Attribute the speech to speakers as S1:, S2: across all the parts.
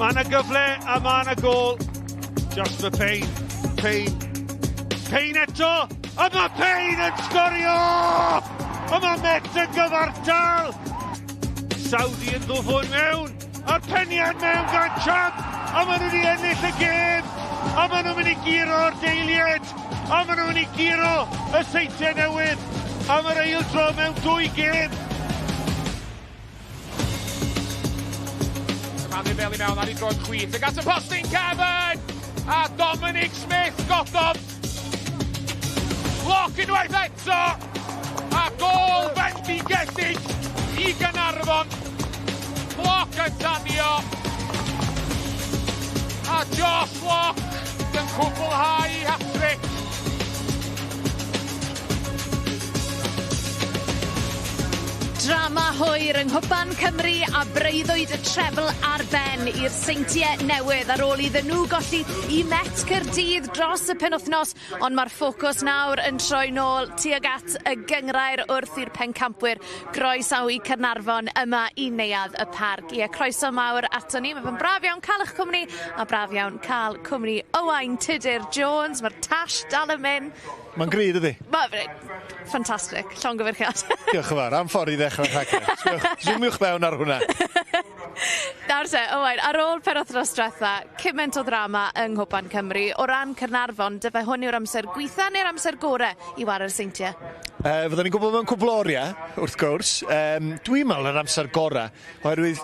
S1: Mae yna gyfle a mae yna gol. Just for Payne. Payne eto. A mae Payne yn sgorio! A mae Met yn gyfartal. Saudi yn ddod hwn mewn. A'r peniad mewn gan Champ. A maen nhw wedi ennill y gêm. A maen nhw'n mynd i giro'r deiliad. A maen nhw'n mynd i giro y seintiau newydd. A mae'r eil tro mewn 2 gêm.
S2: Manny Bell i mewn ar ei droed chwith. Ag at y postyn Kevin! A Dominic Smith gothom. Bloc unwaith eto. A gol fendigedig i Caernarfon. Bloc yn danio. A Josh Locke yn cwblhau hat-trick.
S3: Drama hwyr yng Nghwpan Cymru a breuddwyd y treble ar ben i'r seintiau newydd ar ôl iddyn nhw golli i Met Caerdydd dros y penwythnos, ond mae'r ffocws nawr yn troi nôl tuag at y gynghrair wrth i'r pencampwyr groesaw i Caernarfon yma i neuadd y parc. Ie, croeso mawr ato ni. Mae'n braf iawn cael eich cwmni a braf iawn cael cwmni Owain Tudur Jones. Mae'r tash dal yn mynd.
S4: Mae'n grid ydi.
S3: Ffantastig, llongyfarchiad.
S4: Diolch yn fawr, am ffordd i ddechrau rhaglen. Zoomwch mewn ar hwnna.
S3: Nawr te, Owain, ar ôl penwythnos diwetha, cymaint o drama yng Nghwpan Cymru. O ran Caernarfon, dyfa hwn yw'r amser gweitha neu'r amser gorau i ware'r seintiau?
S4: Fyddwn ni'n gwybod mewn cwbloria, wrth gwrs. Dwi'n meddwl yn amser gorau, oherwydd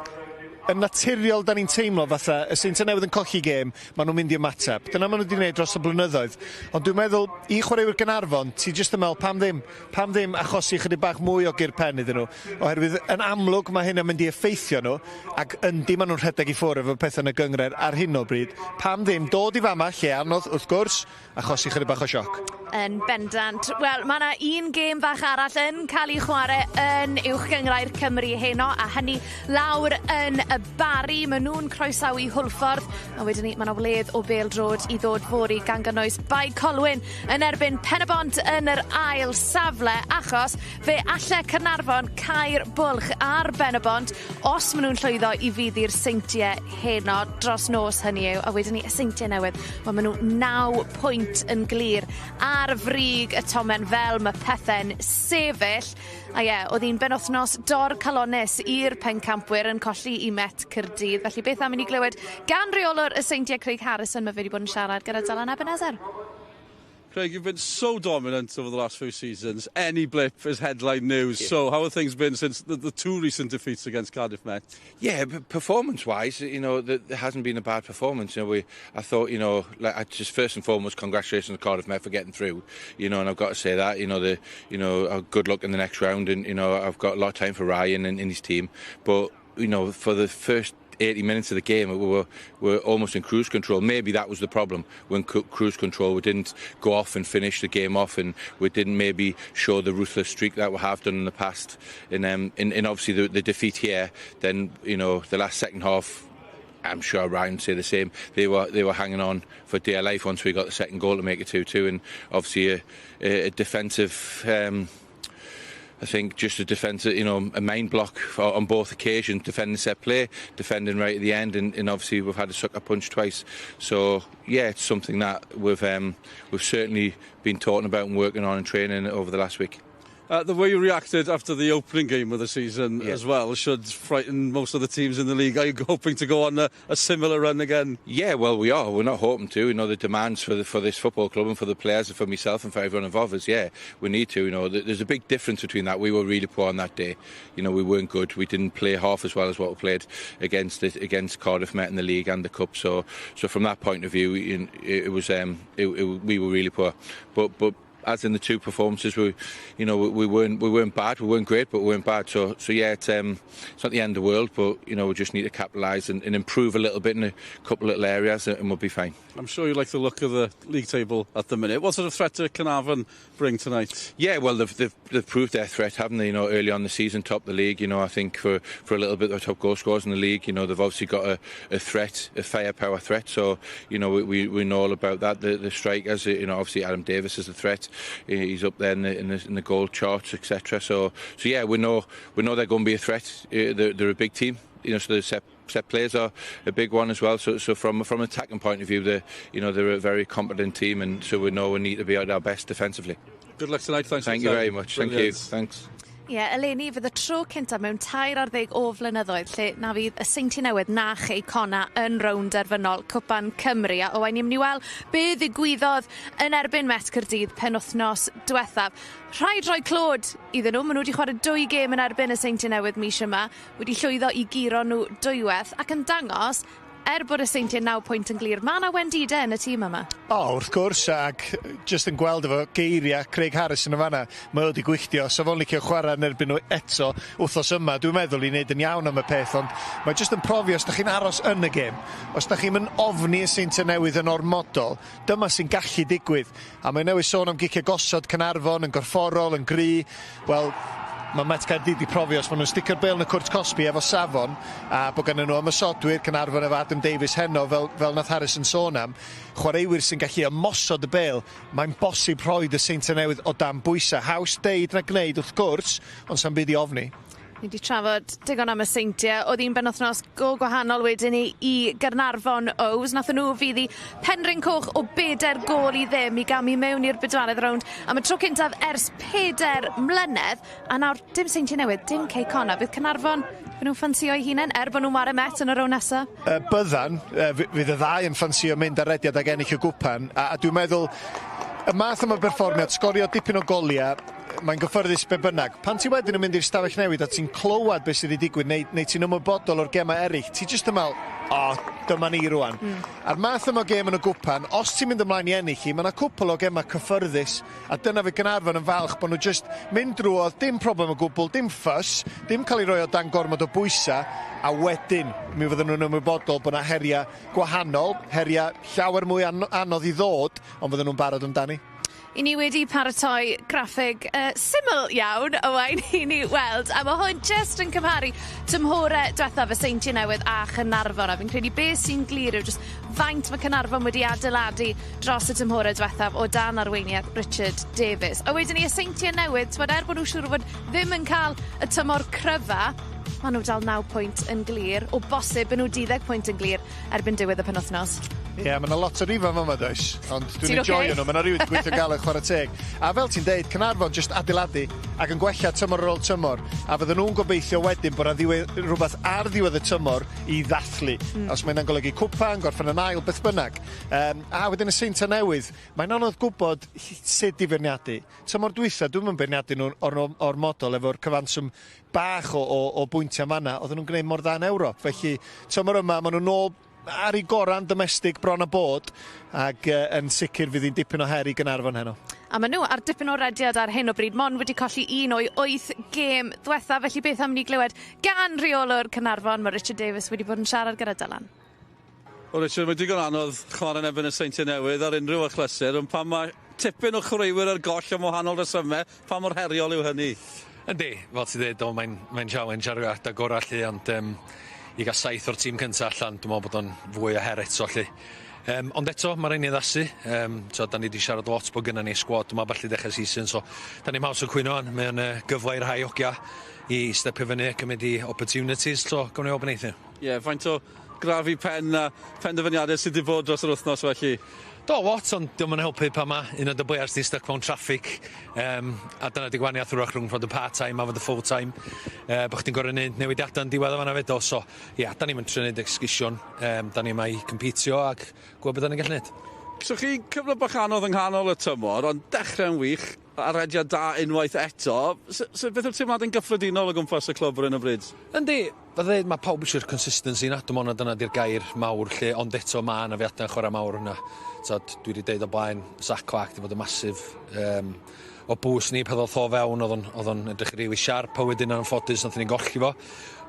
S4: yn naturiol da ni'n teimlo fatha y seintiau newydd yn colli gêm, maen nhw'n mynd i ymateb. Dyna maen nhw wedi gwneud dros y blynyddoedd. Ond dwi'n meddwl, i chwaraewyr Caernarfon, ti jyst yn meddwl, pam ddim? Pam ddim achosi chydig bach mwy o gyr pen iddyn nhw? Oherwydd yn amlwg mae hyn yn mynd i effeithio nhw, ac yndi maen nhw'n rhedeg i ffwrdd efo pethau yn y gyngred ar hyn o bryd. Pam ddim? Dod i fama, lle anodd, wrth gwrs, achosi chydig bach o sioc.
S3: Yn bendant. Wel, mae yna un gêm fach arall yn cael ei chwarae yn uwch gynghrair Cymru heno, a hynny lawr yn y Bari. Maen nhw'n croesawu Hwlffordd, a wedyn ni, mae yna wledd o bêl-drod i ddod fori gan gynnwys Bai Colwyn yn erbyn Pen-y-bont yn yr ail safle, achos fe alle Caernarfon cael bwlch ar Ben-y-bont os maen nhw'n llwyddo i fuddi'r seintiau heno dros nos hynny yw, a wedyn ni y seintiau newydd. Mae nhw 9 pwynt yn glir ar frig y tomen fel mae pethau'n sefyll. A ie, oedd hi'n benwythnos dor calonus i'r pencampwyr yn colli i Met Caerdydd. Felly beth am i ni glywed gan reolwr y seintiau Craig Harrison mae fe wedi bod yn siarad gyda Dylan Ebenezer.
S5: Craig, you've been so dominant over the last few seasons. Any blip is headline news. Yeah. So how have things been since the 2 recent defeats against Cardiff Met?
S6: Yeah, performance-wise, you know, there hasn't been a bad performance. You know, I thought, you know, like just first and foremost, congratulations to Cardiff Met for getting through. You know, and I've got to say that. You know, good luck in the next round, and you know, I've got a lot of time for Ryan and his team. But you know, for the first 80 minutes of the game, we were almost in cruise control. Maybe that was the problem. When cruise control, we didn't go off and finish the game off, and we didn't maybe show the ruthless streak that we have done in the past. In obviously the defeat here, then you know the last second half, I'm sure Ryan would say the same. They were hanging on for dear life once we got the second goal to make it 2-2, and obviously a defensive. I think just a defensive, you know, a main block on both occasions, defending set play, defending right at the end, and obviously we've had a sucker punch twice. So yeah, it's something that we've certainly been talking about and working on and training over the last week.
S5: The way you reacted after the opening game of the season as well should frighten most of the teams in the league. Are you hoping to go on a similar run again?
S6: Yeah, well, we are. We're not hoping to. You know, the demands for this football club and for the players and for myself and for everyone involved is, yeah, we need to. You know, there's a big difference between that. We were really poor on that day. You know, we weren't good. We didn't play half as well as what we played against Cardiff Met in the league and the cup. So from that point of view, we were really poor. But as in the 2 performances, we weren't bad, we weren't great, but we weren't bad. So yeah, it's not the end of the world, but you know, we just need to capitalise and improve a little bit in a couple of little areas, and we'll be fine.
S5: I'm sure you like the look of the league table at the minute. What sort of threat did Caernarfon bring tonight? Yeah, well,
S6: they've proved their threat, haven't they? You know, early on the season, top the league. You know, I think for a little bit, they're top goal scorers in the league. You know, they've obviously got a threat, a firepower threat. So you know, we know all about that. The strikers, you know, obviously Adam Davis is a threat. He's up there in the goal charts, etc. So yeah, we know they're going to be a threat. They're a big team. You know, so the set plays are a big one as well. So from an attacking point of view, they're a very competent team, and so we know we need to be at our best defensively.
S5: Good luck tonight.
S6: Thank you very much.
S5: Brilliant.
S6: Thank you. Thanks.
S3: Eleni, fydd y tro cynta mewn 2 o flynyddoedd lle na fydd y Seinti Newydd na Cheicona yn rownd derfynol Cwpan Cymru. A owain ni'n mynd i weld be ddigwyddodd yn erbyn Met Caerdydd penwythnos diwethaf. Rhaid rhoi clod iddyn nhw. Maen nhw wedi chwarae 2 gêm yn erbyn y Seinti Newydd mis yma, wedi llwyddo i giro nhw dwywaith ac yn dangos bod y Seinti'n 9 pwynt yn glir. Mae yna wendidau yn y tîm yma.
S4: Wrth gwrs, ac just yn gweld efo geiriau Craig Harrison yn fanna, mae wedi gwylltio, so fo'n licio chwarae yn erbyn nhw eto wthnos yma. Dwi'n meddwl i wneud yn iawn am y peth, ond mae just yn profi os da chi'n aros yn y gêm, os da chi'n ofni y Seinti'n Newydd yn ormodol, dyma sy'n gallu digwydd. A mae newydd sôn am gicio gosod Caernarfon yn gorfforol, yn gry, wel, mae Met Caerdydd wedi profi os maen nhw'n sticio'r bel yn y cwrt Cosby efo safon, a bod gen nhw ymysodwyr Caernarfon efo Adam Davies heno fel nath Harrison sôn am, chwaraewyr sy'n gallu ymosod y bel, mae'n bosib rhoi y Seinti'n Newydd o dan bwysau. Haws deud na gwneud wrth gwrs, ond sa'n byd i ofni.
S3: Ni wedi trafod digon am y Seintiau. Oedd hi'n benwythnos go gwahanol wedyn ni i Caernarfon Ows. Nath nhw fydd i Penrhyncoch o 4 gol i ddim i gael mi mewn i'r 4edd rownd. Am y tro cyntaf ers 4 mlynedd. A nawr, dim Seintiau Newydd, dim Ceicona. Bydd Caernarfon nhw'n ffansio eu hunain bod nhw'n mar y Met yn y rown nesaf?
S4: Byddan, fydd y ddau yn ffansio mynd ar rediad ag ennill y gwpan. A dwi'n meddwl, y math yma berfformiad, sgorio dipyn o goliau, mae'n gyffyrddus be bynnag. Pan ti wedyn yn mynd i'r stafell newid a ti'n clywed beth sydd wedi digwydd, neu ti'n ymwybodol o'r gemau eraill, ti jyst yn meddwl, dyma ni rwan. A'r math yma o gem yn y gwpan, os ti'n mynd ymlaen i ennill hi, mae yna cwpl o gemau cyffyrddus, a dyna fe Caernarfon yn falch bod nhw jyst mynd drwodd, dim problem o gwbl, dim ffys, dim cael ei roi o dan gormod o bwysau, a wedyn mi fydden nhw'n ymwybodol bod yna heriau gwahanol, heriau llawer mwy anodd i ddod, ond fydden nhw'n barod amdani.
S3: I ni wedi paratoi graffig syml iawn o wain i ni weld, a mae hwn just yn cymharu tymhorau diwethaf y Seinti'n Newydd a Caernarfon, a fi'n credu beth sy'n glir yw just faint mae Caernarfon wedi adeiladu dros y tymhorau diwethaf o dan arweiniad Richard Davies. A wedyn ni y Seinti'n Newydd, bod nhw'n siŵr fod ddim yn cael y tymor cryfa, maen nhw dal 9 pwynt yn glir, o bosib yn nhw 12 pwynt yn glir erbyn diwedd y penwythnos.
S4: Ie, mae yna lot o rifan yma, does. Ond dwi'n enjoyo nhw, mae yna rhywun gweithio galed chwarae teg. A fel ti'n deud, Caernarfon just adeiladu ac yn gwella tymor ar ôl tymor. A fydden nhw'n gobeithio wedyn bod yna rhywbeth ar ddiwedd y tymor i ddathlu. Os mae'n golygu cwpan, gorffen yn ail, beth bynnag. A wedyn y Seinti'n Newydd, mae'n anodd gwybod sut i feirniadu. Tymor dwytha, dwi'n mynd beirniadu nhw o'r model efo'r cyfanswm bach o bwyntiau manna, oedden nhw'n gwneud mor dda yn Ewrop. Felly, tymor yma, maen nhw'n ôl ar ei goran domestig bron a bod, ac yn sicr fydd hi'n dipyn o her i Caernarfon heno.
S3: A maen nhw ar dipyn o rediad ar hyn o bryd, mon wedi colli 1 o'i 8 gêm diwetha, felly beth am ni glywed gan reolwr Caernarfon, mae Richard Davies wedi bod yn siarad gyda Dylan.
S5: Wel, Richard, mae digon anodd chwarae yn erbyn y Seinti'n Newydd ar unrhyw achlysur, ond pan mae tipyn o chwaraewyr ar goll am wahanol resymau, pa mor heriol yw hynny?
S7: Yndi, fel ti dweud, mae'n challenge ar agorau allu, ond i gael 7 o'r tîm cyntaf allan, dwi'n meddwl bod o'n fwy o her eto allu. Ond eto, mae rhaid ni addasu. Da ni wedi siarad lot bod gynna ni sgwad yma falle dechrau season, so da ni'n maws o cwyno an. Mae'n gyfle i'r rhai ogia i stepio fyny, cymryd i opportunities, so gwn i o beneithio.
S5: Ie, faint o grafu pen a penderfyniadau sydd wedi bod dros yr wythnos felly?
S7: Do, lot, ond diolch yn helpu pa ma. Un o dy bwyars ni'n stuck mewn traffic. A dyna di gwaniaeth rhwng fod y part-time a fod y full-time. Bo chdi'n gorau neud newidiadau yn diwedd o fanna fedol. So, ia, da ni'n mynd trwy wneud exgisio. Da ni'n mai competio ac gwybod beth da ni'n gallu neud.
S5: So chi cyfnod bach anodd yng nghanol y tymor, ond dechrau'n wych, a rediad da unwaith eto. So beth yw'r teimlad yn gyffredinol o gwmpas y clwb ar hyn o bryd?
S7: Yndi, fydde mae pawb eisiau'r consistency na. Dwi'n meddwl dyna di'r gair mawr lle, ond eto mae yna fiadau'n chwarae mawr yna. Dwi wedi deud o blaen, Zach Clark wedi bod yn masif o bws ni, peth oedd o fewn, oedd o'n edrych rili siarp, a wedyn yn ffodus nath ni'n golli fo.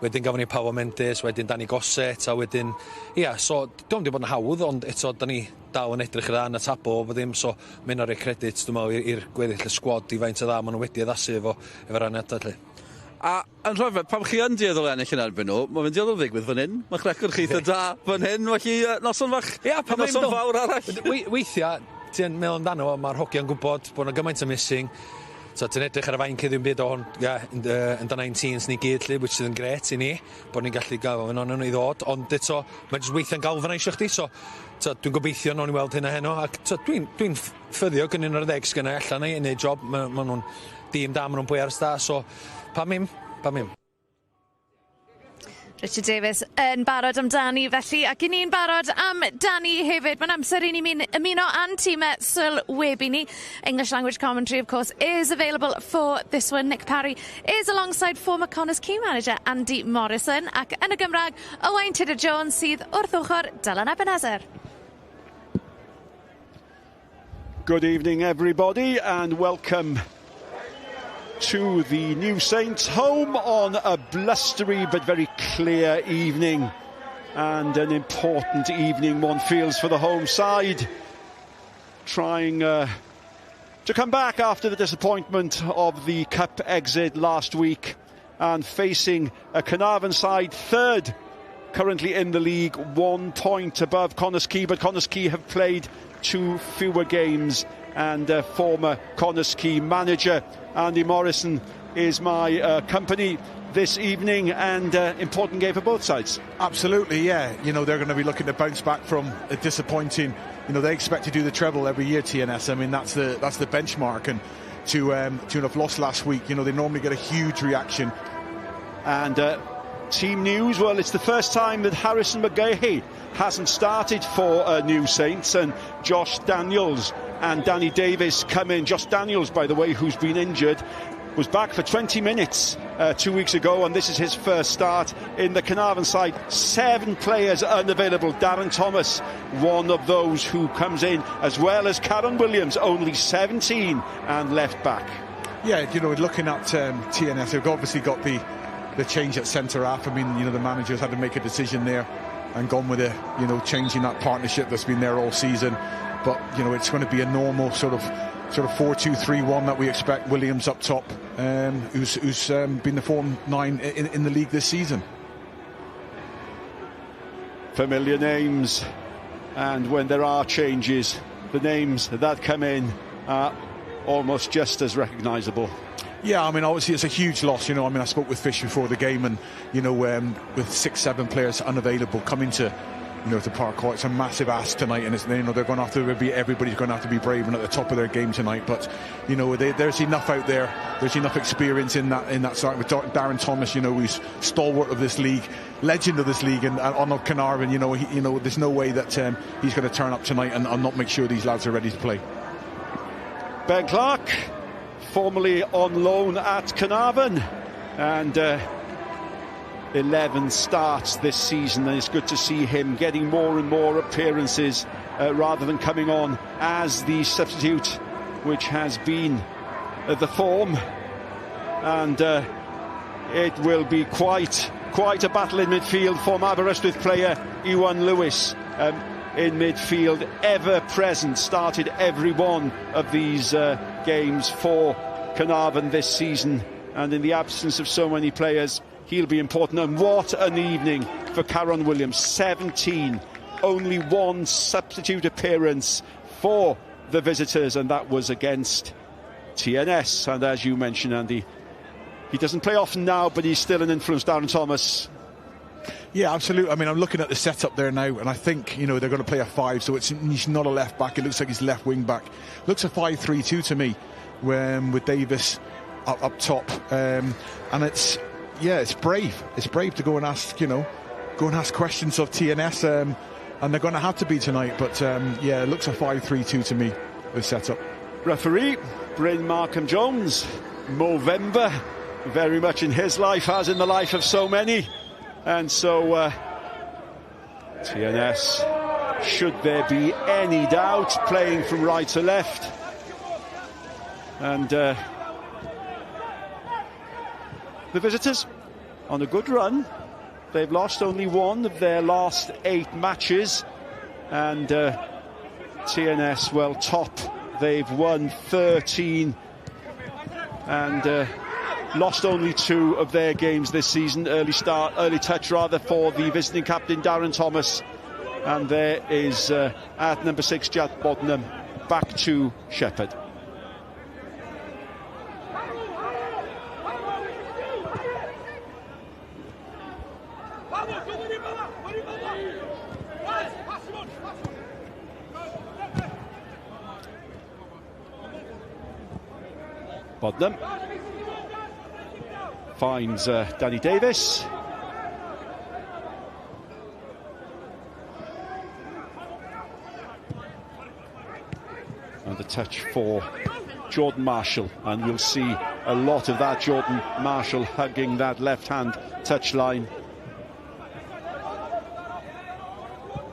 S7: Wedyn gafon ni Paolo Mendes, wedyn Danny Gosset, a wedyn, so dwi'n wedi bod yn hawdd, ond eto da ni dal yn edrych yn y tabo, fod ddim, so mynd ar ei credit, dwi'n meddwl, i'r gweddill y sgwad i faint o dda, maen nhw wedi addasu efo'r rhanedau.
S5: A yn rhyfedd, pam chi yn dieddol ennill yn erbyn nhw, mae'n dieddol ddigwydd fan hyn. Mae'ch record chi eitha da fan hyn, felly noson fach, noson fawr arall.
S7: Weithiau, ti'n meddwl amdano, mae'r hogiau'n gwybod bod yna gymaint o missing. So ti'n edrych ar y fain cyddi'n byd o'n under 19s ni gyd lle, which sydd yn gret i ni, bod ni'n gallu gael yn o'n i ddod, ond eto, mae'n jyst weithio'n galvanisio chdi, so dwi'n gobeithio nhw'n i weld hynna heno, ac dwi'n ffyddio gynnyn o'r 10 sgynna allan i wneud job, ma' nhw'n dîm da, ma' nhw'n pwy ar y sta, so pam im.
S3: Richard Davies yn barod amdani felly, ac i ni'n barod am Dani hefyd. Mae'n amser i ni ymuno a'n tîmau sylwebu ni. English language commentary, of course, is available for this one. Nick Parry is alongside former Connors key manager Andy Morrison, ac yn y Gymraeg, Owain Tudor-Jones sydd wrth ochr Dylan Ebenezer.
S8: Good evening, everybody, and welcome to the New Saints home on a blustery but very clear evening, and an important evening one feels for the home side, trying to come back after the disappointment of the cup exit last week and facing a Caernarfon side third currently in the league, 1 point above Connors Key, but Connors Key have played 2 fewer games, and former Connors Key manager Andy Morrison is my company this evening, and important game for both sides.
S9: Absolutely, yeah. You know, they're going to be looking to bounce back from a disappointing, you know, they expect to do the treble every year, TNS. I mean, that's the benchmark, and to have lost last week, you know, they normally get a huge reaction.
S8: And team news, well, it's the first time that Harrison McGahey hasn't started for New Saints, and Josh Daniels and Danny Davis come in. Josh Daniels, by the way, who's been injured, was back for 20 minutes 2 weeks ago, and this is his first start in the Caernarfon side. 7 players unavailable. Darren Thomas, one of those who comes in, as well as Karen Williams, only 17 and left back.
S9: Yeah, you know, looking at TNS, they've obviously got the change at centre half. I mean, you know, the managers had to make a decision there and gone with changing that partnership that's been there all season. But, you know, it's going to be a normal sort of 4-2-3-1 that we expect. Williams up top, who's been the form 9 in the league this season.
S8: Familiar names, and when there are changes, the names that come in are almost just as recognisable.
S9: Yeah, I mean, obviously it's a huge loss. You know, I mean, I spoke with Fish before the game, and you know, with 6-7 players unavailable coming to, you know, to Park Court, it's a massive ask tonight, and it's, you know, they're going to have to be, everybody's going to have to be brave and at the top of their game tonight. But you know, there's enough out there. There's enough experience in that side with Darren Thomas. You know, he's stalwart of this league, legend of this league, and on Caernarfon. You know, there's no way that he's going to turn up tonight and not make sure these lads are ready to play.
S8: Ben Clark, formerly on loan at Caernarfon, and 11 starts this season, and it's good to see him getting more and more appearances rather than coming on as the substitute, which has been the form. And it will be quite a battle in midfield for Aberystwyth player Iwan Lewis. In midfield, ever present, started every one of these games for Caernarfon this season, and in the absence of so many players, he'll be important. And what an evening for Karen Williams. 17, only 1 substitute appearance for the visitors, and that was against TNS. And as you mentioned, Andy, he doesn't play often now, but he's still an influence. Darren Thomas.
S9: Yeah, absolutely. I mean, I'm looking at the setup there now, and I think, you know, they're going to play a 5, so he's not a left back. It looks like he's left wing back. Looks a 5-3-2 to me, with Davis up top, and it's brave. It's brave to go and ask questions of TNS, and they're going to have to be tonight. But yeah, it looks a 5-3-2 to me, the setup.
S8: Referee Bryn Markham Jones. Movember, very much in his life, as in the life of so many. And so TNS, should there be any doubt, playing from right to left. And the visitors on a good run. They've lost only 1 of their last 8 matches. And TNS, well, top. They've won 13 and lost only 2 of their games this season. Early touch for the visiting captain Darren Thomas. And there is at number 6 Jack Bodnam back to Shepherd. Bodnam finds Danny Davis. And the touch for Jordan Marshall, and we'll see a lot of that. Jordan Marshall hugging that left-hand touchline.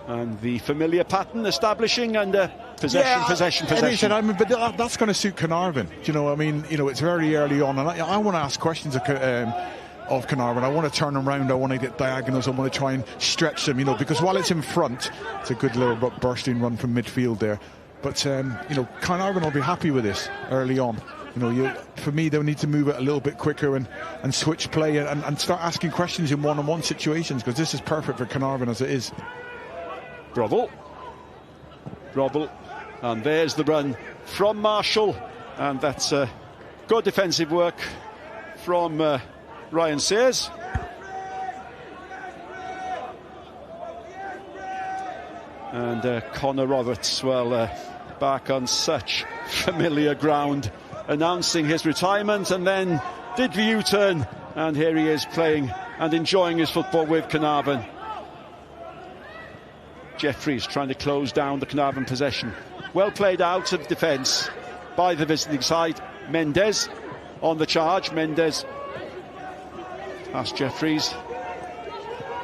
S8: And the familiar pattern establishing, and possession.
S9: I mean, but that's going to suit Caernarfon. You know, I mean, you know, it's very early on, and I want to ask questions of Caernarfon. I want to turn them around. I want to get diagonals. I want to try and stretch them. You know, because while it's in front, it's a good little bursting run from midfield there. But you know, Caernarfon will be happy with this early on. You know, for me, they'll need to move it a little bit quicker and switch play and start asking questions in one-on-one situations, because this is perfect for Caernarfon as it is.
S8: Brobble, and there's the run from Marshall, and that's good defensive work from Ryan Sayers. And Connor Roberts, well, back on such familiar ground, announcing his retirement, and then did the U-turn, and here he is playing and enjoying his football with Caernarfon. Jeffries trying to close down the Caernarfon possession. Well played out of defence by the visiting side. Mendes on the charge. Mendes past Jeffries.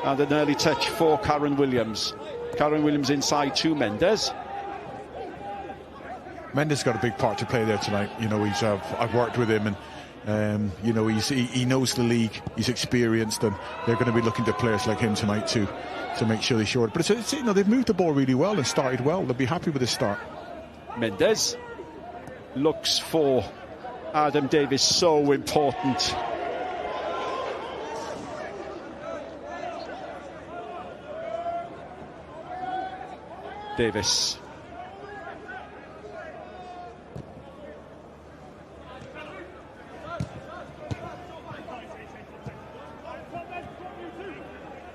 S8: And an early touch for Karen Williams. Karen Williams inside to Mendes.
S9: Mendes got a big part to play there tonight. You know, I've worked with him, and you know, he knows the league. He's experienced, and they're going to be looking to players like him tonight to make sure they show it. But it's you know, they've moved the ball really well and started well. They'll be happy with this start.
S8: Mendes looks for Adam Davis, so important. Davis.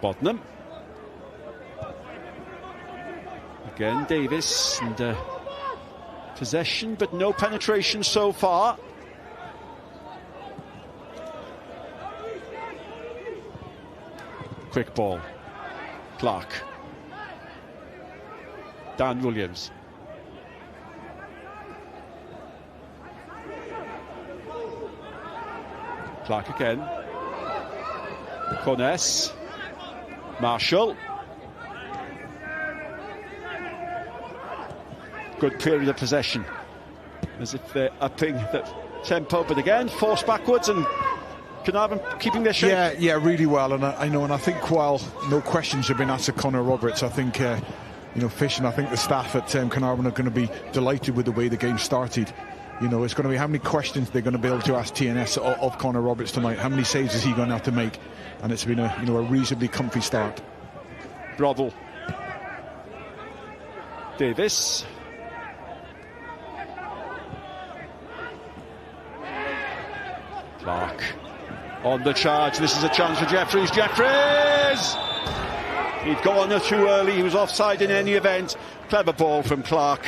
S8: Bodnam. Again, Davis, and possession, but no penetration so far. Quick ball. Clark. Dan Williams. Clark again. Cornes. Marshall. Good period of possession, as if they're upping the tempo, but again forced backwards, and Caernarfon keeping their shape.
S9: Yeah, really well. And I know, and I think while no questions have been asked of Connor Roberts, I think you know, Fish and I think the staff at Caernarfon are going to be delighted with the way the game started. You know, it's going to be how many questions they're going to be able to ask TNS of Connor Roberts tonight. How many saves is he going to have to make? And it's been a reasonably comfy start.
S8: Brothel. Davis. Clark on the charge. This is a chance for Jeffries. Jeffries! He'd gone too early. He was offside in any event. Clever ball from Clark.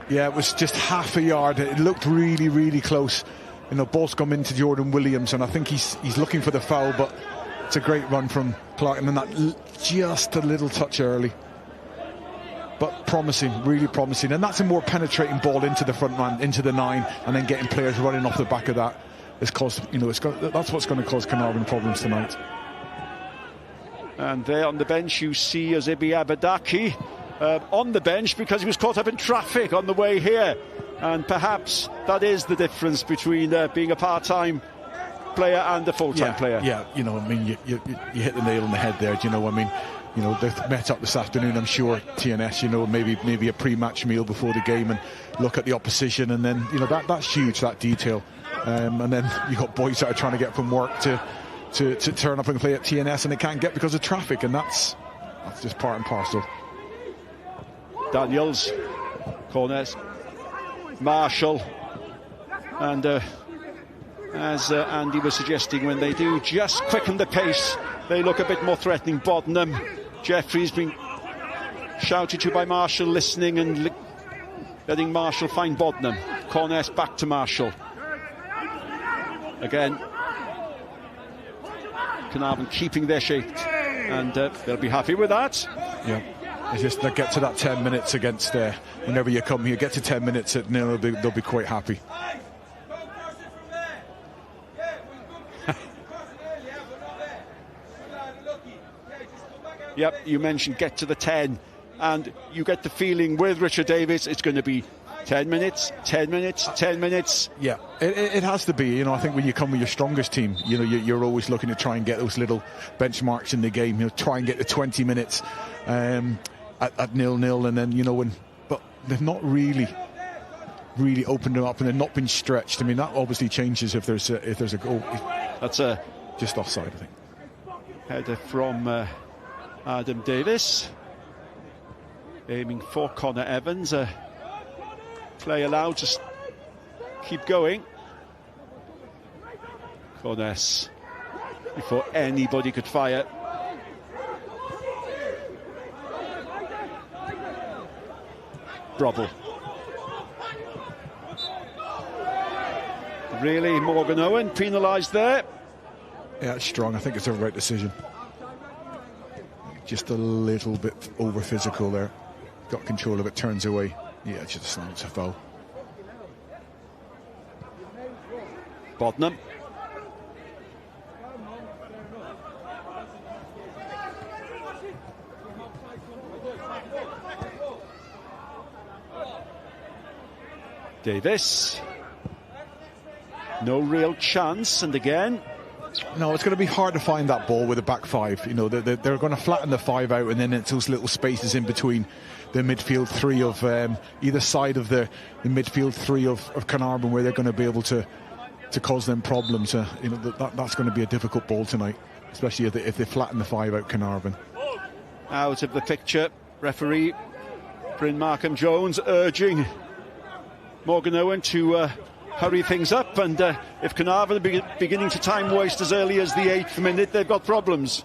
S9: Yeah, it was just half a yard. It looked really, really close. You know, ball's come into Jordan Williams, and I think he's looking for the foul, but it's a great run from Clark, and then that just a little touch early. But promising, really promising. And that's a more penetrating ball into the front man, into the 9, and then getting players running off the back of that. It's caused, you know, that's what's going to cause Caernarfon problems tonight.
S8: And there on the bench you see Ozibi Abadaki on the bench because he was caught up in traffic on the way here, and perhaps that is the difference between being a part-time player and a full-time player.
S9: Yeah, you know, I mean, you hit the nail on the head there. Do you know, I mean, you know, they've met up this afternoon, I'm sure, TNS, you know, maybe a pre-match meal before the game, and look at the opposition, and then, you know, that's huge, that detail. And then you got boys that are trying to get from work to turn up and play at TNS, and they can't get because of traffic, and that's just part and parcel.
S8: Daniels, Cornes, Marshall, and as Andy was suggesting, when they do just quicken the pace, they look a bit more threatening. Bodnam, Jeffries being shouted to by Marshall, listening and letting Marshall find Bodnam. Cornes back to Marshall. Again, Caernarfon keeping their shape, and they'll be happy with that.
S9: Yeah, it's just they get to that 10 minutes against whenever you come here, get to 10 minutes at nil, they'll be quite happy.
S8: Yep, you mentioned get to the 10, and you get the feeling with Richard Davies it's going to be 10 minutes, 10 minutes, 10 minutes.
S9: Yeah, it has to be. You know, I think when you come with your strongest team, you know, you're always looking to try and get those little benchmarks in the game. You know, try and get the 20 minutes at 0-0, and then, you know, but they've not really opened them up, and they've not been stretched. I mean, that obviously changes if there's a goal.
S8: That's
S9: just offside, I think.
S8: Header from Adam Davies, aiming for Connor Evans. Play allowed to keep going. Cornes before anybody could fire. Brobble. Really, Morgan Owen penalised there.
S9: Yeah, it's strong. I think it's a right decision. Just a little bit over physical there. Got control of it, turns away. Yeah, it's just a foul.
S8: Bodnam. Davies. No real chance, and again.
S9: No, it's going to be hard to find that ball with a back five. You know, they're going to flatten the five out, and then it's those little spaces in between the midfield three of either side of the midfield three of Caernarfon, where they're going to be able to cause them problems. You know, that's going to be a difficult ball tonight, especially if they flatten the five out, Caernarfon.
S8: Out of the picture, referee Bryn Markham-Jones urging Morgan Owen to hurry things up, and if Caernarfon are beginning to time waste as early as the 8th minute, they've got problems.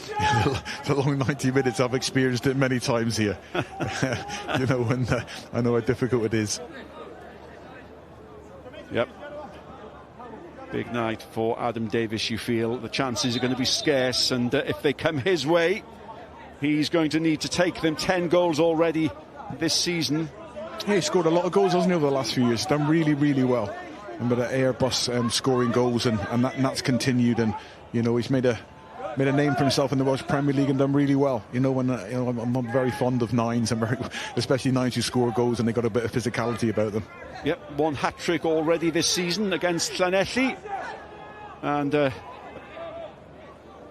S9: Yeah, the long 90 minutes, I've experienced it many times here. You know, when I know how difficult it is.
S8: Yep. Big night for Adam Davies, you feel. The chances are going to be scarce, and if they come his way, he's going to need to take them. 10 goals already this season.
S9: Yeah, he scored a lot of goals, hasn't he, over the last few years? Done really, really well. And with Airbus scoring goals, and that's continued. And, you know, he's made a name for himself in the Welsh Premier League and done really well. You know, I'm very fond of nines, especially nines who score goals and they got a bit of physicality about them.
S8: Yep, one hat-trick already this season against Llanelli, and a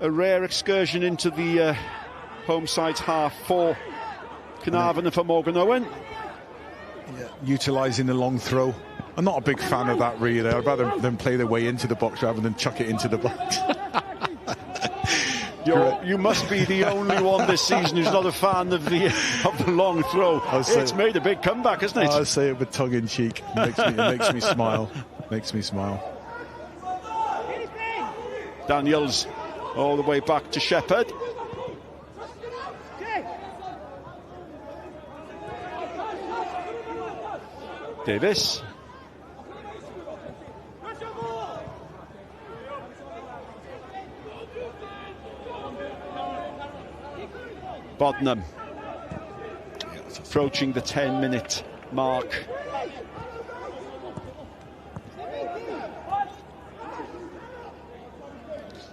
S8: rare excursion into the home side's half for Caernarfon and for Morgan Owen.
S9: Yeah, utilising the long throw. I'm not a big fan of that, really. I'd rather them play their way into the box rather than chuck it into the box.
S8: You must be the only one this season who's not a fan of the long throw. It's made a big comeback, hasn't it?
S9: I'll say it with tongue in cheek. It makes me smile. Makes me smile.
S8: Daniels all the way back to Shepherd. Davies. Bodnam. Approaching the 10-minute mark.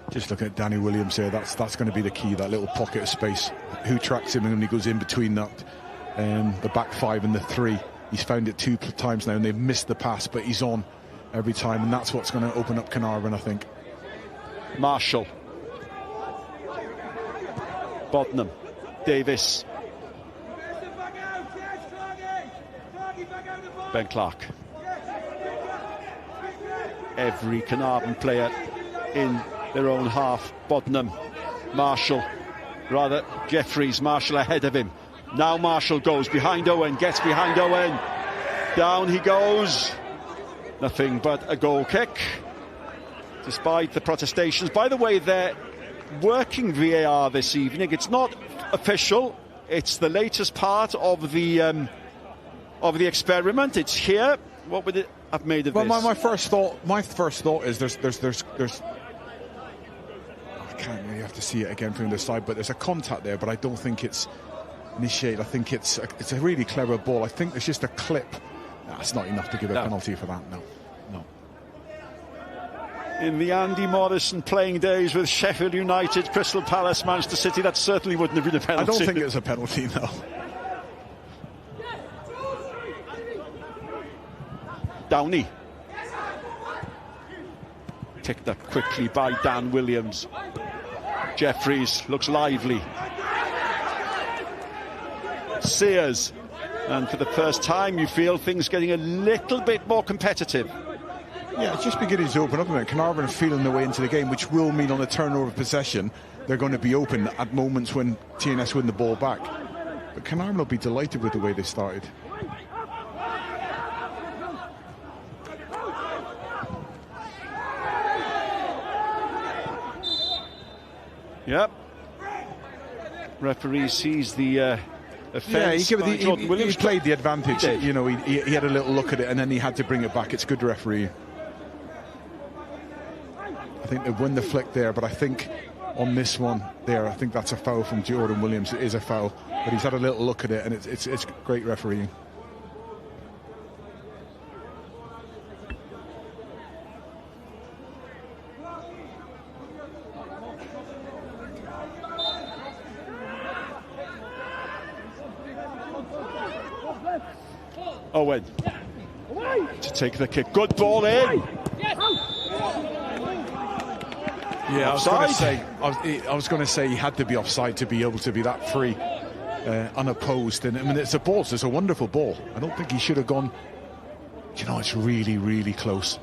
S9: Just look at Danny Williams here. That's going to be the key, that little pocket of space. Who tracks him when he goes in between that, the back five and the three. He's found it 2 times now, and they've missed the pass, but he's on every time, and that's what's going to open up Caernarfon, I think.
S8: Marshall. Bodnam. Davies. Ben Clark. Every Caernarfon player in their own half. Bodnam. Marshall. Rather, Jeffries. Marshall ahead of him. Now Marshall goes behind Owen, gets behind Owen. Down he goes. Nothing but a goal kick, despite the protestations. By the way, they're working VAR this evening. It's not official. It's the latest part of the experiment. It's here. What would it? have made of
S9: well,
S8: this?
S9: My first thought is there's I can't really have to see it again from the side, but there's a contact there, but I don't think it's initiated. I think it's a really clever ball. I think there's just a clip. That's not enough to give a penalty for that. No.
S8: In the Andy Morrison playing days with Sheffield United, Crystal Palace, Manchester City, that certainly wouldn't have been a penalty.
S9: I don't think it's a penalty, no.
S8: Downey. Picked up quickly by Dan Williams. Jeffries looks lively. Sears. And for the first time, you feel things getting a little bit more competitive.
S9: Yeah, it's just beginning to open up a bit. Caernarfon are feeling their way into the game, which will mean on a turnover of possession, they're going to be open at moments when TNS win the ball back. But Caernarfon will be delighted with the way they started.
S8: Yep. Referee sees the offence.
S9: Yeah, he played the advantage. You know, he had a little look at it and then he had to bring it back. It's good referee. I think they won the flick there, but I think on this one there, I think that's a foul from Jordan Williams. It is a foul, but he's had a little look at it, and it's great refereeing.
S8: Owen to take the kick. Good ball in.
S9: Yeah, I was going to say he had to be offside to be able to be that free, unopposed. And I mean, it's a wonderful ball. I don't think he should have gone. You know, it's really, really close.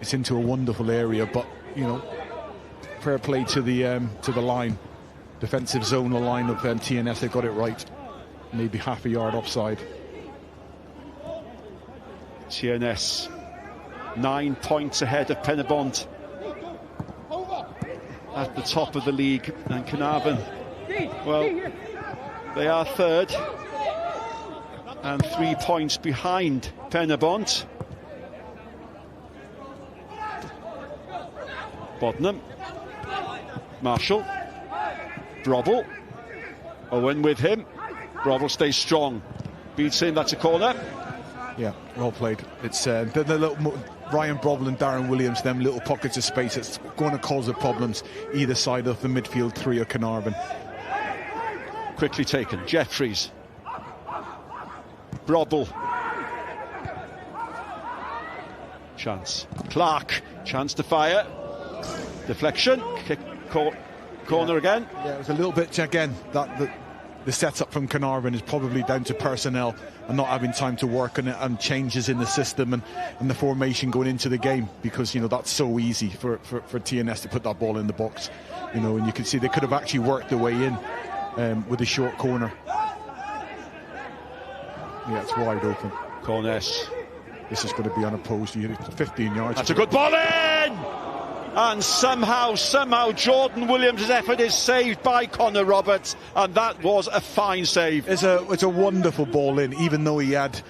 S9: It's into a wonderful area, but you know, fair play to the line, defensive zonal line of TNS. They got it right. Maybe half a yard offside.
S8: TNS 9 points ahead of Penrhyncoch at the top of the league, and Caernarfon, well, they are third and 3 points behind Penrhyncoch. Bodnam, Marshall, Brobble, Owen with him. Brobble stays strong, beats him. That's a corner.
S9: Yeah, well played. It's the little Ryan Brobble and Darren Williams, them little pockets of space. It's going to cause the problems either side of the midfield three of Caernarfon.
S8: Quickly taken. Jeffries, Brobble, chance. Clark, chance to fire. Deflection. Kick, corner again.
S9: Yeah, it was a little bit again that the setup from Caernarfon is probably down to personnel and not having time to work on it, and changes in the system and the formation going into the game, because you know that's so easy for TNS to put that ball in the box, you know, and you can see they could have actually worked their way in with a short corner. Yeah, it's wide open.
S8: Corness.
S9: This is going to be unopposed. 15 yards.
S8: That's a good ball in! And somehow Jordan Williams' effort is saved by Connor Roberts, and that was a fine save.
S9: It's a wonderful ball in, even though he had,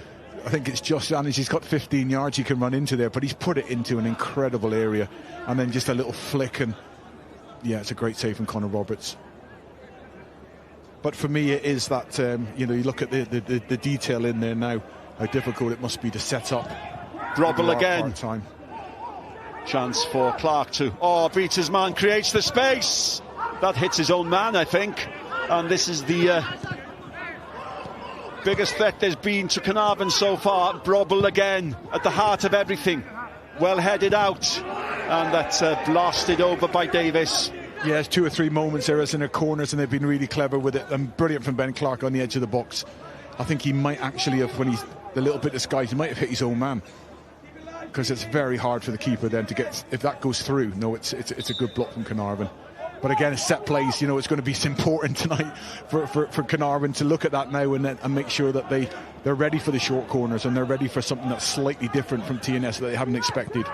S9: I think it's just managed, he's got 15 yards he can run into there, but he's put it into an incredible area, and then just a little flick, and yeah, it's a great save from Connor Roberts. But for me, it is that you know, you look at the detail in there now, how difficult it must be to set up.
S8: Brobble again. Time. Chance for Clark to beats his man, creates the space. That hits his own man, I think. And this is the biggest threat there's been to Caernarfon so far. Brobble again at the heart of everything. Well headed out, and that's blasted over by Davis.
S9: Yeah, there's 2 or 3 moments there as in the corners, and they've been really clever with it, and brilliant from Ben Clark on the edge of the box. I think he might actually have, when he's the little bit disguised, he might have hit his own man, because it's very hard for the keeper then to get, if that goes through. No, it's a good block from Caernarfon. But again, it's set plays, you know, it's going to be important tonight for Caernarfon to look at that now and make sure that they're ready for the short corners, and they're ready for something that's slightly different from TNS that they haven't expected.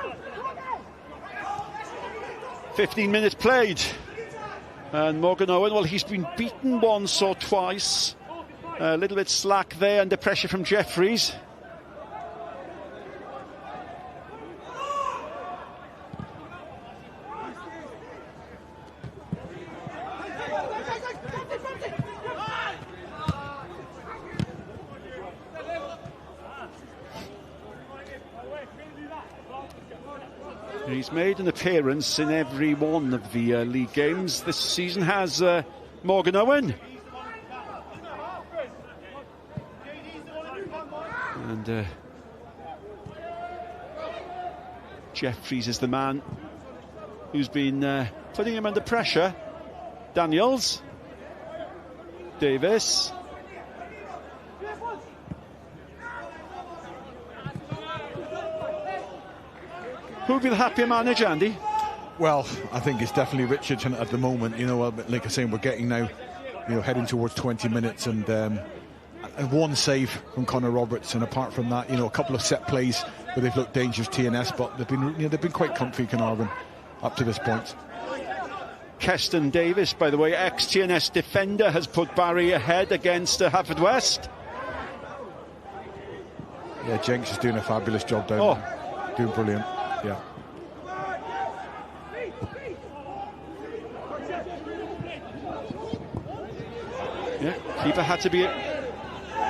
S8: 15 minutes played, and Morgan Owen, well, he's been beaten once or twice. A little bit slack there under pressure from Jeffries. He's made an appearance in every one of the league games this season, has Morgan Owen. And Jeffries is the man who's been putting him under pressure. Daniels. Davis. Who'll be the happier manager, Andy?
S9: Well, I think it's definitely Richardson at the moment. You know, like I say, we're getting now, you know, heading towards 20 minutes, and one save from Connor Roberts, and apart from that, you know, a couple of set plays where they've looked dangerous, TNS, but they've been quite comfy, Caernarfon, up to this point.
S8: Keston Davis, by the way, ex-TNS defender, has put Barry ahead against Haverfordwest.
S9: Yeah, Jenks is doing a fabulous job down there. Doing brilliant. Yeah.
S8: Yeah, keeper had to be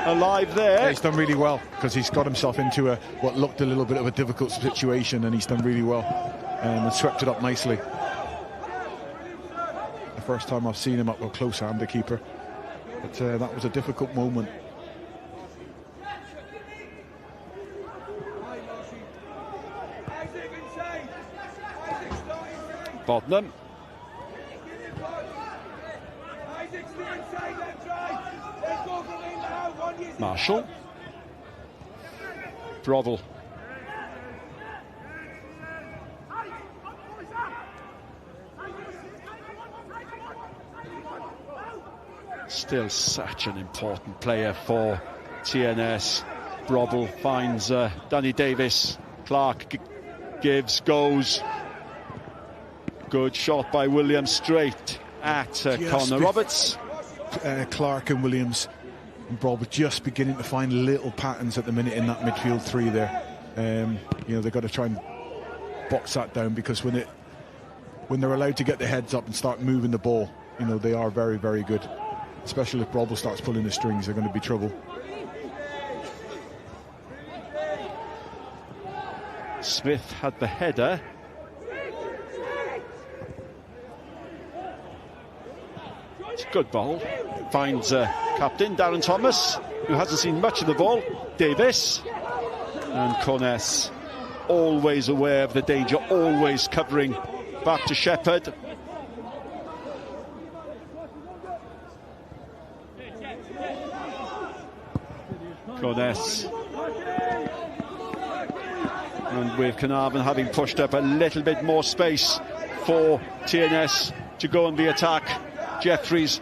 S8: alive there.
S9: Yeah, he's done really well, because he's got himself into what looked a little bit of a difficult situation, and he's done really well and swept it up nicely. The first time I've seen him up close hand, the keeper, but that was a difficult moment.
S8: Bodnam. Marshall. Brovel. Still such an important player for TNS. Brovel finds Danny Davis. Clark gives, goes. Good shot by Williams straight at Connor Roberts.
S9: Clark and Williams and Brovel just beginning to find little patterns at the minute in that midfield three there. You know, they've got to try and box that down, because when they're allowed to get their heads up and start moving the ball, you know, they are very, very good. Especially if Brovel starts pulling the strings, they're going to be trouble.
S8: Smith had the header. It's a good ball. Finds captain Darren Thomas, who hasn't seen much of the ball. Davis. And Corness, always aware of the danger, always covering. Back to Shepherd. Corness. And with Caernarfon having pushed up a little bit more space for TNS to go on the attack. Jeffries.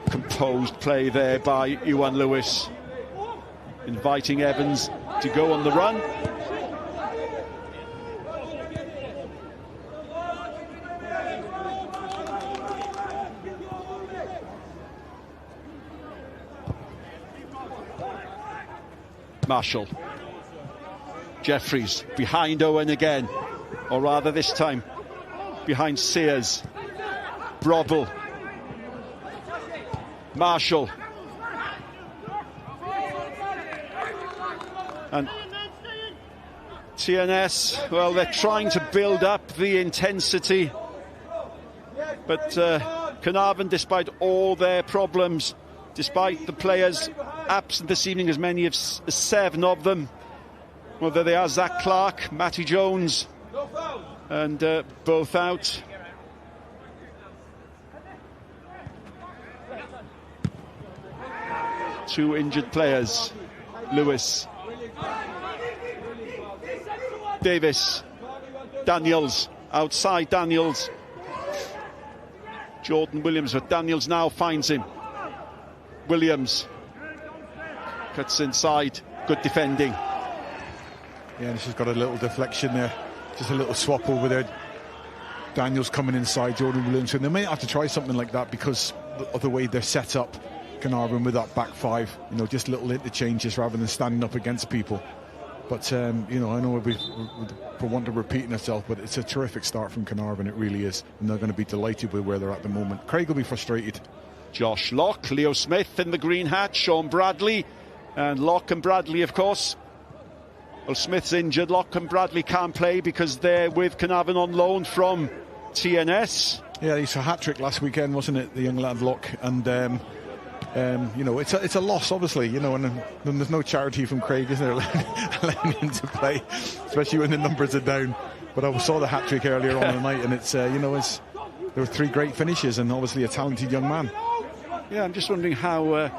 S8: Composed play there by Iwan Lewis, inviting Evans to go on the run. Marshall. Jeffries behind Owen again, or rather this time behind Sears. Brovel. Marshall. And TNS, well, they're trying to build up the intensity, but Caernarfon, despite all their problems, despite the players absent this evening, as many as 7 of them, whether they are Zach Clark, Matty Jones, and both out. Two injured players. Lewis. Davis. Daniels. Outside Daniels. Jordan Williams, but Daniels now finds him. Williams. Cuts inside. Good defending.
S9: Yeah, this has got a little deflection there. Just a little swap over there. Daniels coming inside Jordan Williams. And they may have to try something like that because of the way they're set up, Caernarfon, with that back five. You know, just little interchanges rather than standing up against people. But, you know, I know we want to repeating ourselves, but it's a terrific start from Caernarfon. It really is. And they're going to be delighted with where they're at the moment. Craig will be frustrated.
S8: Josh Locke, Leo Smith in the green hat, Sean Bradley And Locke and Bradley, of course. Well, Smith's injured. Locke and Bradley can't play because they're with Caernarfon on loan from TNS.
S9: Yeah, he's a hat-trick last weekend, wasn't it, the young lad Locke? And, you know, it's a loss, obviously, you know, and there's no charity from Craig, is there, letting him to play, especially when the numbers are down. But I saw the hat-trick earlier on in the night, and it's, you know, there were 3 great finishes and obviously a talented young man.
S8: Yeah, I'm just wondering how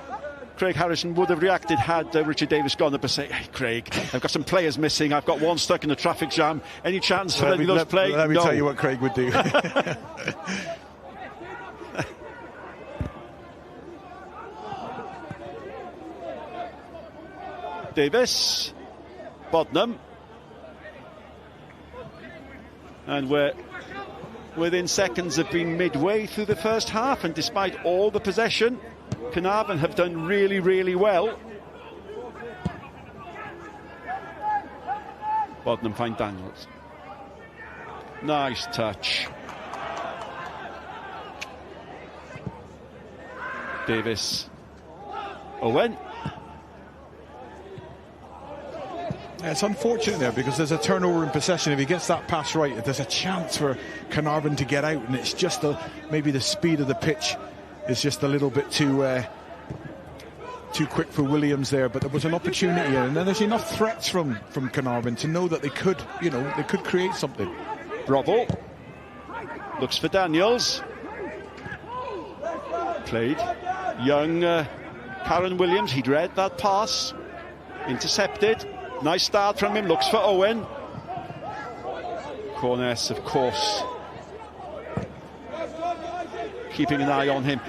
S8: Craig Harrison would have reacted had Richard Davis gone up and say, "Hey, Craig, I've got some players missing. I've got one stuck in a traffic jam. Any chance for any of those playing?"
S9: Let me tell you what Craig would do.
S8: Davis, Bodnam, and we're within seconds of being midway through the first half, and despite all the possession, Caernarfon have done really, really well. Bodnam find Daniels. Nice touch. Davis. Owen.
S9: Yeah, it's unfortunate there because there's a turnover in possession. If he gets that pass right, there's a chance for Caernarfon to get out, and it's just maybe the speed of the pitch is just a little bit too quick for Williams there. But there was an opportunity here, and then there's enough threats from Caernarfon to know that they could, you know, they could create something.
S8: Brobble looks for Daniels. Played. Young Karen Williams, he'd read that pass. Intercepted. Nice start from him, looks for Owen. Corness, of course, keeping an eye on him.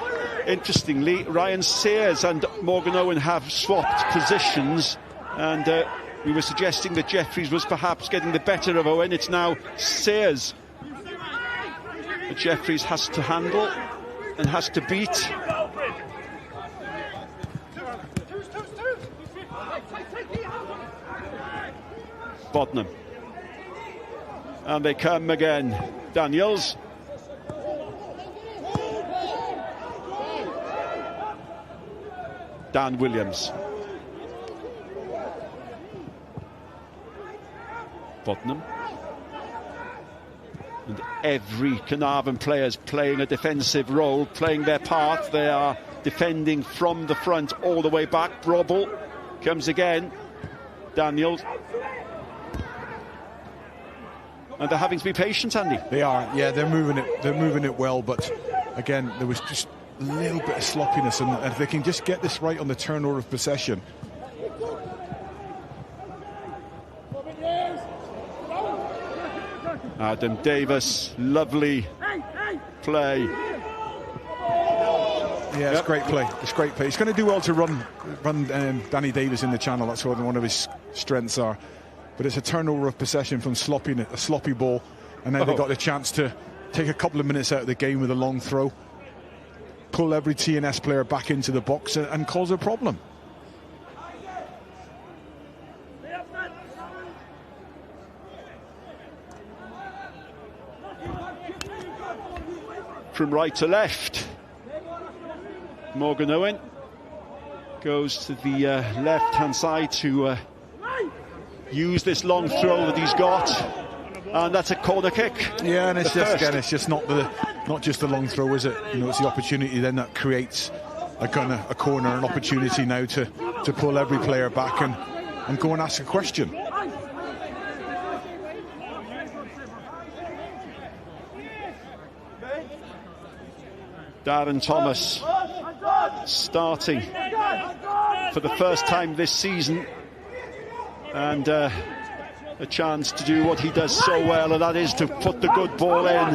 S8: Interestingly, Ryan Sayers and Morgan Owen have swapped positions, and we were suggesting that Jeffries was perhaps getting the better of Owen. It's now Sayers that Jeffries has to handle and has to beat. Bodnam. And they come again. Daniels. Dan Williams. Bodnam. And every Caernarfon player is playing a defensive role, playing their part. They are defending from the front all the way back. Brobble comes again. Daniels. And they're having to be patient, Andy.
S9: They are, yeah, they're moving it well, but again, there was just a little bit of sloppiness, and if they can just get this right on the turnover of possession.
S8: Adam Davis, lovely play.
S9: Yeah, it's great play. It's great play. He's going to do well to run Danny Davis in the channel. That's what one of his strengths are. But it's a turnover of possession from a sloppy ball, and then they got the chance to take a couple of minutes out of the game with a long throw, pull every TNS player back into the box and cause a problem.
S8: From right to left, Morgan Owen goes to the left-hand side to use this long throw that he's got, and that's a corner kick.
S9: Yeah, and it's just not just the long throw, is it? You know, it's the opportunity then that creates a corner, an opportunity now to pull every player back and go and ask a question.
S8: Darren Thomas starting for the first time this season, and a chance to do what he does so well, and that is to put the good ball in.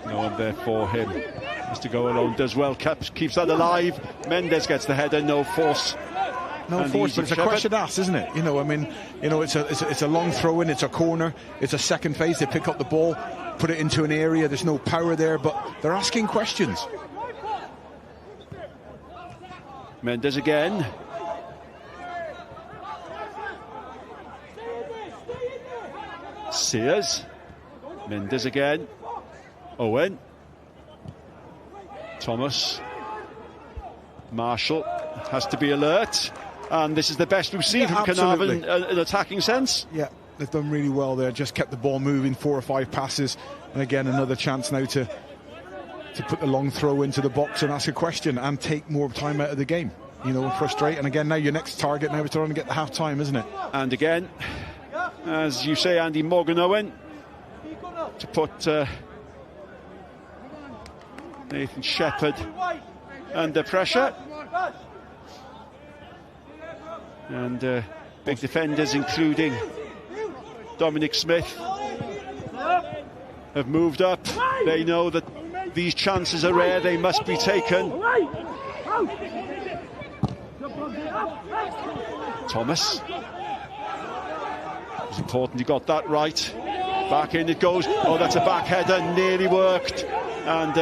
S8: No one there for him. Mr. Go Alone does well, keeps that alive. Mendes gets the header, no force.
S9: No force, but it's a question asked, isn't it? You know, I mean, you know, it's a long throw in, it's a corner, it's a second phase. They pick up the ball, put it into an area. There's no power there, but they're asking questions.
S8: Mendes again. Sears. Mendes again. Owen. Thomas. Marshall has to be alert, and this is the best we've seen from Caernarfon in attacking sense.
S9: Yeah, they've done really well there, just kept the ball moving, 4 or 5 passes, and again another chance now to put the long throw into the box and ask a question and take more time out of the game, you know, and frustrate. And again, now your next target now is trying to get the half-time, isn't it?
S8: And again, as you say, Andy, Morgan Owen to put Nathan Shepherd under pressure. And big defenders, including Dominic Smith, have moved up. They know that these chances are rare, they must be taken. Thomas. It's important he got that right. Back in it goes. Oh, that's a back header, nearly worked. And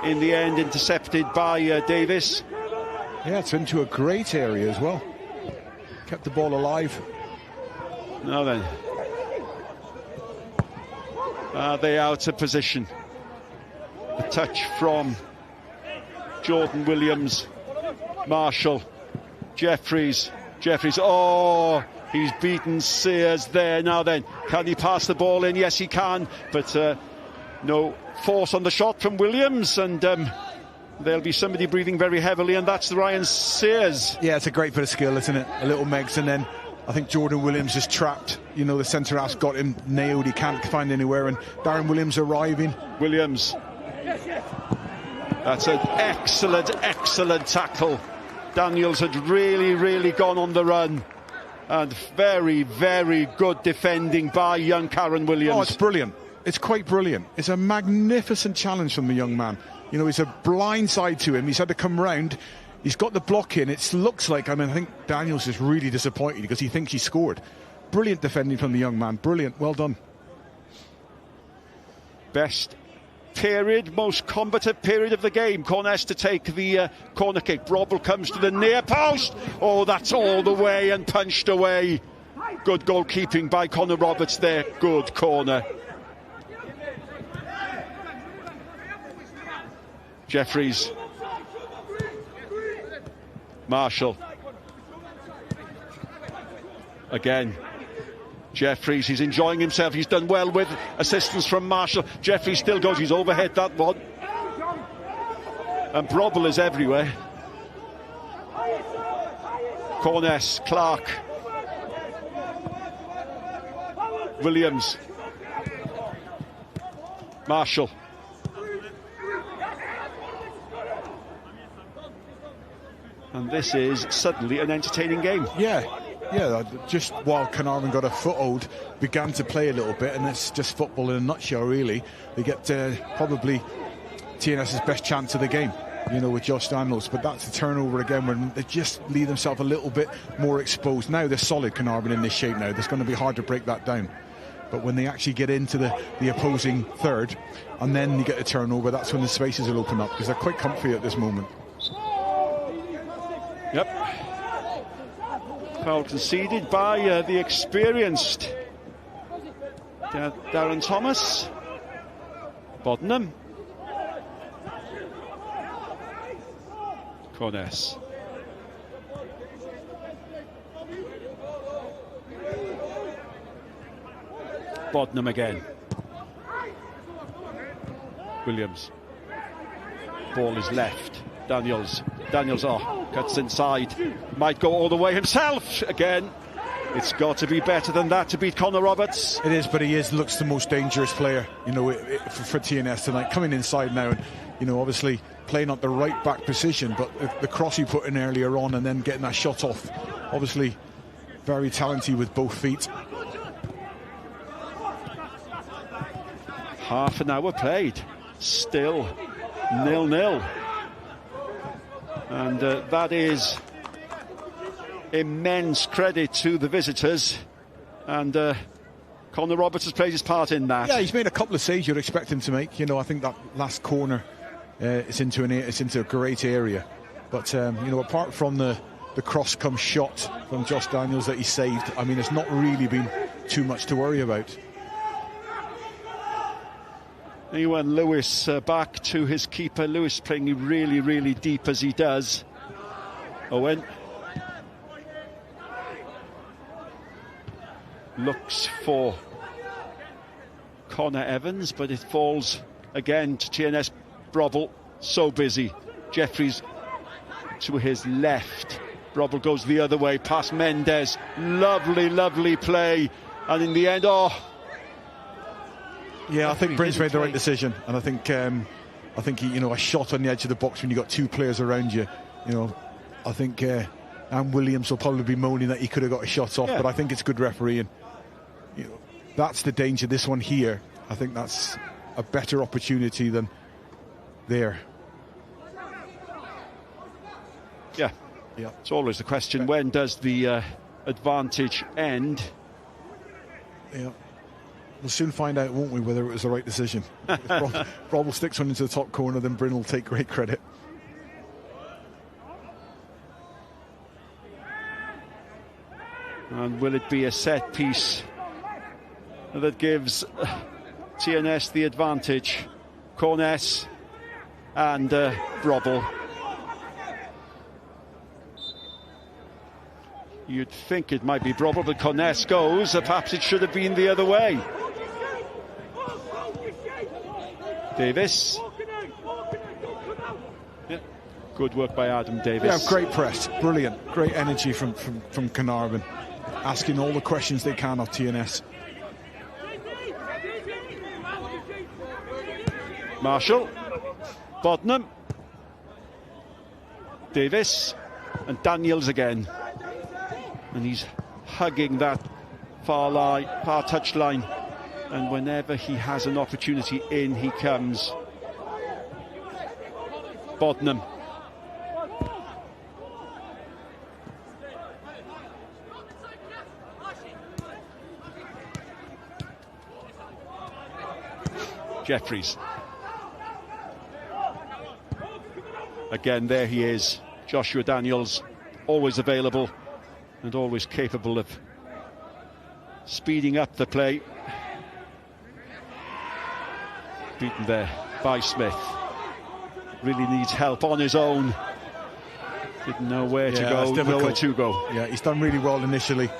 S8: in the end, intercepted by Davis.
S9: Yeah, it's into a great area as well. Kept the ball alive.
S8: Now then. Are they out of position? The touch from Jordan Williams. Marshall. Jeffries. Oh, he's beaten Sears there. Now then, can he pass the ball in? Yes, he can. But no force on the shot from Williams. And there'll be somebody breathing very heavily, and that's Ryan Sears.
S9: Yeah, it's a great bit of skill, isn't it? A little Megs, and then I think Jordan Williams is trapped. You know, the centre-half's got him nailed. He can't find anywhere, and Darren Williams arriving.
S8: Williams. That's an excellent tackle. Daniels had really gone on the run. And very good defending by young Karen Williams.
S9: Oh, it's brilliant. It's quite brilliant. It's a magnificent challenge from the young man. You know, it's a blind side to him. He's had to come round. He's got the block in. It looks like, I think Daniels is really disappointed because he thinks he scored. Brilliant defending from the young man. Brilliant. Well done.
S8: Best period, most combative period of the game. Corness to take the corner kick. Brobble comes to the near post. Oh, that's all the way and punched away. Good goalkeeping by Connor Roberts there. Good corner. Jeffries. Marshall. Again. Jeffries, he's enjoying himself. He's done well with assistance from Marshall. Jeffries still goes. He's overhead that one. And Brobble is everywhere. Corness, Clark. Williams. Marshall. And this is suddenly an entertaining game.
S9: Yeah, just while Caernarfon got a foothold, began to play a little bit, and it's just football in a nutshell, really. They get probably TNS's best chance of the game, you know, with Josh Daniels, but that's a turnover again when they just leave themselves a little bit more exposed. Now they're solid, Caernarfon, in this shape now. It's going to be hard to break that down. But when they actually get into the opposing third, and then you get a turnover, that's when the spaces will open up, because they're quite comfy at this moment.
S8: Yep. Foul conceded by the experienced Darren Thomas. Boddenham. Corness. Boddenham again. Williams. Ball is left. Daniels cuts inside, might go all the way himself again. It's got to be better than that to beat Connor Roberts.
S9: It is, but he looks the most dangerous player, you know, for TNS tonight. Coming inside now, and you know, obviously playing at the right back position, but the cross he put in earlier on and then getting that shot off, obviously very talented with both feet.
S8: Half an hour played, still 0-0. And that is immense credit to the visitors. And Connor Roberts has played his part in that.
S9: Yeah, he's made a couple of saves you'd expect him to make. You know, I think that last corner, it's into a great area. But, you know, apart from the cross-come shot from Josh Daniels that he saved, I mean, it's not really been too much to worry about.
S8: Ewan Lewis back to his keeper. Lewis playing really, really deep as he does. Owen looks for Connor Evans, but it falls again to TNS Brobble. So busy. Jeffries to his left. Brobble goes the other way past Mendes. Lovely, lovely play. And in the end,
S9: yeah, I think Bryn's made the right decision, and I think he, you know, a shot on the edge of the box when you got two players around you. You know, I think Anne Williams will probably be moaning that he could have got a shot off, but I think it's good refereeing. You know, that's the danger. This one here, I think that's a better opportunity than there.
S8: Yeah. It's always the question: when does the advantage end?
S9: Yeah. We'll soon find out, won't we, whether it was the right decision. If Rob will stick one into the top corner, then Bryn will take great credit.
S8: And will it be a set piece that gives TNS the advantage? Corness and Brobble. You'd think it might be Brobble, but Corness goes. Perhaps it should have been the other way. Davis. Yeah. Good work by Adam Davis.
S9: Yeah, great press. Brilliant. Great energy from Caernarfon. Asking all the questions they can of TNS.
S8: Marshall. Bodnam. Davis. And Daniels again. And he's hugging that far touch line. And whenever he has an opportunity in, he comes. Bodnam. Jeffries. Again, there he is. Joshua Daniels, always available and always capable of speeding up the play. Beaten there by Smith. Really needs help on his own. Didn't know where to go, nowhere to go.
S9: Yeah, he's done really well initially.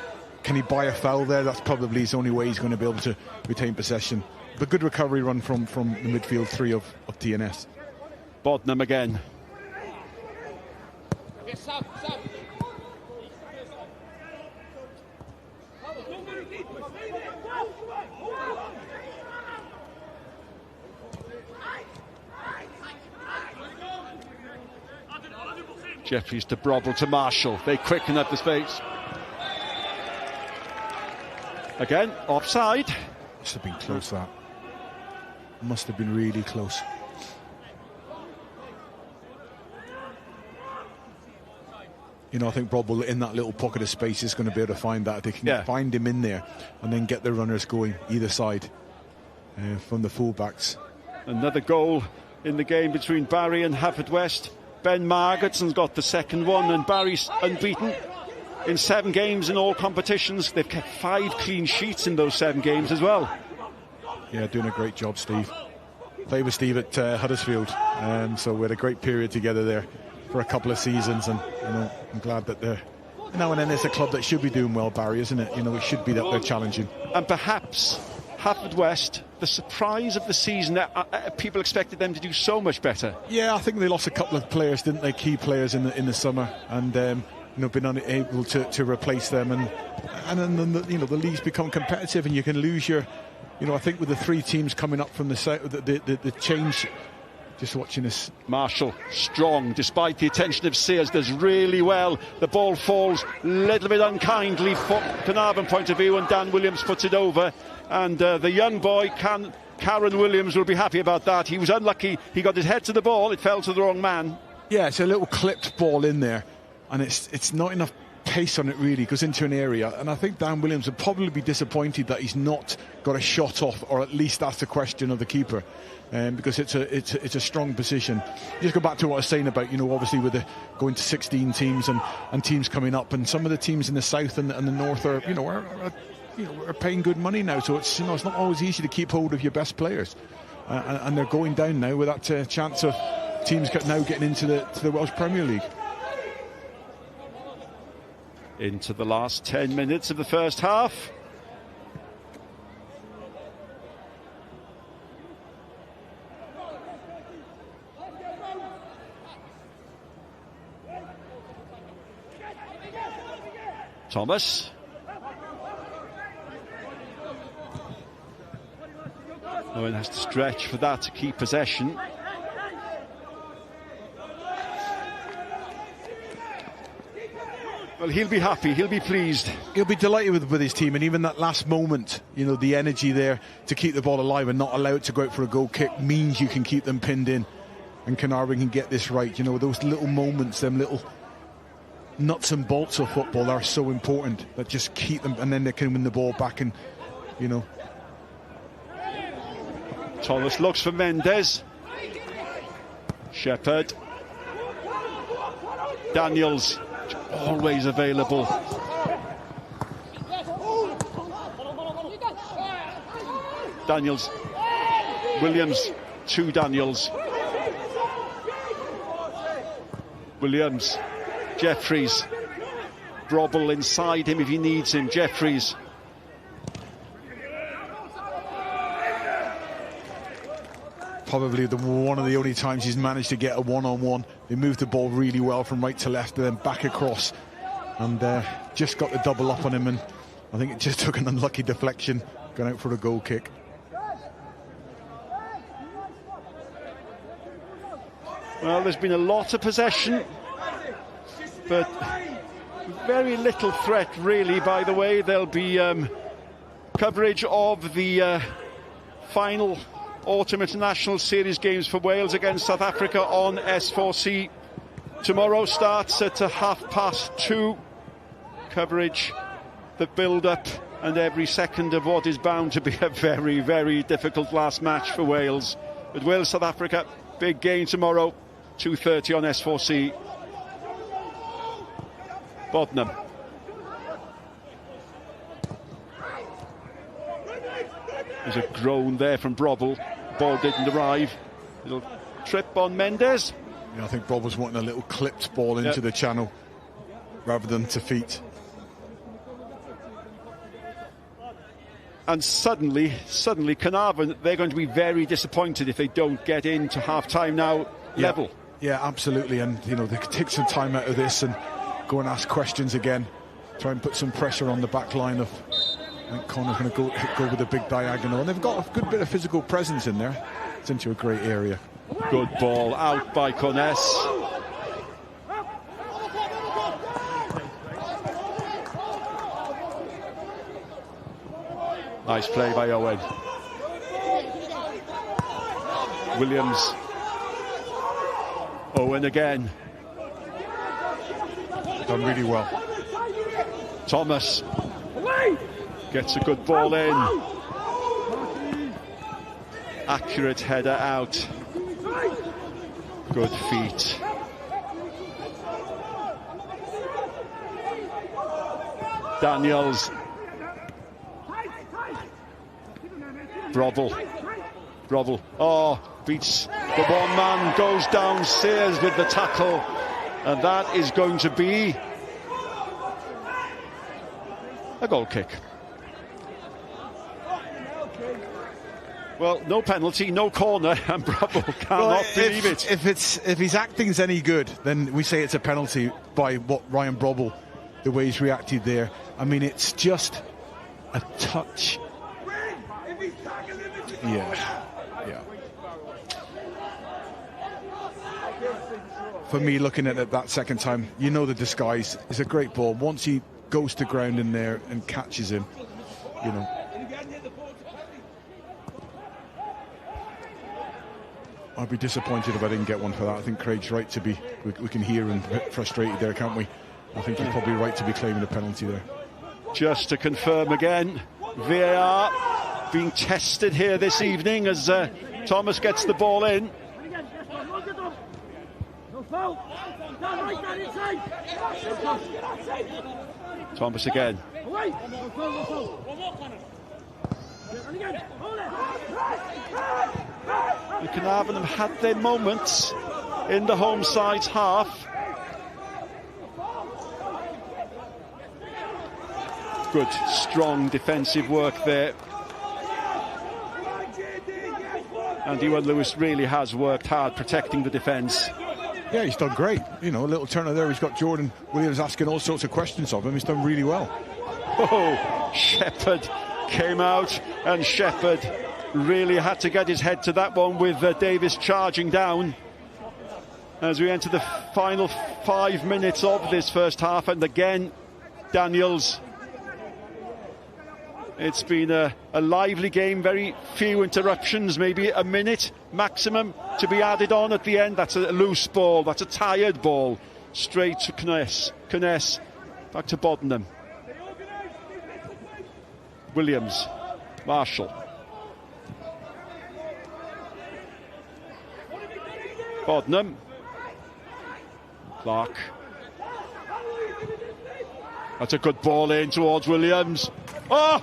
S9: Can he buy a foul there? That's probably his only way he's going to be able to retain possession. But good recovery run from the midfield three of TNS.
S8: Bodnam again. Jeffries to Brobble to Marshall. They quicken up the space. Again, offside.
S9: Must have been close, that. Must have been really close. You know, I think Brobble in that little pocket of space is going to be able to find that. They can find him in there and then get the runners going either side from the fullbacks.
S8: Another goal in the game between Barry and Haverfordwest. Ben Margettson's got the second one, and Barry's unbeaten in 7 games in all competitions. They've kept 5 clean sheets in those 7 games as well.
S9: Yeah, doing a great job, Steve. Played with Steve at Huddersfield, so we had a great period together there for a couple of seasons, and you know, I'm glad that they're now and then it's a club that should be doing well, Barry, isn't it? You know, it should be that they're challenging.
S8: And perhaps Haverfordwest, the surprise of the season, people expected them to do so much better.
S9: Yeah, I think they lost a couple of players, didn't they? Key players in the summer, and you know, been unable to replace them, and then you know, the league's become competitive, and you can lose your, you know, I think with the 3 teams coming up from the south, the change. Just watching this.
S8: Marshall, strong, despite the attention of Sears, does really well. The ball falls a little bit unkindly from Caernarfon point of view, and Dan Williams puts it over. And the young boy, Karen Williams, will be happy about that. He was unlucky. He got his head to the ball. It fell to the wrong man.
S9: Yeah, it's a little clipped ball in there, and it's not enough pace on it, really. Goes into an area, and I think Dan Williams would probably be disappointed that he's not got a shot off, or at least that's the question of the keeper. Because it's a strong position. Just go back to what I was saying about, you know, obviously with the going to 16 teams and teams coming up, and some of the teams in the south and the north are, are paying good money now. So it's, you know, it's not always easy to keep hold of your best players. and they're going down now with that chance of teams now getting into the Welsh Premier League.
S8: Into the last 10 minutes of the first half. Thomas. Owen has to stretch for that to keep possession. Well, he'll be happy, he'll be pleased.
S9: He'll be delighted with his team, and even that last moment, you know, the energy there to keep the ball alive and not allow it to go out for a goal kick means you can keep them pinned in, and Caernarfon can get this right. You know, those little moments, them little nuts and bolts of football are so important, that just keep them, and then they can win the ball back. And you know,
S8: Thomas looks for Mendes. Shepherd. Daniels, always available. Daniels. Williams to Daniels. Williams. Jeffries. Brobble inside him if he needs him. Jeffries.
S9: Probably one of the only times he's managed to get a one-on-one. They moved the ball really well from right to left and then back across, and just got the double up on him, and I think it just took an unlucky deflection, going out for a goal kick.
S8: Well, there's been a lot of possession, but very little threat really. By the way, there'll be coverage of the final Autumn International Series games for Wales against South Africa on S4C. Tomorrow starts at 2:30. Coverage, the build-up, and every second of what is bound to be a very, very difficult last match for Wales. But Wales-South Africa, big game tomorrow, 2:30 on S4C. Bodnam. There's a groan there from Brobble. Ball didn't arrive. Little trip on Mendes.
S9: Yeah, I think Bob was wanting a little clipped ball into the channel rather than to feet.
S8: And suddenly Caernarfon, they're going to be very disappointed if they don't get into half-time now level.
S9: Yeah, absolutely. And, you know, they could take some time out of this and go and ask questions again. Try and put some pressure on the back line of... I think Connor's going to go with a big diagonal, and they've got a good bit of physical presence in there. It's into a great area.
S8: Good ball out by Conness. Nice play by Owen. Williams. Owen again.
S9: Done really well.
S8: Thomas. Gets a good ball in. Accurate header out. Good feet. Daniels. Brobble. Oh, beats the one man, goes down. Sears with the tackle. And that is going to be a goal kick. Well, no penalty, no corner, and Brobble cannot believe it.
S9: If his acting's any good, then we say it's a penalty by what Ryan Brobble, the way he's reacted there. I mean, it's just a touch. Yeah. For me, looking at it that second time, you know the disguise is a great ball. Once he goes to ground in there and catches him, you know. I'd be disappointed if I didn't get one for that. I think Craig's right to be, we can hear him a bit frustrated there, can't we? I think he's probably right to be claiming a penalty there.
S8: Just to confirm again, VAR being tested here this evening as Thomas gets the ball in. Thomas again. And Caernarfon have had their moments in the home side's half. Good, strong defensive work there. And Iwan Lewis really has worked hard protecting the defence.
S9: Yeah, he's done great. You know, a little turner there. He's got Jordan Williams asking all sorts of questions of him. He's done really well.
S8: Oh, Shepherd came out, and Shepherd really had to get his head to that one with Davis charging down as we enter the final 5 minutes of this first half. And again, Daniels, it's been a lively game, very few interruptions, maybe a minute maximum to be added on at the end. That's a loose ball, that's a tired ball, straight to Kness, back to Boddenham. Williams, Marshall. Boddenham. Clark. That's a good ball in towards Williams. Oh!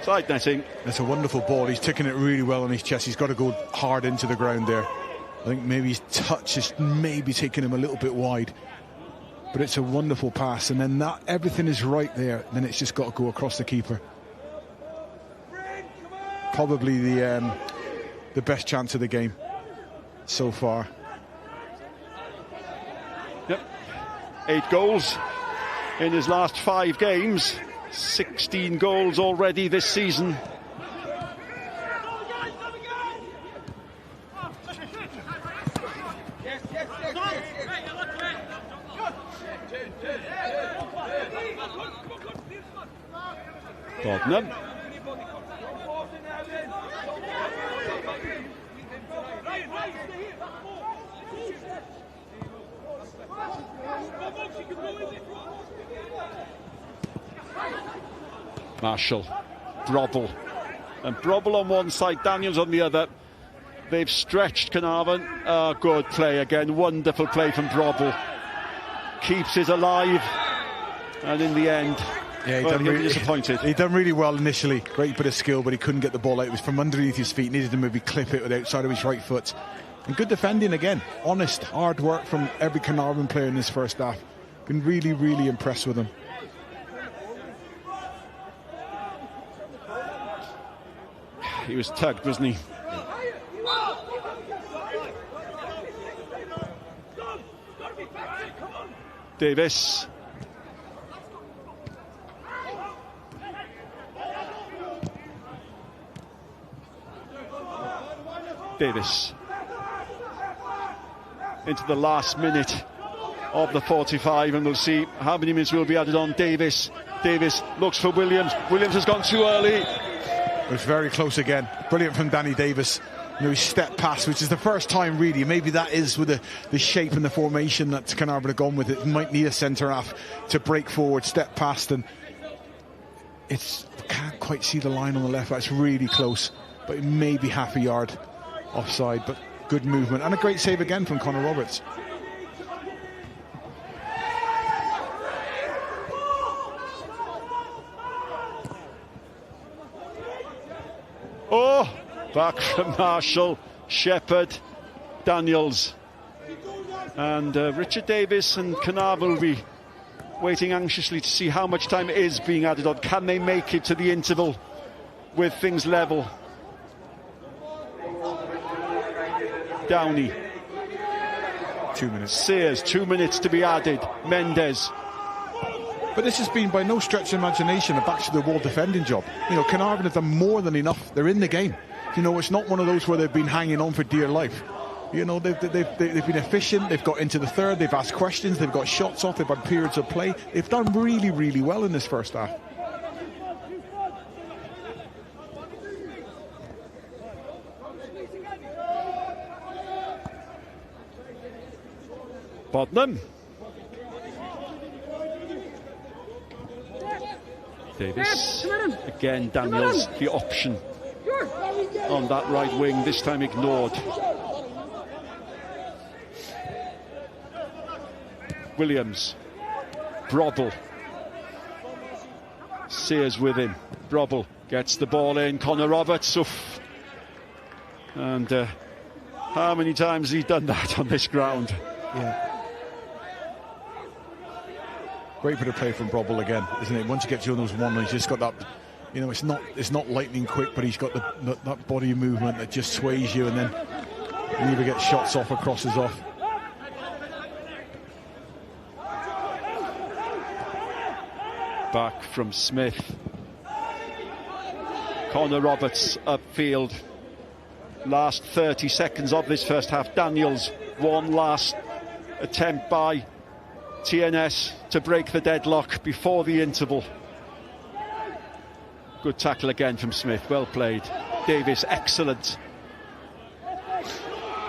S8: Side netting.
S9: That's a wonderful ball. He's taking it really well on his chest. He's got to go hard into the ground there. I think maybe his touch is maybe taking him a little bit wide. But it's a wonderful pass, and then that everything is right there. Then it's just got to go across the keeper. Probably the best chance of the game so far.
S8: Yep, 8 goals in his last 5 games. 16 goals already this season. Boddenham. Marshall, Brobble, and Brobble on one side, Daniels on the other. They've stretched Caernarfon. Oh, good play again, wonderful play from Brobble. Keeps it alive, and in the end,
S9: yeah,
S8: he'll be disappointed.
S9: He done really well initially, great bit of skill, but he couldn't get the ball out. It was from underneath his feet, needed to maybe clip it with the outside of his right foot. And good defending again, honest, hard work from every Caernarfon player in this first half. Been really, really impressed with them.
S8: He was tugged, wasn't he? Davis. Davis. Into the last minute of the 45, and we'll see how many minutes will be added on. Davis looks for Williams. Williams has gone too early.
S9: It was very close again. Brilliant from Danny Davis. You know, he stepped past, which is the first time really. Maybe that is with the shape and the formation that Caernarfon have gone with. It might need a centre half to break forward, step past, and it's can't quite see the line on the left. That's really close, but it may be half a yard offside. But good movement and a great save again from Connor Roberts.
S8: Oh, back from Marshall, Shepherd, Daniels, and Richard Davis and Caernarfon will be waiting anxiously to see how much time is being added on. Can they make it to the interval with things level? Downey.
S9: 2 minutes.
S8: Sears, 2 minutes to be added. Mendes.
S9: But this has been by no stretch of imagination a back-to-the-wall defending job. You know, Caernarfon have done more than enough. They're in the game. You know, it's not one of those where they've been hanging on for dear life. You know, they've been efficient. They've got into the third. They've asked questions. They've got shots off. They've had periods of play. They've done really, really well in this first half.
S8: Boddenham. Davis. Again, Daniels, the option on that right wing, this time ignored. Williams. Brobble. Sears with him. Brobble gets the ball in. Connor Roberts. Oof. And how many times has he done that on this ground?
S9: Yeah. Great bit of play from Brobble again, isn't it? Once you get to those one, he's just got that, you know, it's not lightning quick, but he's got that body movement that just sways you, and then he either gets shots off or crosses off.
S8: Back from Smith. Connor Roberts upfield. Last 30 seconds of this first half. Daniels, one last attempt by TNS to break the deadlock before the interval. Good tackle again from Smith, well played. Davis, excellent.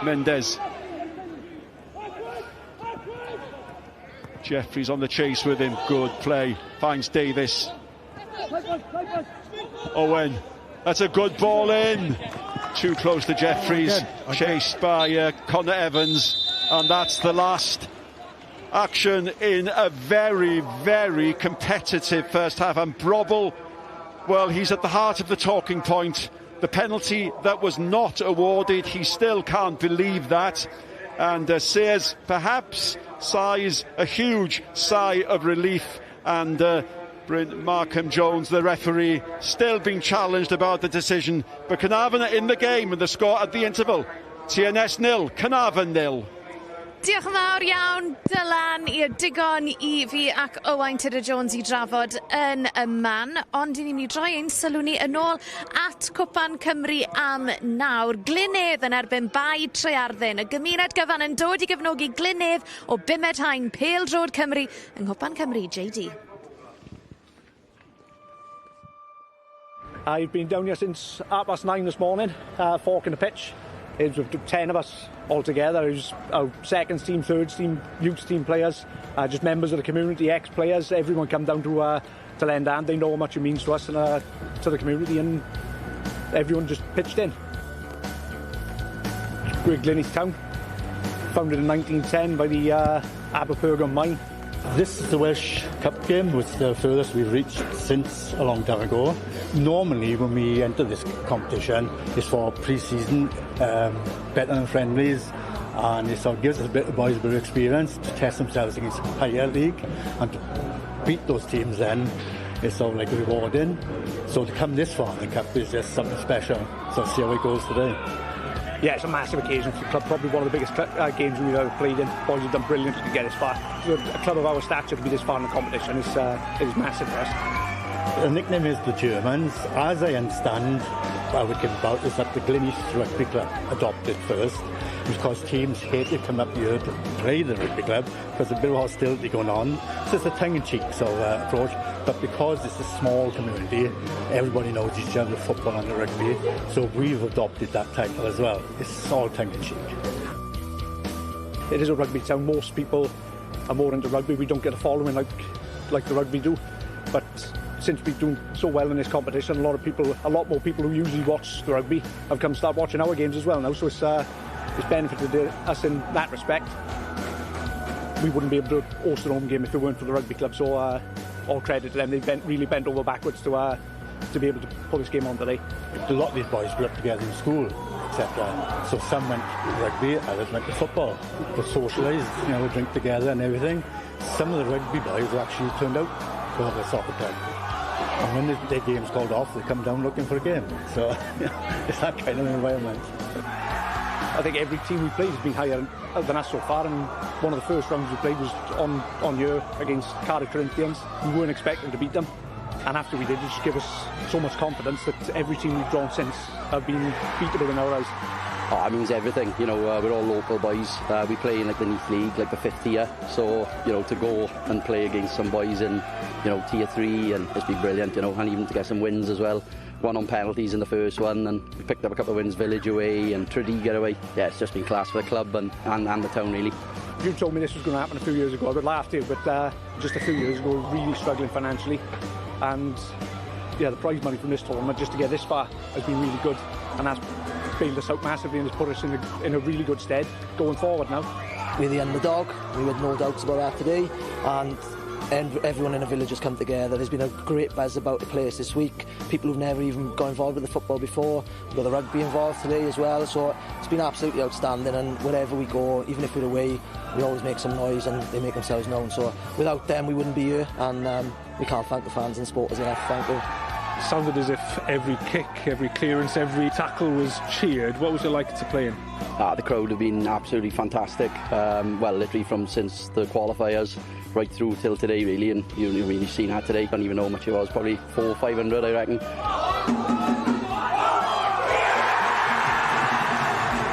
S8: Mendes. Jeffries on the chase with him, good play. Finds Davis. Owen, that's a good ball in. Too close to Jeffries, chased by Connor Evans, and that's the last action in a very, very competitive first half. And Brobble, well, he's at the heart of the talking point. The penalty that was not awarded, he still can't believe that, and says perhaps sighs a huge sigh of relief. And Markham Jones, the referee, still being challenged about the decision. But Caernarfon are in the game, and the score at the interval: TNS 0, Caernarfon 0.
S3: Diolch yn fawr iawn, Dylan, i'r digon I fi ac Owain Tudur-Jones I drafod yn y man. Ond i ni'n mynd I droi ein sylw ni yn ôl at Cwpan Cymru am nawr. Glynedd yn erbyn Bai Trearddyn. Y gymuned gyfan yn dod I gefnogi Glynedd o Bumed Hain, Pêl Drod Cymru yng Nghwpan Cymru, JD.
S10: I've been down here since 9:30 this morning, forking the pitch. It was 10 of us all together. It was our second team, third team, youth team players, just members of the community, ex-players. Everyone come down to lend a hand. They know how much it means to us and to the community, and everyone just pitched in. We're Glynedd Town, founded in 1910 by the Aberpergon mine.
S11: This is the Welsh Cup game, which is the furthest we've reached since a long time ago. Normally, when we enter this competition, it's for pre-season, better than friendlies, and it sort of gives us the boys a bit of experience to test themselves against higher league, and to beat those teams then is sort of like rewarding. So to come this far in the Cup is just something special. So see how it goes today.
S10: Yeah, it's a massive occasion for the club, probably one of the biggest games we've ever played in. Boys have done brilliant to get this far. For a club of our stature to be this far in the competition is massive for us.
S11: The nickname is the Germans. As I understand how it came about is that the Glynedd Rugby Club adopted first, because teams hate to come up here to play the rugby club because there's a bit of hostility going on. So it's a tongue-in-cheek sort of approach, but because it's a small community, everybody knows each other, football and the rugby, so we've adopted that title as well. It's all tongue-in-cheek.
S10: It is a rugby town. Most people are more into rugby. We don't get a following like the rugby do, but since we've done so well in this competition, a lot more people who usually watch the rugby have come to start watching our games as well now, so it's benefited us in that respect. We wouldn't be able to host a home game if it weren't for the rugby club, so all credit to them. They've really bent over backwards to be able to pull this game on today.
S11: A lot of these boys grew up together in school, etc. So some went to rugby, others went to football. They socialised, you know, drink together and everything. Some of the rugby boys were actually turned out to have a soccer club. And when their game's called off, they come down looking for a game. So it's that kind of environment.
S10: I think every team we played has been higher than us so far, and one of the first rounds we played was on year against Cardiff Corinthians. We weren't expecting to beat them, and after we did, it just gave us so much confidence that every team we've drawn since have been beatable in our eyes.
S12: Oh, it means everything, you know, we're all local boys, we play in like the Neath League, like the 5th tier, so, you know, to go and play against some boys in, you know, tier 3, and it's been brilliant, you know, and even to get some wins as well. One on penalties in the first one, and we picked up a couple of wins, Village away and Tredegar away. Yeah, it's just been class for the club and the town, really.
S10: You told me this was going to happen a few years ago. I would laugh too, but just a few years ago, we were really struggling financially, and yeah, the prize money from this tournament just to get this far has been really good, and that's bailed us out massively and has put us in a really good stead going forward now.
S13: We're the underdog. We had no doubts about that today, and and everyone in the village has come together. There's been a great buzz about the place this week. People who've never even got involved with the football before. We've got the rugby involved today as well, so it's been absolutely outstanding, and wherever we go, even if we're away, we always make some noise and they make themselves known. So without them, we wouldn't be here, and we can't thank the fans and supporters enough. Thank you.
S10: It sounded as if every kick, every clearance, every tackle was cheered. What was it like to play in?
S12: The crowd have been absolutely fantastic. Well, literally from since the qualifiers right through till today, really, and you've really seen that today. Don't even know how much it was, probably 400 or 500, I reckon.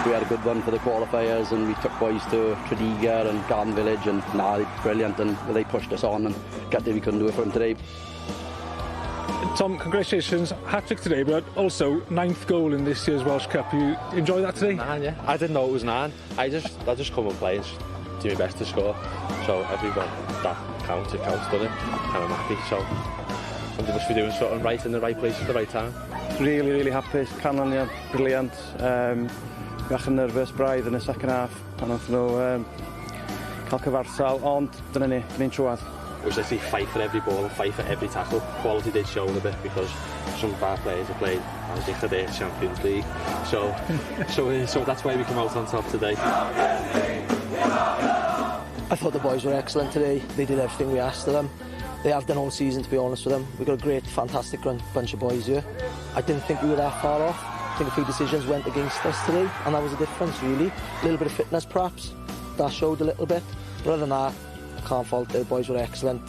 S12: We had a good run for the qualifiers, and we took boys to Tredegar and Garden Village, and they're brilliant, and they pushed us on, and gutted we couldn't do it for them today.
S10: Tom, congratulations, hat-trick today, but also 9th goal in this year's Welsh Cup. You enjoy that today?
S14: 9, yeah. I didn't know it was 9. I just come and play and do my best to score. So everyone that counts, doesn't it? And I'm happy. So somebody must be doing something right in the right place at the right time.
S15: Really, really happy. Canlyniad, brilliant. Bach yn nervous braidd yn y second half. Pan oedd nhw cael cyfarsal, ond dyna ni, ni'n trwad.
S14: It was literally fight for every ball and fight for every tackle. Quality did show a bit because some bad players have played as they had the Champions League. So that's why we come out on top today.
S13: I thought the boys were excellent today. They did everything we asked of them. They have done all season, to be honest with them. We've got a great, fantastic bunch of boys here. I didn't think we were that far off. I think a few decisions went against us today, and that was the difference, really. A little bit of fitness, perhaps. That showed a little bit. But other than that, I can't fault the boys were excellent.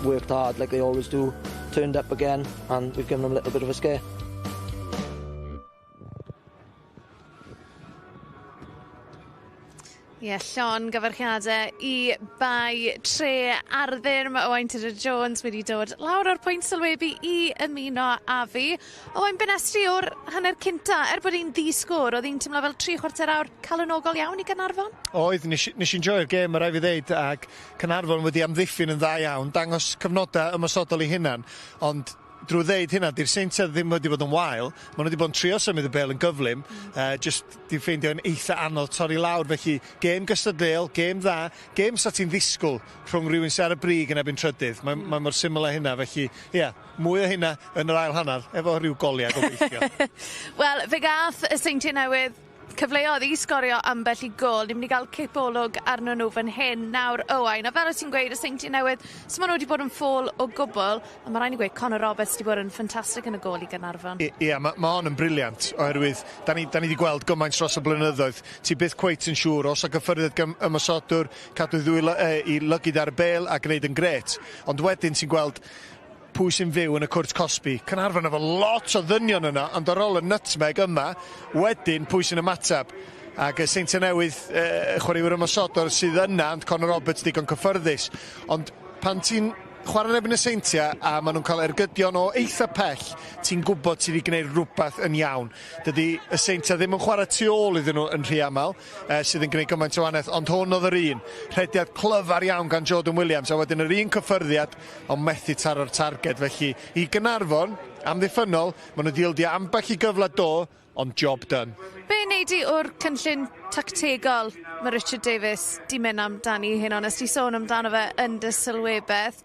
S13: Worked hard like they always do. Turned up again, and we've given them a little bit of a scare.
S3: Ie, Sean, gyfarchiadau I bai tre arddyrm Owain Tudur-Jones wedi dod lawr o'r pwynt sylwebu I ymuno a fi. Owain, benestri o'r hanner cynta, bod hi'n ddisgwr, oedd hi'n teimlo fel 3/4 awr calonogol iawn I Caernarfon?
S4: Oedd, nes i'n joio'r gêm, rai fi ddeud, ac Caernarfon wedi amddiffyn yn dda iawn, dangos cyfnodau ymosodol I hynna'n, ond drwy ddeud hynna, di'r seintiau ddim wedi bod yn wael, maen nhw wedi bod yn trio symud y bel yn gyflym, just di ffeindio yn eitha anodd torri lawr, felly gêm gystadleuol, gêm dda, gêm sa ti'n ddisgwyl rhwng rhywun sy'n ar y brig yn ebyn trydydd, mae mor syml â hynna, felly, mwy o hynna yn yr ail hanner, efo rhyw goliau gobeithio.
S3: Wel, fe gath y seintiau newydd cyfleoedd I sgorio ambell I gol. Ni'n mynd I gael cipolwg arno nhw fan hyn nawr, Owain. A fel o ti'n gweud, y seintiau newydd, so maen nhw wedi bod yn ffôl o gwbl, a mae rhaid I gweud, Conor Roberts wedi bod yn ffantastig yn y gol I Caernarfon. mae
S4: hon yn briliant, oherwydd, da ni wedi gweld gymaint dros y blynyddoedd. Ti byth cweit yn siŵr, os a gyffyrddiad ymosodwr, cadw I lygyd ar y bel a gwneud yn gret. Ond wedyn ti'n gweld pwy sy'n fyw yn y cwrt Cosby. Caernarfon efo lot o ddynion yna, ond ar ôl y nutmeg yma, wedyn pwy sy'n ymatab. Ac y seintiau newydd, chwaraewyr ymosodwr sydd yna, ond Conor Roberts digon cyffyrddus. Ond pan ti'n chwarae'n ebyn y seintiau a maen nhw'n cael ergydion o eitha pell, ti'n gwybod sydd wedi gwneud rhywbeth yn iawn. Dydy y seintiau ddim yn chwarae tu ôl iddyn nhw yn rhy aml, sydd yn gwneud gymaint o wanaeth, ond hwn oedd yr un. Rhediad clyfar iawn gan Jordan Williams, a wedyn yr un cyffyrddiad, ond methu taro'r targed. Felly, I Caernarfon, amddiffynol, maen nhw dildio ambell I gyfle do, ond job done.
S3: Be wneud I o'r cynllun tactegol mae Richard Davies di mynd amdani hyn, ond ysdi sôn amdano fe yn dy sylwebeth.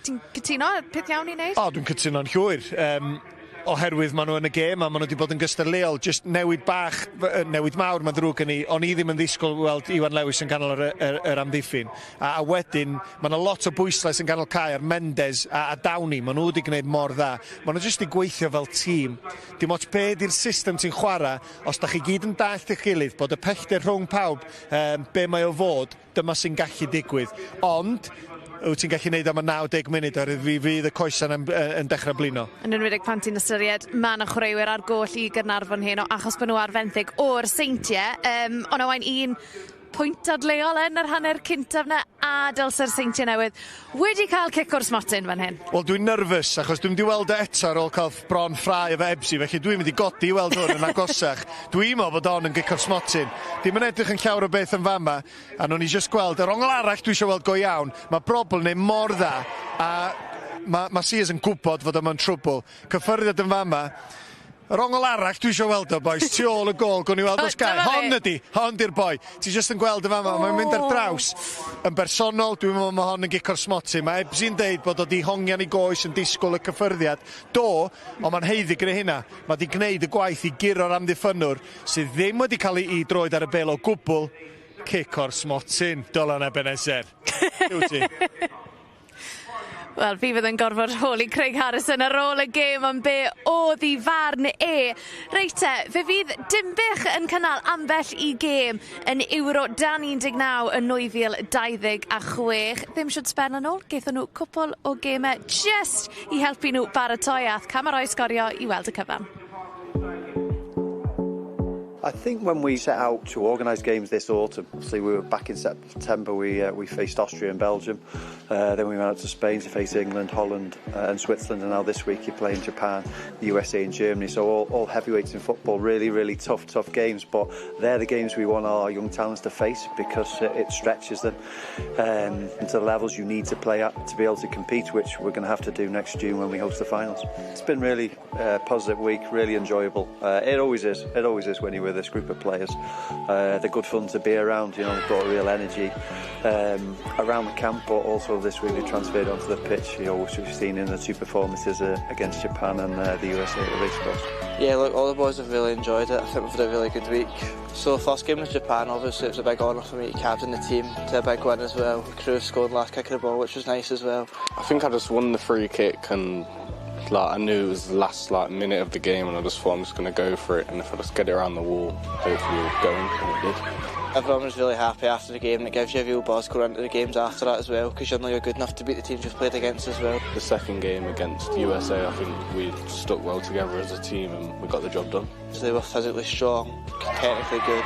S3: Ti'n cytuno? Peth iawn I wneud?
S4: Dwi'n cytuno'n llwyr. Oherwydd maen nhw yn y gêm a maen nhw wedi bod yn gystadleuol. Just newid bach, newid mawr mae'n ddrwg yn I. O'n I ddim yn ddisgwyl weld Iwan Lewis yn ganol yr amddiffyn. A wedyn, mae yna lot o bwyslais yn ganol cae ar Mendes a Downey. Maen nhw wedi gwneud mor dda. Maen nhw jyst I gweithio fel tîm. Dim ots be di'r system ti'n chwarae, os da chi gyd yn dallt eich gilydd, bod y pellter rhwng pawb, be mae o fod, dyma sy'n gallu digwydd. Ond, wyt ti'n gallu gwneud am y 90 munud ar fydd y coesan yn dechrau blino.
S3: Yn enwedig pan ti'n ystyried, mae yna chwaraewyr ar goll I Caernarfon hyn, achos bod nhw ar fenthyg o'r seintiau. Ond Owain, un pwynt dadleuol yn yr hanner cyntaf na a dylse'r seintiau newydd wedi cael cic o'r smotyn fan hyn.
S4: Wel, dwi'n nerfus, achos dwi'n mynd I weld eto ar ôl cael bron ffrau efo Ebsi, felly dwi'n mynd I godi I weld hwn yn agosach. Dwi'n meddwl bod o'n yn gic o'r smotyn. Dim yn edrych yn llawer o beth yn fama, a nhw'n I just gweld, yr ongl arall dwi eisiau weld go iawn, mae Brobl neu mor dda, a mae Sears yn gwybod fod yma'n trwbl. Cyffyrddiad yn fama, Yr ongl arall dwi eisiau weld o, boys, tu ôl y gol, gwn i weld os gael. Hon ydi, hon di'r boi. Ti jyst yn gweld y fama, mae'n mynd ar draws. Yn bersonol, dwi'n meddwl mae hon yn gicor smoti. Mae Ebsi'n deud bod o di hongian i goes yn disgwyl y cyffyrddiad. Do, ond mae'n heiddi gyda hynna. Mae di gwneud y gwaith i giro'r amddiffynwr sydd ddim wedi cael ei droed ar y bel o gwbl. Cicor smotyn, Dylan Ebenezer. Yw ti?
S3: Wel, fi fydd yn gorfod holi Craig Harrison ar ôl y gêm am be oedd i farn e. Reite, fe fydd Dimbych yn cynnal ambell i gêm yn Euro 2019 yn 2026. Ddim siwt sben yn ôl, geithon nhw cwpl o gemau just i helpu nhw baratoi ath camerau sgorio i weld y cyfan.
S16: I think when we set out to organise games this autumn, obviously we were back in September, we faced Austria and Belgium, then we went out to Spain to face England, Holland and Switzerland, and now this week you're playing Japan, the USA and Germany, so all heavyweights in football, really tough games, but they're the games we want our young talents to face because it stretches them into the levels you need to play at to be able to compete, which we're going to have to do next June when we host the finals. It's been really positive week, really enjoyable. It always is when you're with this group of players. They're good fun to be around, you know, they've got a real energy around the camp, but also this week they transferred onto the pitch, you know, which we've seen in the two performances against Japan and the USA at the race course.
S13: Yeah, look, all the boys have really enjoyed it. I think we've had a really good week. So the first game was Japan, obviously it was a big honour for me to captain the team to a big win as well. The crew scored last kick of the ball, which was nice as well.
S17: I think I just won the free kick and I knew it was the last minute of the game and I just thought I'm just going to go for it, and if I just get it around the wall, hopefully it'll go in, and it did.
S13: Everyone was really happy after the game, and it gives you a real buzz going into the games after that as well, because you know you're good enough to beat the teams you've played against as well.
S17: The second game against the USA, I think we stuck well together as a team and we got the job done.
S13: So they were physically strong, technically good.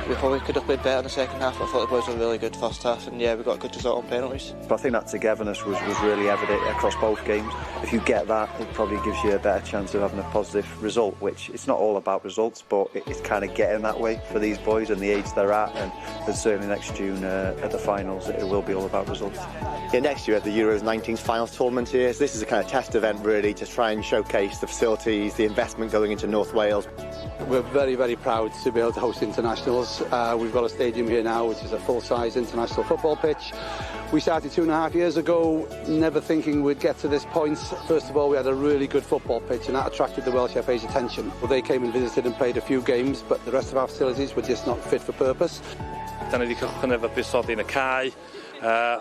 S13: We probably could have played better in the second half, but I thought the boys were really good first half, and yeah, we got a good result on penalties.
S16: But I think that togetherness was really evident across both games. If you get that, it probably gives you a better chance of having a positive result, which it's not all about results, but it's kind of getting that way for these boys and the age they're at, and certainly next June at the finals, it will be all about results.
S18: Yeah, next year at the Euros 19 finals tournament here, so this is a kind of test event really to try and showcase the facilities, the investment going into North Wales.
S19: We're very proud to be able to host internationals. We've got a stadium here now which is a full-size international football pitch. We started 2.5 years ago, never thinking we'd get to this point. First of all, we had a really good football pitch and that attracted the Welsh FA's attention. Well, they came and visited and played a few games, but the rest of our facilities were just not fit for purpose.
S20: Da ni wedi cychwyn efo busoddi yn y cae,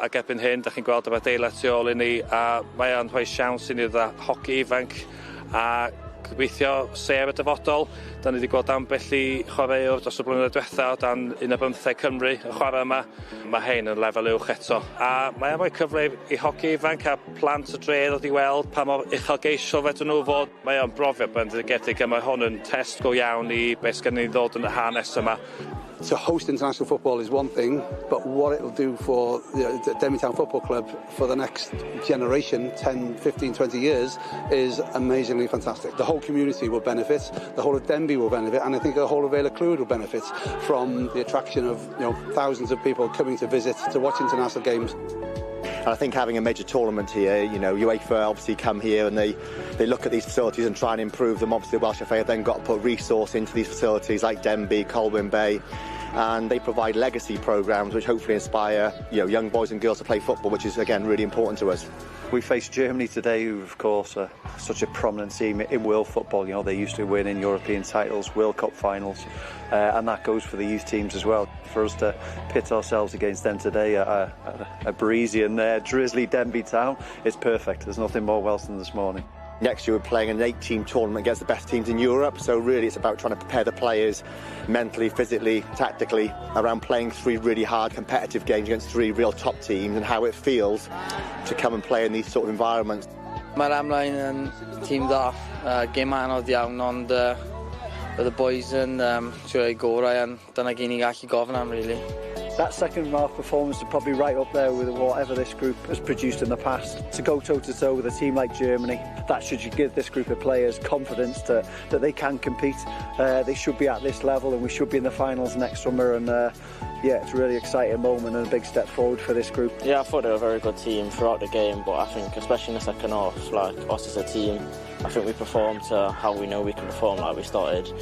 S20: ac erbyn hyn, da chi'n gweld efo adeilad tu ôl i ni, a mae o'n rhoi siawns i ni dda hoci ifanc, a gobeithio sef y dyfodol. Da ni wedi gweld ambell i chwaraewr dros y blynyddoedd diwetha o dan 15 Cymru, y chwarae yma. Mae hein yn lefel uwch eto. A mae o'n rhoi cyfle i hoci ifanc a plant y dre ddod i weld pa mor uchelgeisiol fedrwn nhw fod. Mae o'n brofiad bendigedig a mae hwn yn test go iawn i beth gen ni ddod yn y hanes yma.
S19: To host international football is one thing, but what it'll do for the Denby Town Football Club for the next generation, 10, 15, 20 years, is amazingly fantastic. The whole community will benefit, the whole of Denby will benefit, and I think the whole of Vale Clwyd will benefit from the attraction of thousands of people coming to visit, to watch international games.
S18: And I think having a major tournament here, you know, UEFA obviously come here and they look at these facilities and try and improve them. Obviously the Welsh FA have then got to put resource into these facilities like Denby, Colwyn Bay, and they provide legacy programmes which hopefully inspire, you know, young boys and girls to play football, which is again really important to us.
S16: We faced Germany today, who of course are such a prominent team in world football. You know, they used to win in European titles, World Cup finals, and that goes for the youth teams as well. For us to pit ourselves against them today, a breezy and drizzly Denby Town, is perfect. There's nothing more Welsh than this morning.
S18: Next year we're playing an 8-team tournament against the best teams in Europe, so really it's about trying to prepare the players mentally, physically, tactically around playing 3 really hard competitive games against 3 real top teams and how it feels to come and play in these sort of environments.
S21: Mae'r ymlaen yn tîm dda, gêm anodd iawn, ond y boys yn trio eu gorau, and dyna gyn ni gallu gofyn am, really.
S16: That second half performance is probably right up there with whatever this group has produced in the past. To go toe-to-toe with a team like Germany, that should give this group of players confidence that they can compete. They should be at this level, and we should be in the finals next summer. And yeah, it's a really exciting moment and a big step forward for this group.
S1: Yeah, I thought they were a very good team throughout the game, but I think especially in the second half, like us as a team, I think we performed to how we know we can perform. Like we started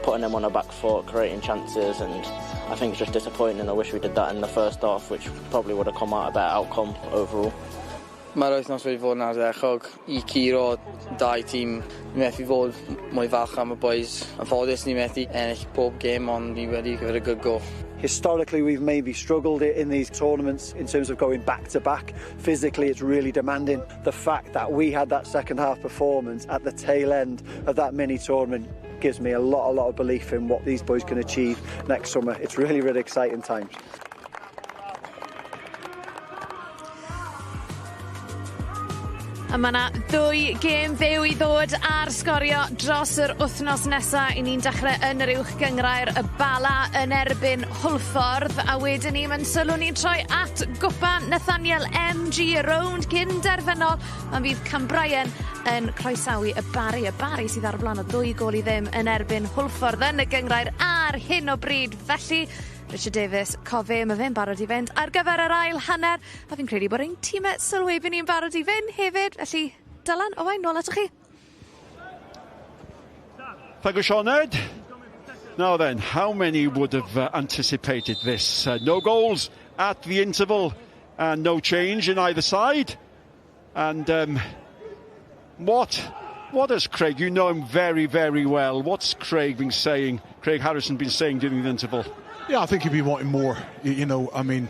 S1: putting them on the back foot, creating chances, and I think it's just disappointing. I wish we did that in the first half, which probably would have come out a better outcome overall.
S21: Mae'r wythnos wedi fod yn ardderchog I curo dau tîm. Ni methu fod mwy falch am y boys. Yn ffodus ni methu ennill pob gêm, ond ni wedi gyfer a good go.
S16: Historically, we've maybe struggled in these tournaments in terms of going back to back. Physically, it's really demanding. The fact that we had that second half performance at the tail end of that mini tournament gives me a lot of belief in what these boys can achieve next summer. It's really, really exciting times.
S3: A mae yna ddwy gêm fyw I ddod ar sgorio dros yr wythnos nesaf. I ni'n dechrau yn yr uwch gyngrair y Bala yn erbyn Hwlffordd, a wedyn ni mae'n sylw ni'n troi at gwpan Nathaniel MG rownd cyn derfynol. Mae'n fydd Cambrian yn croesawu y Bari sydd ar y blaen o 2 gol I ddim yn erbyn Hwlffordd yn y gyngrair ar hyn o bryd. Felly, Richard Davies, Cofis, mae fe'n barod I fynd ar gyfer yr ail hanner, a fi'n credu bod ein tîmau sylwebyn ni'n barod I fynd hefyd. Felly, Dylan, Owain, nôl ato chi.
S8: Thank you, Sioned. Now then, how many would have anticipated this? No goals at the interval and no change in either side. And what has Craig, you know him very, very well, what's Craig Harrison been saying during the interval?
S9: Yeah, I think he'd be wanting more. You know, I mean,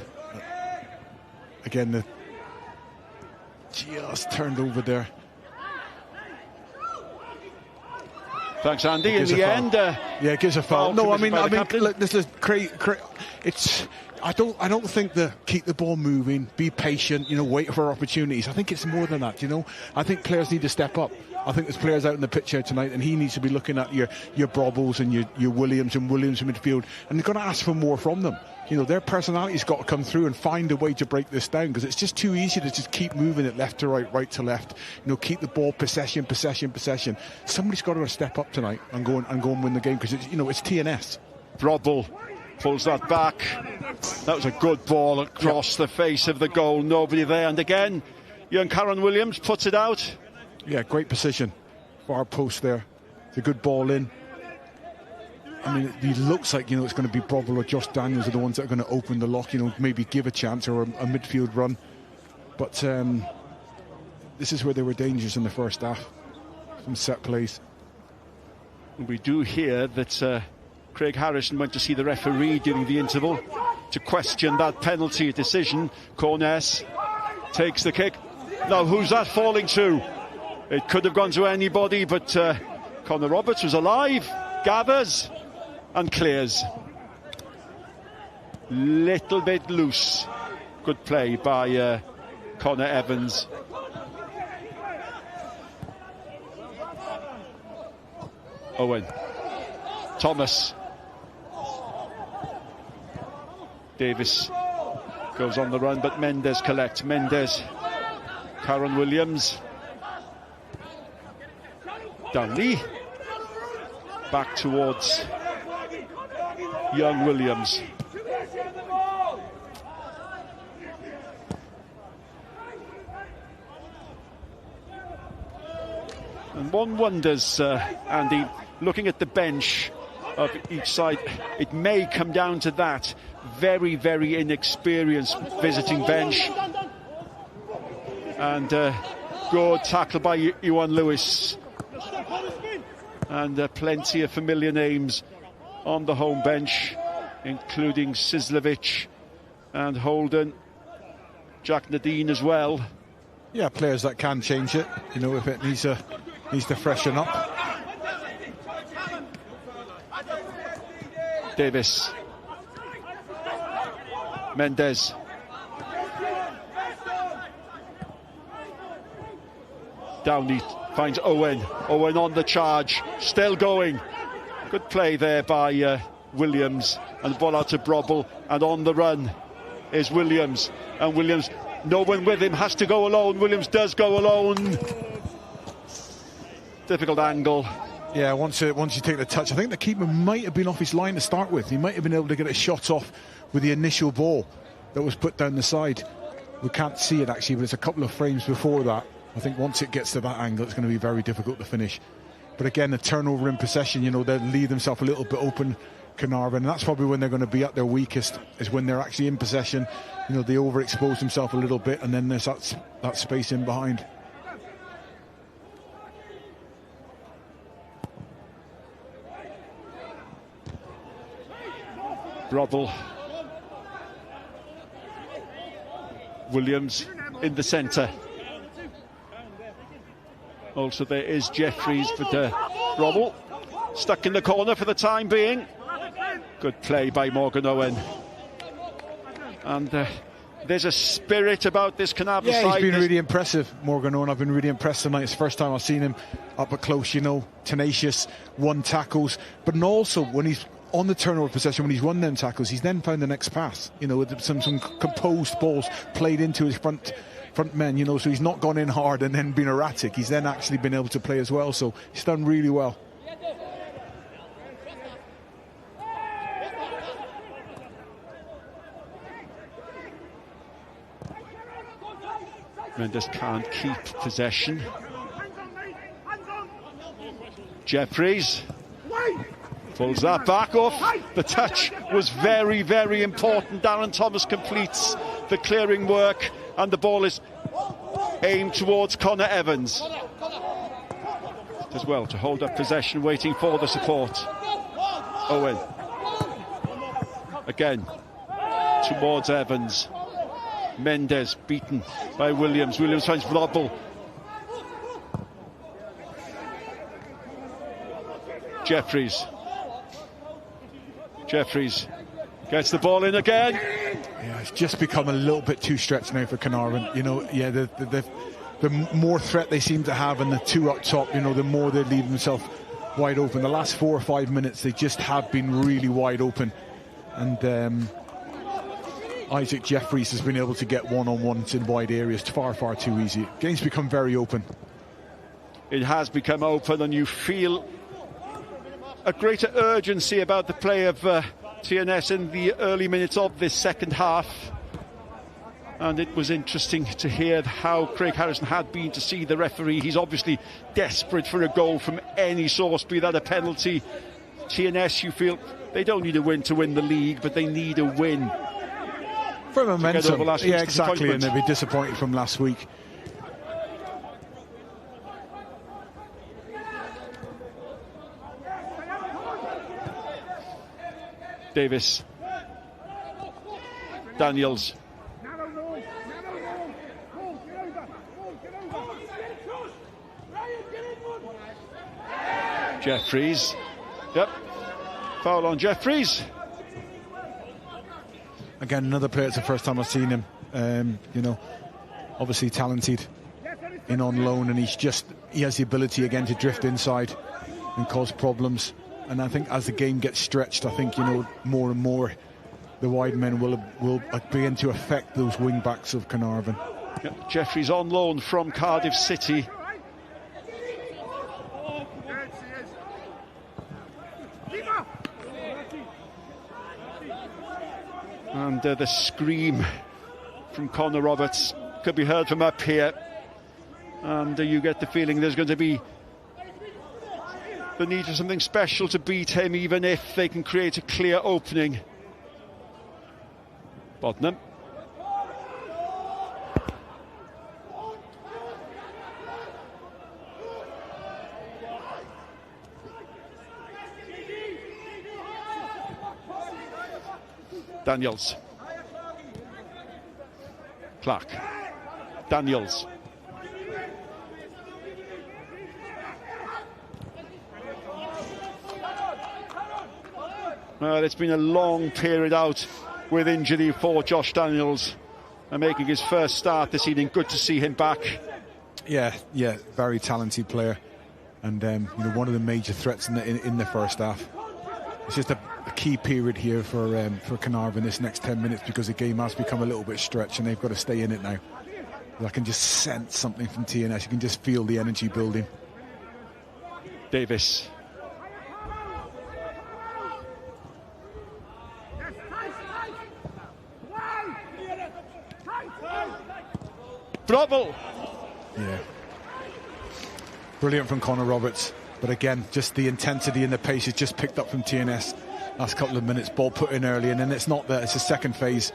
S9: again, just turned over there.
S8: Thanks, Andy. In the end,
S9: yeah, it gives a foul. No, I mean, look, this is Craig. It's. I don't think keep the ball moving, be patient, you know, wait for opportunities. I think it's more than that, you know. I think players need to step up. I think there's players out in the pitch here tonight, and he needs to be looking at your Brobbles and your Williams in midfield, and they've got to ask for more from them. You know, their personality's got to come through and find a way to break this down, because it's just too easy to just keep moving it left to right, right to left. You know, keep the ball possession. Somebody's got to step up tonight and go and win the game, because it's, you know, it's TNS.
S8: Brobble pulls that back. That was a good ball across the face of the goal. Nobody there, and again, young Karen Williams puts it out.
S9: Yeah, great position. Far post there. It's a good ball in. I mean, it looks like, you know, it's going to be Brobble or Josh Daniels are the ones that are going to open the lock, you know, maybe give a chance or a midfield run. But this is where they were dangerous in the first half. Some set plays.
S8: We do hear that Craig Harrison went to see the referee during the interval to question that penalty decision. Cornes takes the kick. Now, who's that falling to? It could have gone to anybody, but Connor Roberts was alive, gathers and clears. Little bit loose. Good play by Connor Evans. Owen. Thomas. Davis goes on the run, but Mendes collects. Mendes. Karen Williams. Dunley back towards young Williams. And one wonders, Andy, looking at the bench of each side, it may come down to that. Very, very inexperienced visiting bench. And good tackle by Iwan Lewis. And plenty of familiar names on the home bench, including Sislovic and Holden, Jack Nadine as well.
S9: Yeah, players that can change it, you know, if it needs to freshen up.
S8: Davis. Mendes. Downey finds Owen. Owen on the charge, still going. Good play there by Williams, and the ball out to Brobble, and on the run is Williams, and Williams, no one with him, has to go alone. Williams does go alone. Difficult angle.
S9: Yeah, once you take the touch, I think the keeper might have been off his line to start with. He might have been able to get a shot off with the initial ball that was put down the side. We can't see it actually, but it's a couple of frames before that. I think once it gets to that angle, it's going to be very difficult to finish. But again, the turnover in possession, you know, they'll leave themselves a little bit open, Caernarfon, and that's probably when they're going to be at their weakest, is when they're actually in possession. You know, they overexpose themselves a little bit, and then there's that space in behind.
S8: Brobble. Williams in the centre. Also there is Jeffries, but Brobble stuck in the corner for the time being. Good play by Morgan Owen. And there's a spirit about this Caernarfon side.
S9: Yeah, he's been really impressive, Morgan Owen. I've been really impressed tonight. It's the first time I've seen him up at close, you know, tenacious, won tackles. But also, when he's on the turnover possession, when he's won them tackles, he's then found the next pass, you know, with some composed balls played into his front men, you know, so he's not gone in hard and then been erratic. He's then actually been able to play as well, so he's done really well.
S8: Mendes can't keep possession. Jeffries pulls that back off. The touch was very, very important. Darren Thomas completes the clearing work, and the ball is aimed towards Connor Evans. As well to hold up possession, waiting for the support. Owen. Again, towards Evans. Mendes beaten by Williams. Williams finds Brobble. Jeffries gets the ball in again.
S9: Yeah, it's just become a little bit too stretched now for Caernarfon. You know, yeah, the more threat they seem to have, and the two up top, you know, the more they leave themselves wide open. The last 4 or 5 minutes, they just have been really wide open. And Isaac Jeffries has been able to get one-on-ones in wide areas far, far too easy. Game's become very open.
S8: It has become open, and you feel a greater urgency about the play of TNS in the early minutes of this second half. And it was interesting to hear how Craig Harrison had been to see the referee. He's obviously desperate for a goal from any source, be that a penalty. TNS, you feel they don't need a win to win the league, but they need a win.
S9: For momentum, yeah, exactly, and they'll be disappointed from last week.
S8: Davis, Daniels, Jeffries, yep, foul on Jeffries.
S9: Again, another player, it's the first time I've seen him, you know, obviously talented in on loan, and he has the ability again to drift inside and cause problems. And I think as the game gets stretched, I think, you know, more and more the wide men will begin to affect those wing backs of Caernarfon.
S8: Yep. Jeffries on loan from Cardiff City. And the scream from Connor Roberts could be heard from up here. And you get the feeling there's going to be the need for something special to beat him, even if they can create a clear opening. Bodnam. Daniels. Clark. Daniels. Well, it's been a long period out with injury for Josh Daniels, and making his first start this evening. Good to see him back.
S9: Yeah, very talented player, and you know, one of the major threats in the first half. It's just a key period here for Caernarfon this next 10 minutes, because the game has become a little bit stretched and they've got to stay in it now. I can just sense something from TNS. You can just feel the energy building.
S8: Davis. Brobble.
S9: Yeah. Brilliant from Connor Roberts. But again, just the intensity and the pace is just picked up from TNS. Last couple of minutes, ball put in early, and then it's not there. It's the second phase.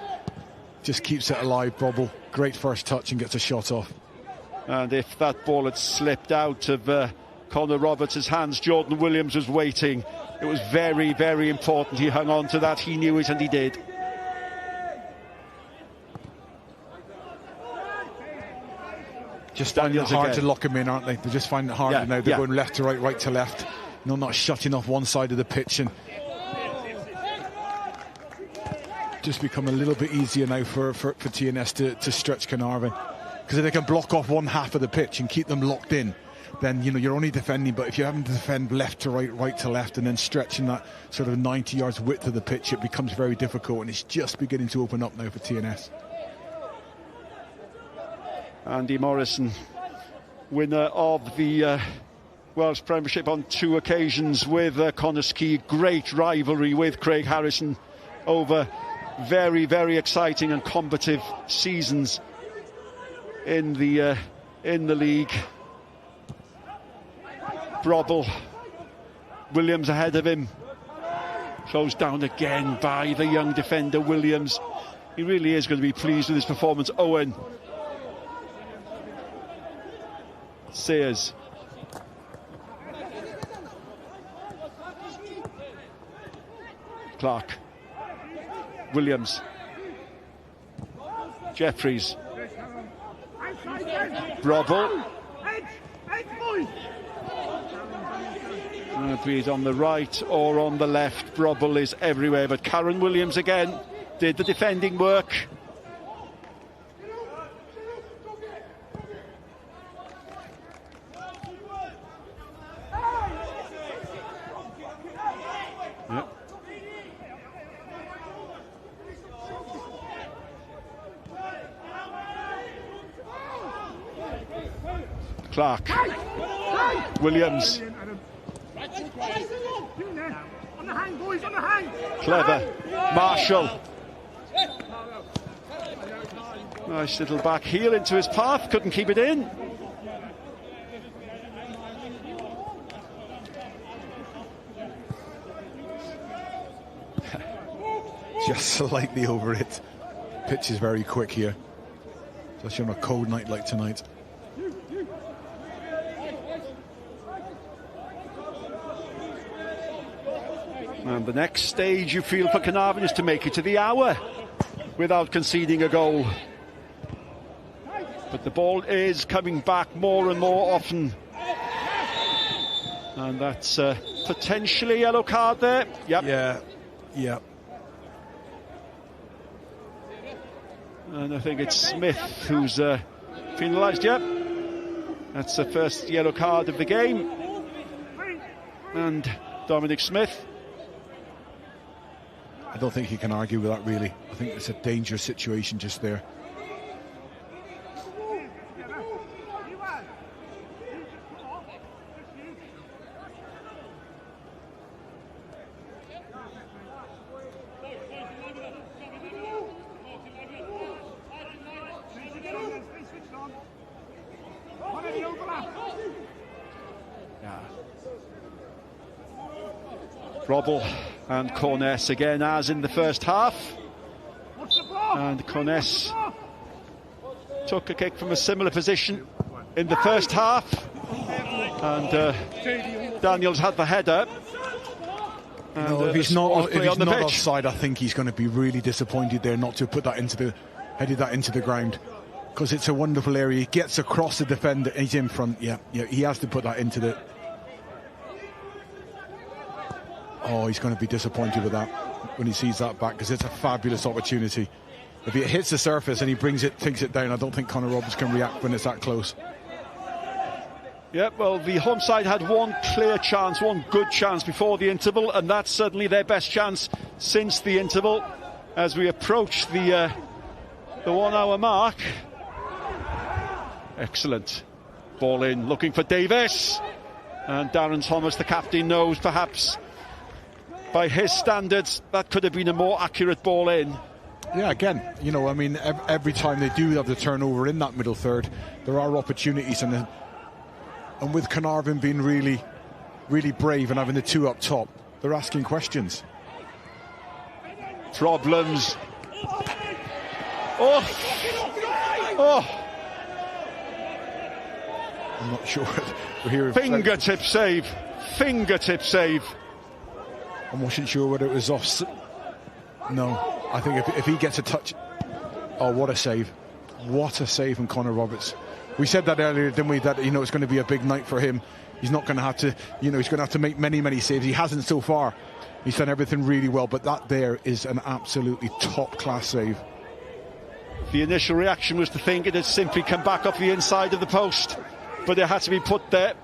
S9: Just keeps it alive, Brobble. Great first touch and gets a shot off.
S8: And if that ball had slipped out of Connor Roberts' hands, Jordan Williams was waiting. It was very, very important. He hung on to that. He knew it, and he did.
S9: Just finding it hard to lock him in, aren't they? They're just finding it hard now. They're going left to right, right to left. Not shutting off one side of the pitch, and just become a little bit easier now for TNS to stretch Caernarfon, because if they can block off one half of the pitch and keep them locked in, then you're only defending. But if you're having to defend left to right, right to left, and then stretching that sort of 90 yards width of the pitch, it becomes very difficult, and it's just beginning to open up now for TNS.
S8: Andy Morrison, winner of the Welsh Premiership on 2 occasions with Connaskey. Great rivalry with Craig Harrison over very, very exciting and combative seasons in the league. Brobble, Williams ahead of him, closed down again by the young defender Williams. He really is going to be pleased with his performance. Owen. Sears. Clark. Williams. Jeffries. Brobble. Be it on the right or on the left, Brobble is everywhere. But Karen Williams again did the defending work. Clark. Williams. Clever. Marshall. Nice little back heel into his path. Couldn't keep it in.
S9: Just slightly over it. Pitch is very quick here, especially on a cold night like tonight.
S8: And the next stage you feel for Caernarfon is to make it to the hour without conceding a goal. But the ball is coming back more and more often. And that's potentially a yellow card there. Yep.
S9: Yeah.
S8: And I think it's Smith who's penalised. Yep. That's the first yellow card of the game. And Dominic Smith.
S9: I don't think he can argue with that, really. I think it's a dangerous situation just there.
S8: Brobble and Corness again, as in the first half. And Corness took a kick from a similar position in the first half. And Daniels had the header. And,
S9: if he's not offside, I think he's going to be really disappointed there not to put that headed that into the ground, because it's a wonderful area. He gets across the defender, he's in front. Yeah, he has to put that into the. Oh, he's going to be disappointed with that when he sees that back, because it's a fabulous opportunity. If it hits the surface and he takes it down, I don't think Connor Roberts can react when it's that close.
S8: Yeah, well, the home side had one clear chance, one good chance before the interval, and that's certainly their best chance since the interval. As we approach the 1 hour mark. Excellent. Ball in, looking for Davis. And Darren Thomas, the captain, knows perhaps by his standards that could have been a more accurate ball in.
S9: Yeah, again, you know, I mean, every time they do have the turnover in that middle third, there are opportunities, and with Caernarfon being really, really brave and having the two up top, they're asking questions.
S8: Problems. Oh!
S9: I'm not sure. We're hearing
S8: fingertip save. Fingertip save.
S9: I wasn't sure whether it was off. No, I think if he gets a touch. Oh, what a save. What a save from Connor Roberts. We said that earlier, didn't we, that, you know, it's going to be a big night for him. He's not going to have to, you know, he's going to have to make many, many saves. He hasn't so far. He's done everything really well, but that there is an absolutely top-class save.
S8: The initial reaction was to think it had simply come back off the inside of the post, but it had to be put there.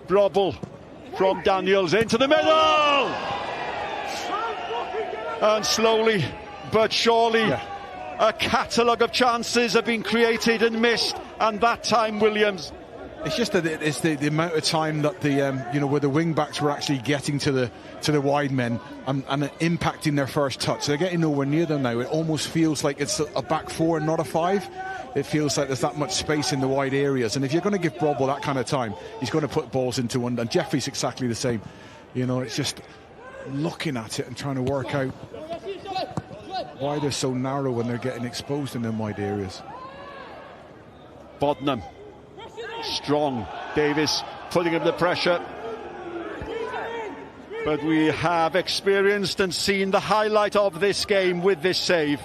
S8: Brobble from Daniels into the middle! And slowly but surely, a catalogue of chances have been created and missed, and that time Williams.
S9: It's just that it's the amount of time that the you know, where the wing backs were actually getting to the wide men and impacting their first touch. They're getting nowhere near them now. It almost feels like it's a back four and not a five. It feels like there's that much space in the wide areas. And if you're going to give Brobble that kind of time, he's going to put balls into one. And Jeffrey's exactly the same. You know, it's just looking at it and trying to work out why they're so narrow when they're getting exposed in them wide areas.
S8: Bodnam. Strong. Davis putting him the pressure. But we have experienced and seen the highlight of this game with this save.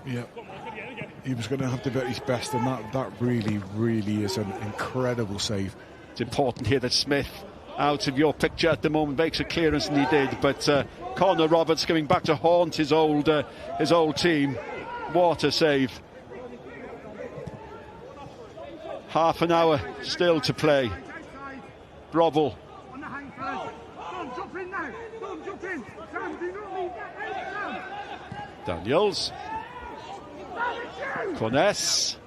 S9: Yeah, he was going to have to be at his best, and that really, really is an incredible save.
S8: It's important here that Smith, out of your picture at the moment, makes a clearance, and he did. But Connor Roberts coming back to haunt his old team. What a save. Half an hour still to play. Brobble. Daniels. Corness.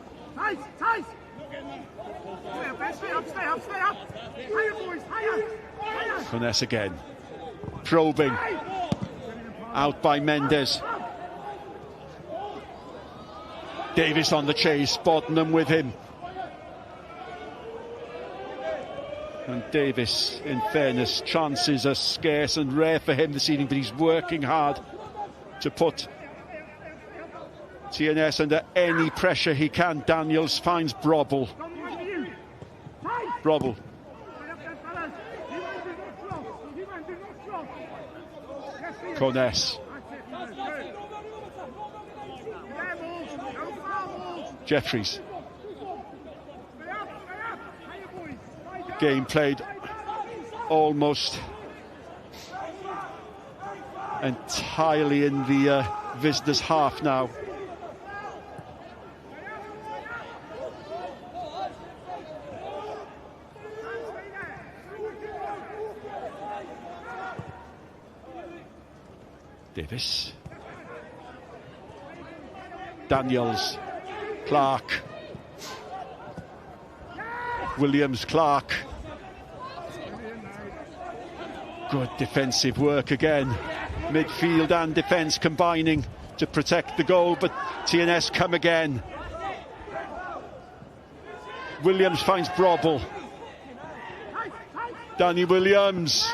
S8: Corness again. Probing. Out by Mendes. Davis on the chase. Bodnam with him. And Davis, in fairness, chances are scarce and rare for him this evening, but he's working hard to put TNS under any pressure he can. Daniels finds Brobble. Brobble. Corness. Jeffries. Game played almost entirely in the visitors' half now. Davis. Daniels. Clark. Williams, Clark. Good defensive work again. Midfield and defence combining to protect the goal, but TNS come again. Williams finds Brobble. Danny Williams.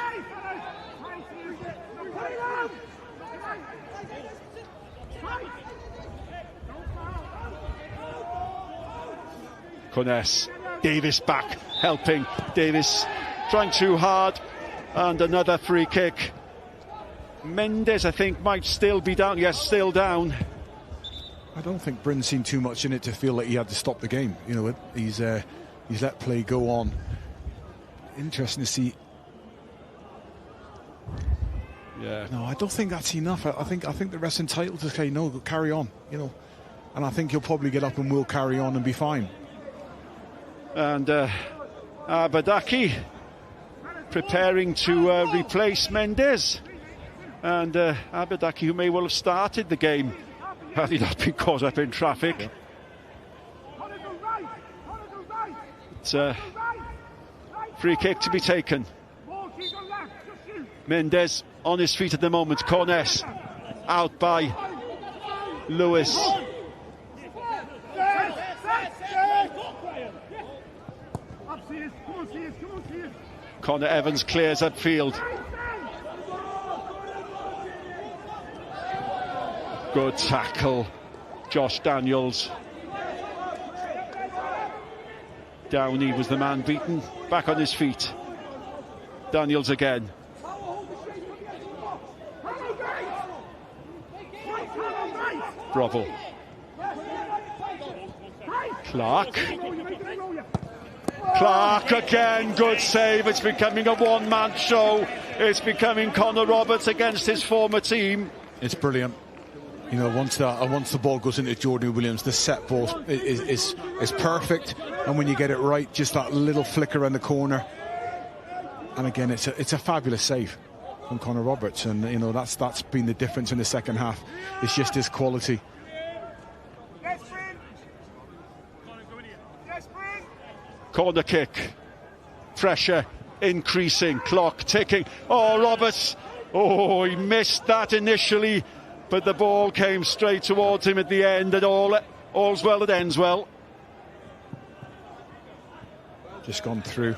S8: Corness. Davis back, helping. Davis trying too hard. And another free kick. Mendes, I think, might still be down. Yes, still down.
S9: I don't think Bryn's seen too much in it to feel like he had to stop the game. You know, he's let play go on. Interesting to see.
S8: Yeah.
S9: No, I don't think that's enough. I think the ref's entitled to say no, carry on. You know, and I think he'll probably get up and we'll carry on and be fine.
S8: And Abadaki preparing to replace Mendes. And Abadaki, who may well have started the game had he not been caught up in traffic. Yeah. It's a free kick to be taken. Mendes on his feet at the moment. Cornes out by Lewis. Connor Evans clears upfield. Good tackle, Josh Daniels. Downey was the man beaten, back on his feet. Daniels again. Bravo. Clark again, good save. It's becoming a one-man show. It's becoming Connor Roberts against his former team.
S9: It's brilliant. You know, once the ball goes into Jordan Williams, the set ball is perfect, and when you get it right, just that little flicker in the corner. And again, it's a fabulous save from Connor Roberts, and you know that's been the difference in the second half. It's just his quality.
S8: Corner kick, pressure increasing, clock ticking. Oh, Roberts! Oh, he missed that initially, but the ball came straight towards him at the end, and all's well that ends well.
S9: Just gone through.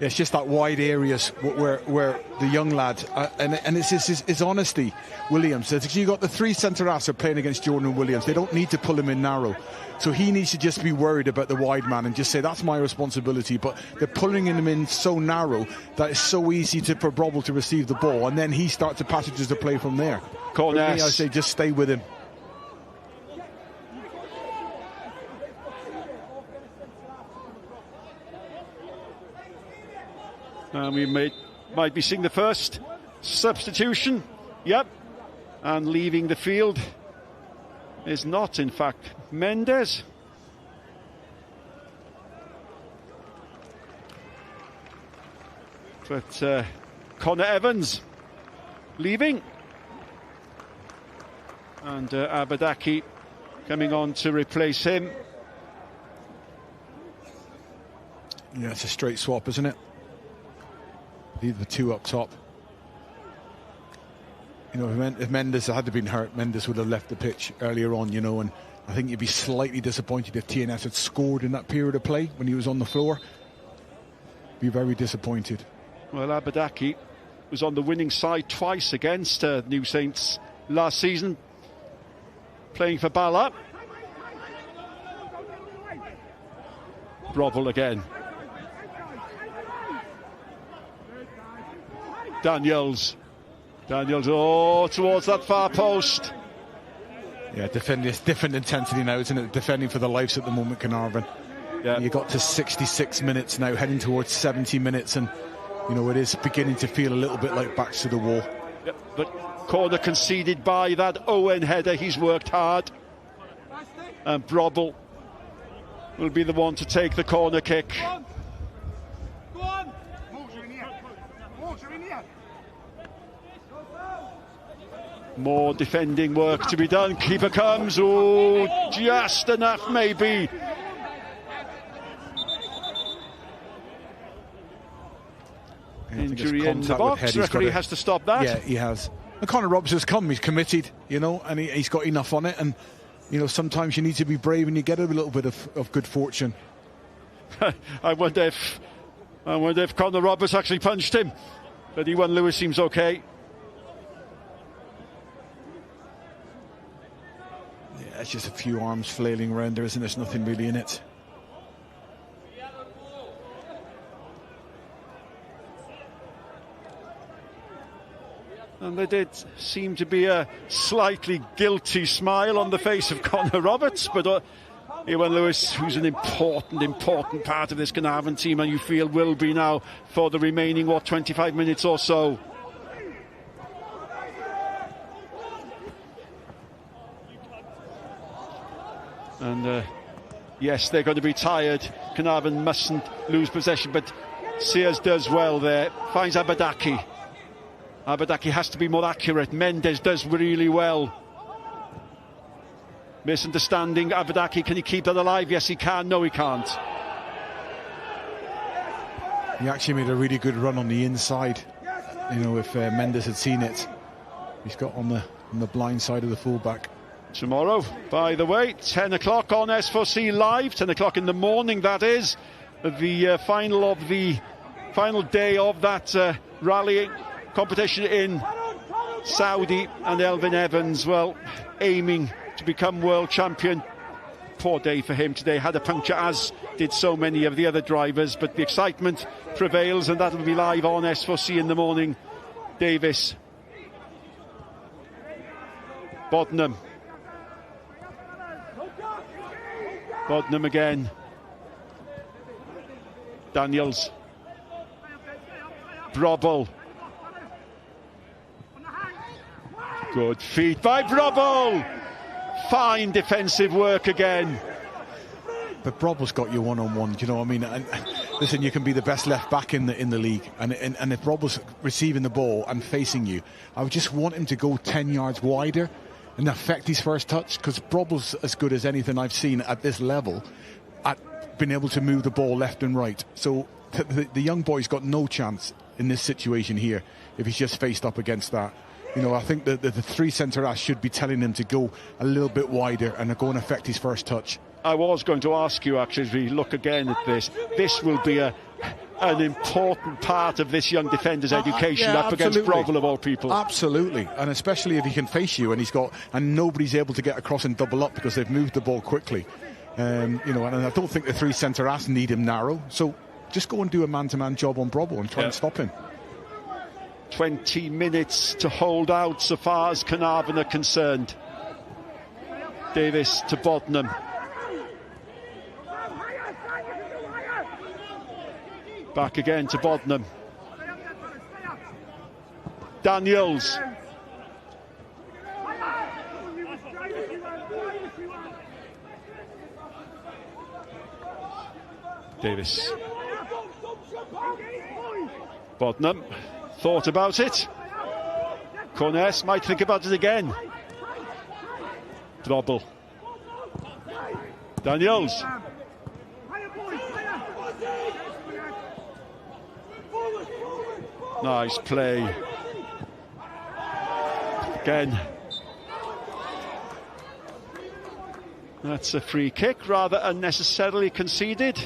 S9: It's just that wide areas where the young lad and it's his honesty. Williams says you got the three centre halves are playing against Jordan Williams. They don't need to pull him in narrow, so he needs to just be worried about the wide man and just say that's my responsibility. But they're pulling him in so narrow that it's so easy for Brobble to receive the ball, and then he starts the passages to play from there. For me, I say just stay with him.
S8: And we might be seeing the first substitution. Yep. And leaving the field is not, in fact, Mendes. But Connor Evans leaving. And Abadaki coming on to replace him.
S9: Yeah, it's a straight swap, isn't it? Leave the two up top. You know, if Mendes had been hurt, Mendes would have left the pitch earlier on, you know, and I think you'd be slightly disappointed if TNS had scored in that period of play when he was on the floor. Be very disappointed.
S8: Well, Abadaki was on the winning side twice against New Saints last season, playing for Bala. Brobble again. Daniels, oh, towards that far post.
S9: Yeah, different intensity now, isn't it? Defending for the lives at the moment, Caernarfon. Yeah. You got to 66 minutes now, heading towards 70 minutes, and you know it is beginning to feel a little bit like backs to the wall.
S8: Yeah, but corner conceded by that Owen header. He's worked hard, and Brobble will be the one to take the corner kick. More defending work to be done. Keeper comes. Oh, just enough, maybe. Injury in the box. Referee has to stop that.
S9: Yeah, he has. And Connor Roberts has come. He's committed, you know, and he's got enough on it. And you know, sometimes you need to be brave, and you get a little bit of good fortune.
S8: I wonder if Connor Roberts actually punched him, but Iwan Lewis seems okay.
S9: It's just a few arms flailing around there, isn't there? There's nothing really in it.
S8: And there did seem to be a slightly guilty smile on the face of Connor Roberts, but Iwan Lewis, who's an important part of this Caernarfon team, and you feel will be now for the remaining, 25 minutes or so. And yes, they're going to be tired. Caernarfon mustn't lose possession, but Sears does well there. Finds Abadaki. Abadaki has to be more accurate. Mendes does really well. Misunderstanding. Abadaki, can he keep that alive? Yes, he can. No, he can't.
S9: He actually made a really good run on the inside. You know, if Mendes had seen it, he's got on the blind side of the fullback.
S8: Tomorrow, by the way, 10 o'clock on S4C Live, 10 o'clock in the morning, that is, the final day of that rallying competition in Saudi, and Elfyn Evans, well, aiming to become world champion. Poor day for him today, had a puncture, as did so many of the other drivers, but the excitement prevails, and that'll be live on S4C in the morning. Davis, Bodnam again, Daniels, Brobble, good feet by Brobble, fine defensive work again.
S9: But Brobble's got you one-on-one, do you know what I mean? And listen, you can be the best left back in the league, and if Brobble's receiving the ball and facing you, I would just want him to go 10 yards wider and affect his first touch, because Brobble's as good as anything I've seen at this level at being able to move the ball left and right. So the young boy's got no chance in this situation here if he's just faced up against that. You know, I think that the three centre-halves should be telling him to go a little bit wider and go and affect his first touch.
S8: I was going to ask you, actually, as we look again at this will be an important part of this young defender's education up against Brobble of all people.
S9: Absolutely, and especially if he can face you and nobody's able to get across and double up because they've moved the ball quickly. You know, and I don't think the three centre-halves need him narrow, so just go and do a man-to-man job on Brobble and try and stop him.
S8: 20 minutes to hold out so far as Caernarfon are concerned. Davis to Bodnam. Back again to Bodnam. Daniels. Davis. Bodnam thought about it. Cornes might think about it again. Brobble. Daniels. Nice play. Again. That's a free kick, rather unnecessarily conceded.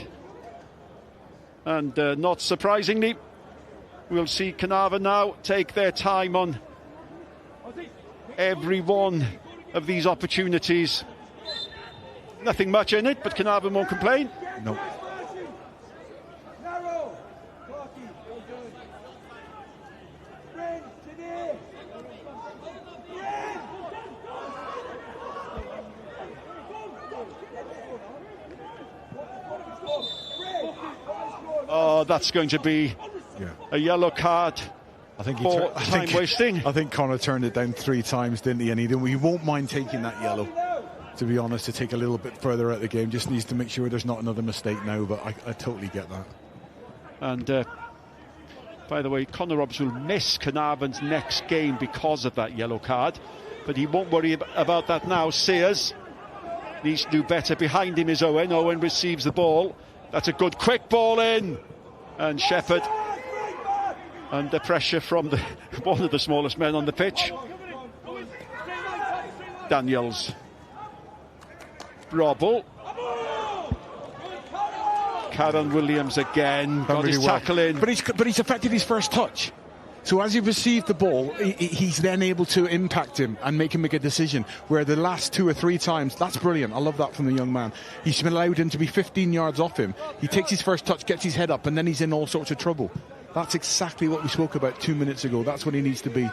S8: And not surprisingly, we'll see Caernarfon now take their time on every one of these opportunities. Nothing much in it, but Caernarfon won't complain.
S9: No.
S8: Oh, that's going to be a yellow card.
S9: I think
S8: time wasting.
S9: I think Connor turned it down 3 times, didn't he? And he won't mind taking that yellow, to be honest, to take a little bit further out of the game. Just needs to make sure there's not another mistake now, but I totally get that.
S8: And by the way, Connor Roberts will miss Caernarfon's next game because of that yellow card, but he won't worry about that now. Sears needs to do better. Behind him is Owen. Owen receives the ball. That's a good quick ball in, and Shepherd under pressure from one of the smallest men on the pitch. Daniels. Brobble. Karen Williams again. Got his tackle in.
S9: But he's affected his first touch. So as he received the ball, he's then able to impact him and make him make a decision. Where the last 2 or 3 times, that's brilliant. I love that from the young man. He's allowed him to be 15 yards off him. He takes his first touch, gets his head up, and then he's in all sorts of trouble. That's exactly what we spoke about 2 minutes ago. That's what he needs to be.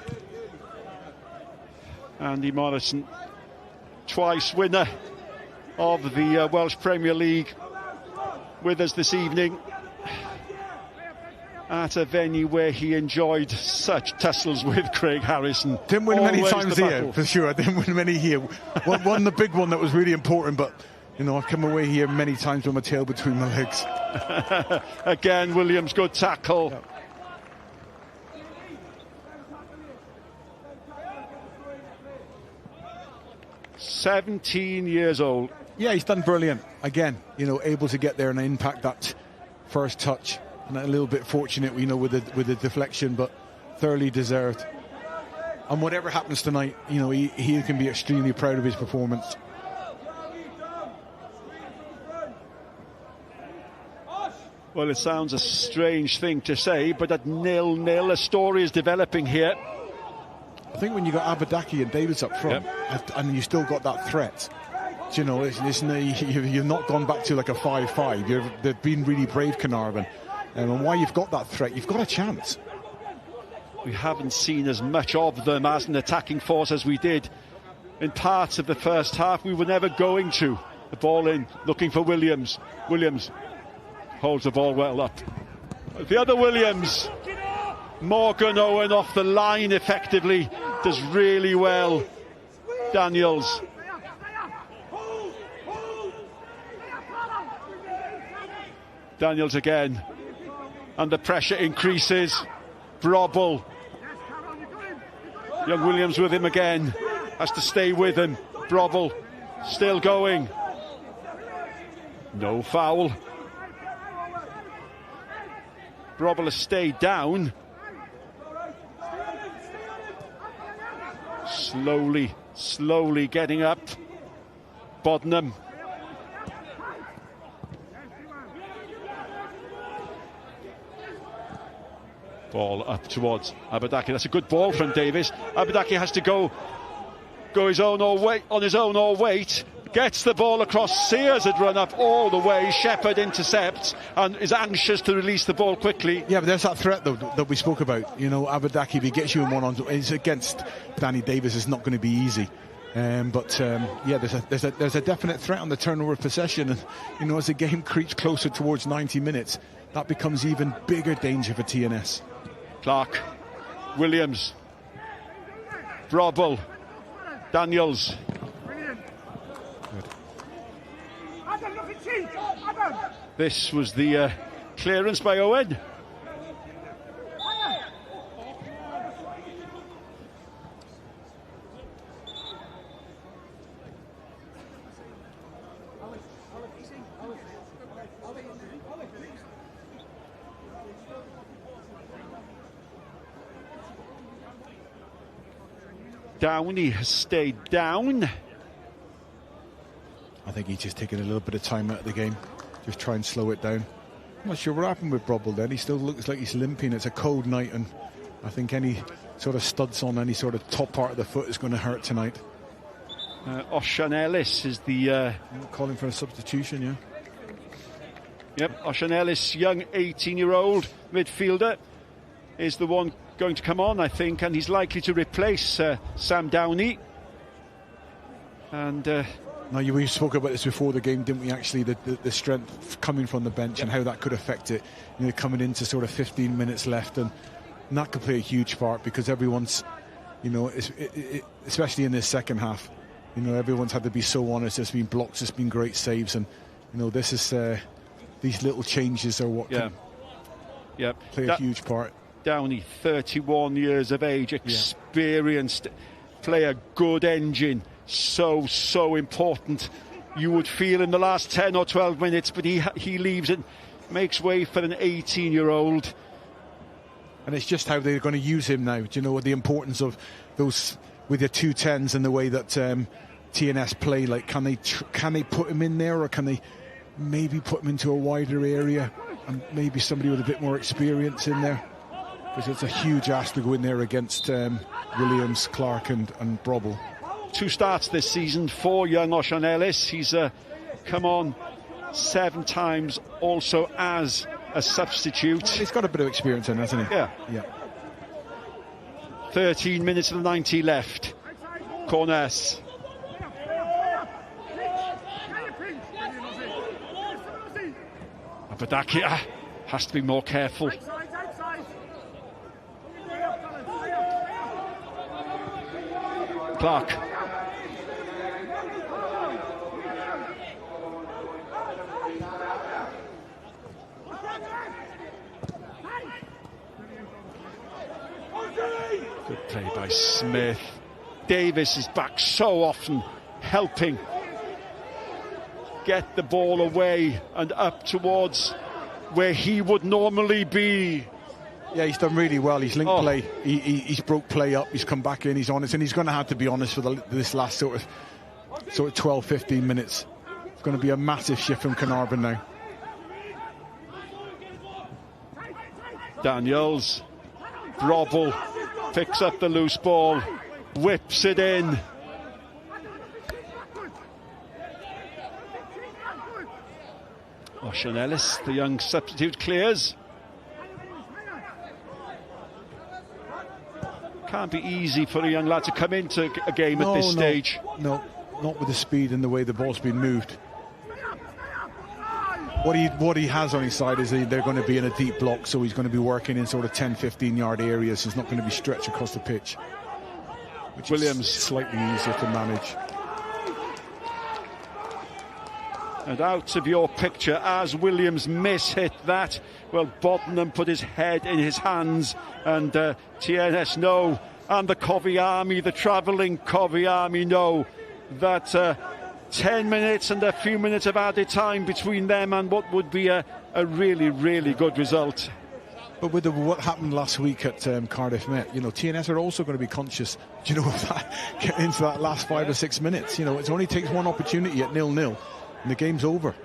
S8: Andy Morrison, twice winner of the Welsh Premier League, with us this evening at a venue where he enjoyed such tussles with Craig Harrison.
S9: Didn't win many times here, for sure. Didn't win many here. Won the big one that was really important, but You know, I've come away here many times with my tail between my legs.
S8: Again, Williams, good tackle.
S9: Yeah.
S8: 17 years old.
S9: Yeah, he's done brilliant. Again, you know, able to get there and impact that first touch. And a little bit fortunate, you know, with the deflection, but thoroughly deserved. And whatever happens tonight, you know, he can be extremely proud of his performance.
S8: Well, it sounds a strange thing to say, but at 0-0, a story is developing here.
S9: I think when you got Abadaki and Davis up front, and you still got that threat, you know, you've not gone back to like a 5-5. They've been really brave, Caernarfon. And while you've got that threat, you've got a chance.
S8: We haven't seen as much of them as an attacking force as we did in parts of the first half. We were never going to. The ball in, looking for Williams. Williams holds the ball well up. The other Williams. Morgan Owen off the line effectively. Does really well. Daniels. Daniels again. And the pressure increases. Brobble. Young Williams with him again. Has to stay with him. Brobble still going. No foul. Brobble has stayed down. Slowly getting up. Bodnam. Ball up towards Abadaki. That's a good ball from Davis. Abadaki has to go his own weight on his own all weight. Gets the ball across. Sears had run up all the way. Shepherd intercepts and is anxious to release the ball quickly.
S9: Yeah, but there's that threat though that we spoke about. You know, Abadaki, if he gets you in one-on, it's against Danny Davis. It's not going to be easy. Yeah, there's a definite threat on the turnover of possession, and you know, as the game creeps closer towards 90 minutes, that becomes even bigger danger for TNS.
S8: Clark, Williams, Brobble, Daniels. This was the clearance by Owen. Downey has stayed down.
S9: I think he's just taking a little bit of time out of the game. Just try and slow it down. I'm not sure what happened with Brobble then. He still looks like he's limping. It's a cold night, and I think any sort of studs on any sort of top part of the foot is going to hurt tonight.
S8: Osian Ellis is the...
S9: calling for a substitution, yeah.
S8: Yep, Osian Ellis, young 18-year-old midfielder, is the one going to come on, I think, and he's likely to replace Sam Downey. And...
S9: Now, we spoke about this before the game, didn't we, actually, the strength coming from the bench and how that could affect it, you know, coming into sort of 15 minutes left, and that could play a huge part because everyone's, you know, especially in this second half, you know, everyone's had to be so honest. There's been blocks, there's been great saves, and, you know, this is, these little changes are what can play a huge part.
S8: Downey, 31 years of age, experienced player, good engine. So important, you would feel, in the last 10 or 12 minutes, but he leaves it, makes way for an 18-year-old.
S9: And it's just how they're going to use him now. Do you know the importance of those with your 210s and the way that TNS play? Like, can they put him in there, or can they maybe put him into a wider area and maybe somebody with a bit more experience in there? Because it's a huge ask to go in there against Williams, Clark and Brobble.
S8: 2 starts this season for young Osian Ellis. He's come on 7 times also as a substitute.
S9: He's got a bit of experience in, hasn't he?
S8: Yeah. 13 minutes of the 90 left. Corners. Abadaki has to be more careful. Clark. Good play by Smith. Davis is back so often, helping get the ball away and up towards where he would normally be.
S9: Yeah, he's done really well. He's linked play. He's broke play up. He's come back in. He's honest, and he's going to have to be honest for this last sort of 12, 15 minutes. It's going to be a massive shift from Caernarfon now.
S8: Daniels, Robble picks up the loose ball, whips it in. Sean Ellis, the young substitute, clears. Can't be easy for a young lad to come into a game at this stage.
S9: No, not with the speed and the way the ball's been moved. What he has on his side is they're going to be in a deep block, so he's going to be working in sort of 10-15 yard areas. He's not going to be stretched across the pitch, which Williams is slightly easier to manage.
S8: And out of your picture as Williams miss-hit that. Well, Boddenham put his head in his hands, and TNS know, and the Covey Army, the travelling Covey Army know that 10 minutes and a few minutes of added time between them and what would be a really, really good result.
S9: But with what happened last week at Cardiff Met, you know, TNS are also going to be conscious, you know, of that, getting into that last 5 or 6 minutes. You know, it only takes one opportunity at 0-0 and the game's over.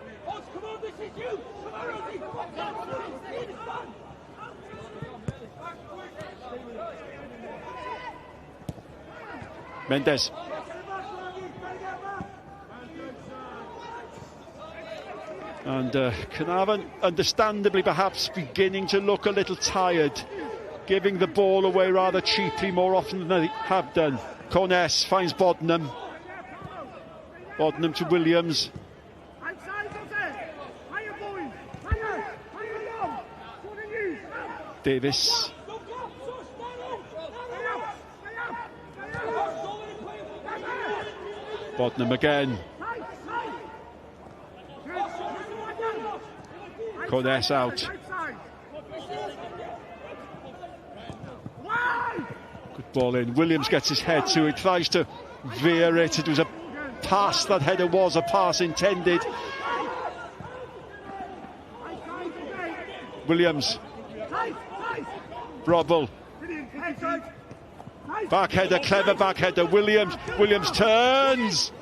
S8: Mendes. And Caernarfon, understandably perhaps, beginning to look a little tired, giving the ball away rather cheaply more often than they have done. Corness finds Boddenham. Boddenham to Williams. Davis. Boddenham again. Corness out. Good ball in. Williams gets his head to it, tries to veer it. It was a pass, that header was a pass intended. Williams. Robble. Back header, clever back header. Williams turns.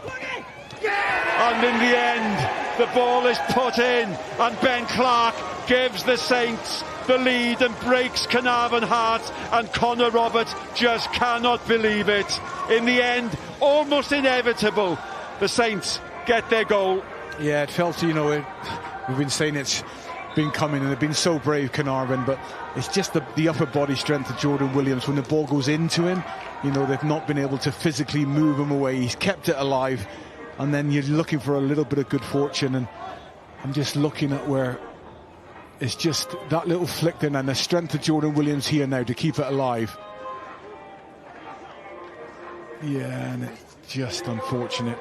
S8: And in the end, the ball is put in, and Ben Clark gives the Saints the lead and breaks Caernarfon hearts, and Connor Roberts just cannot believe it. In the end, almost inevitable, the Saints get their goal.
S9: Yeah, it felt, you know, we've been saying it's been coming, and they've been so brave, Caernarfon, but it's just the upper body strength of Jordan Williams. When the ball goes into him, you know, they've not been able to physically move him away. He's kept it alive. And then you're looking for a little bit of good fortune, and I'm just looking at where it's just that little flick in, and the strength of Jordan Williams here now to keep it alive. Yeah, and it's just unfortunate.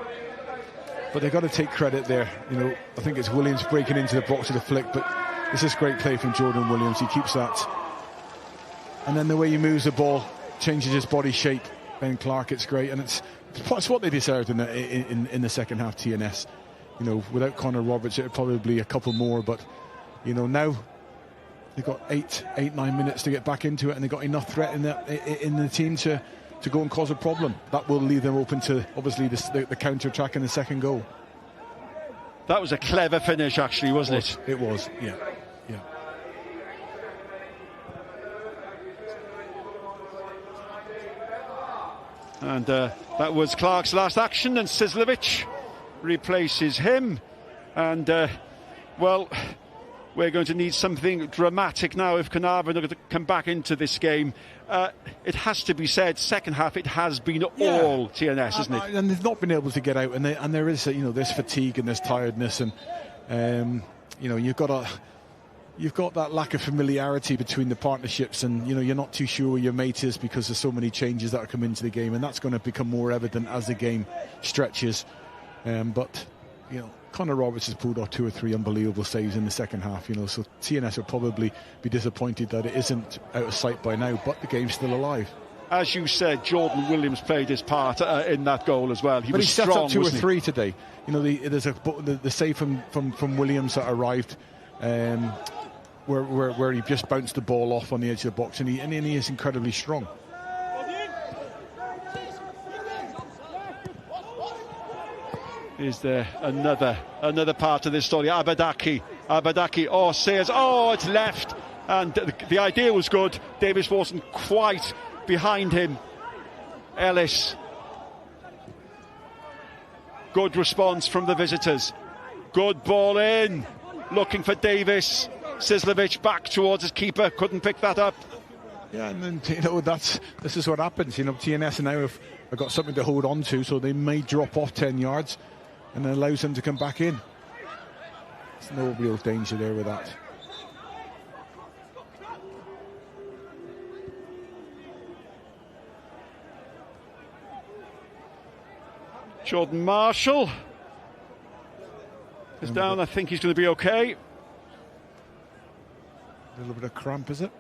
S9: But they've got to take credit there. You know, I think it's Williams breaking into the box with a flick, but this is great play from Jordan Williams. He keeps that. And then the way he moves the ball, changes his body shape. Ben Clark, it's great, and it's what they deserved in the second half. TNS, you know, without Connor Roberts, it would probably be a couple more, but you know, now they've got 8-9 minutes to get back into it, and they've got enough threat in the team to go and cause a problem. That will leave them open to obviously the counter attack and the second goal.
S8: That was a clever finish, actually, wasn't it?
S9: It was, yeah.
S8: And that was Clark's last action, and Sislovic replaces him. And, well, we're going to need something dramatic now if Caernarfon are going to come back into this game. It has to be said, second half, it has been all TNS, isn't it?
S9: And they've not been able to get out, and there is, you know, there's fatigue and there's tiredness, and, you know, you've got that lack of familiarity between the partnerships, and you know, you're not too sure where your mate is because there's so many changes that are coming into the game, and that's going to become more evident as the game stretches. But you know, Connor Roberts has pulled off 2 or 3 unbelievable saves in the second half. You know, so TNS will probably be disappointed that it isn't out of sight by now, but the game's still alive.
S8: as you said, Jordan Williams played his part in that goal as well. He
S9: but
S8: was
S9: he stepped
S8: strong,
S9: up 2 or
S8: wasn't he?
S9: 3 today. You know, there's the save from Williams that arrived, where he just bounced the ball off on the edge of the box, and he is incredibly strong.
S8: Is there another part of this story? Abadaki, says, it's left, and the idea was good. Davis wasn't quite behind him. Ellis, good response from the visitors. Good ball in, looking for Davis. Sislovic back towards his keeper, couldn't pick that up.
S9: Yeah, and then, you know, this is what happens. You know, TNS now have got something to hold on to, so they may drop off 10 yards. And it allows them to come back in. There's no real danger there with that.
S8: Jordan Marshall is down. I think he's going to be okay.
S9: A little bit of cramp, is it?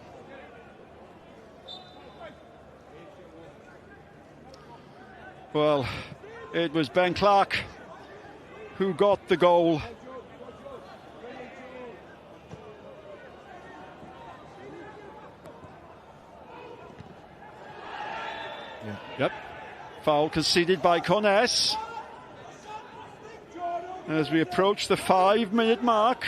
S8: Well, it was Ben Clark who got the goal.
S9: Yeah.
S8: Yep. Foul conceded by Conness as we approach the 5-minute mark.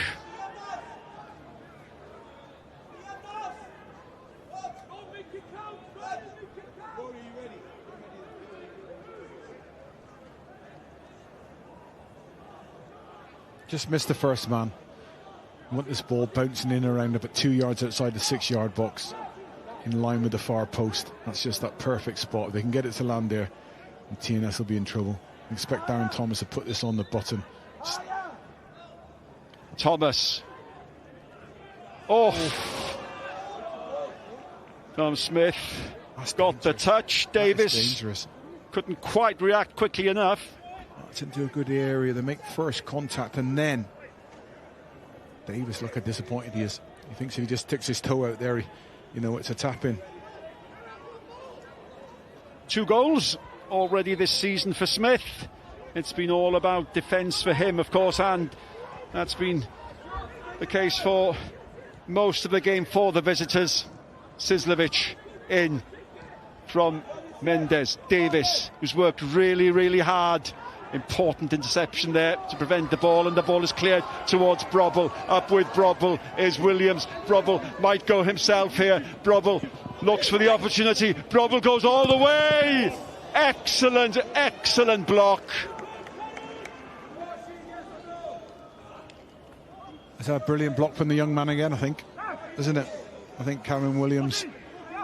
S9: Just missed the first man. I want this ball bouncing in around about 2 yards outside the 6-yard box, in line with the far post. That's just that perfect spot. If they can get it to land there, and TNS will be in trouble. I expect Darren Thomas to put this on the button.
S8: Thomas. Tom Smith got the touch. Davis couldn't quite react quickly enough.
S9: It's into a good area. They make first contact, and then Davis, look how disappointed he is. He thinks if he just sticks his toe out there, you know, it's a tap in.
S8: 2 goals already this season for Smith. It's been all about defence for him, of course, and that's been the case for most of the game for the visitors. Sislovic in from Mendes. Davis, who's worked really, really hard. Important interception there to prevent the ball, and the ball is cleared towards Brobble. Up with Brobble is Williams. Brobble might go himself here. Brobble looks for the opportunity. Brobble goes all the way. Excellent block.
S9: Is that a brilliant block from the young man again, I think, isn't it? I think Cameron Williams,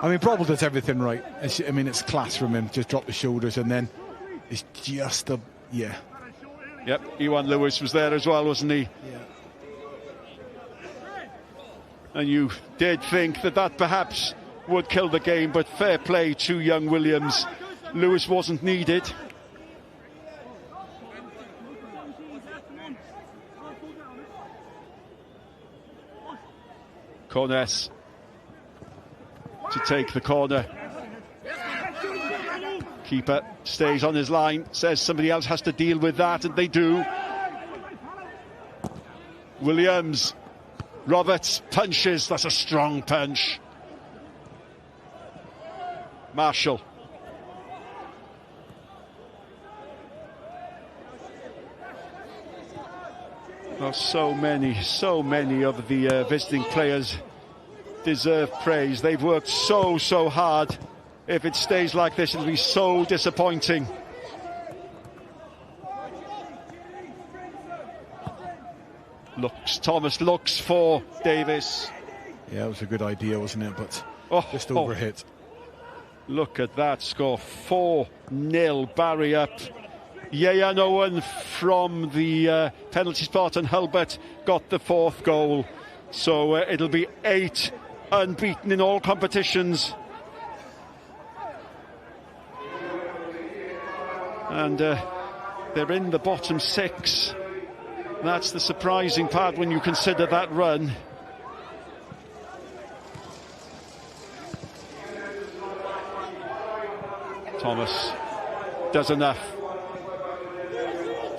S9: I mean, Brobble does everything right. It's class from him. Just drop the shoulders, and then it's just a... Yeah.
S8: Yep, Ewan Lewis was there as well, wasn't he?
S9: Yeah.
S8: And you did think that perhaps would kill the game, but fair play to young Williams. Lewis wasn't needed. Conness to take the corner. Keeper stays on his line, says somebody else has to deal with that, and they do. Williams, Roberts punches, that's a strong punch. Marshall. Oh, so many of the visiting players deserve praise. They've worked so hard. If it stays like this, it'll be so disappointing. Thomas looks for Davis.
S9: Yeah, it was a good idea, wasn't it? But just overhit.
S8: Look at that score. 4-0, Barry up. Ieuan Owen from the penalty spot, and Hulbert got the 4th goal. So it'll be 8 unbeaten in all competitions. And they're in the bottom 6. That's the surprising part when you consider that run. Thomas does enough.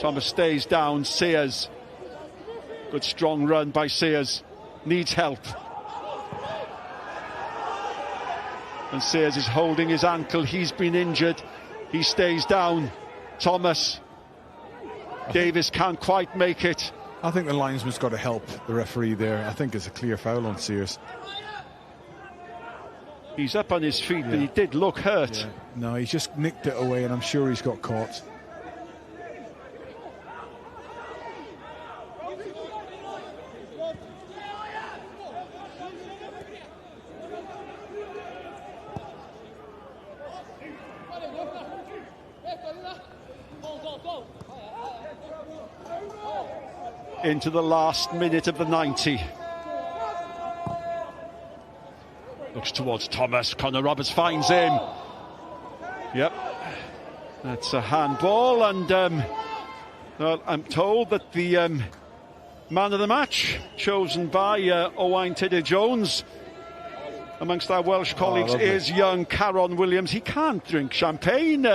S8: Thomas stays down. Sears. Good strong run by Sears. Needs help. And Sears is holding his ankle. He's been injured. He stays down. Thomas. Davis can't quite make it.
S9: I think the linesman's got to help the referee there. I think it's a clear foul on Sears.
S8: He's up on his feet, but he did look hurt.
S9: Yeah. No, he's just nicked it away, and I'm sure he's got caught.
S8: Into the last minute of the 90. Looks towards Thomas. Connor Roberts finds him. Yep. That's a handball, and well, I'm told that the man of the match, chosen by Owain Tudur-Jones, amongst our Welsh colleagues, is young Caernarfon Williams. He can't drink champagne.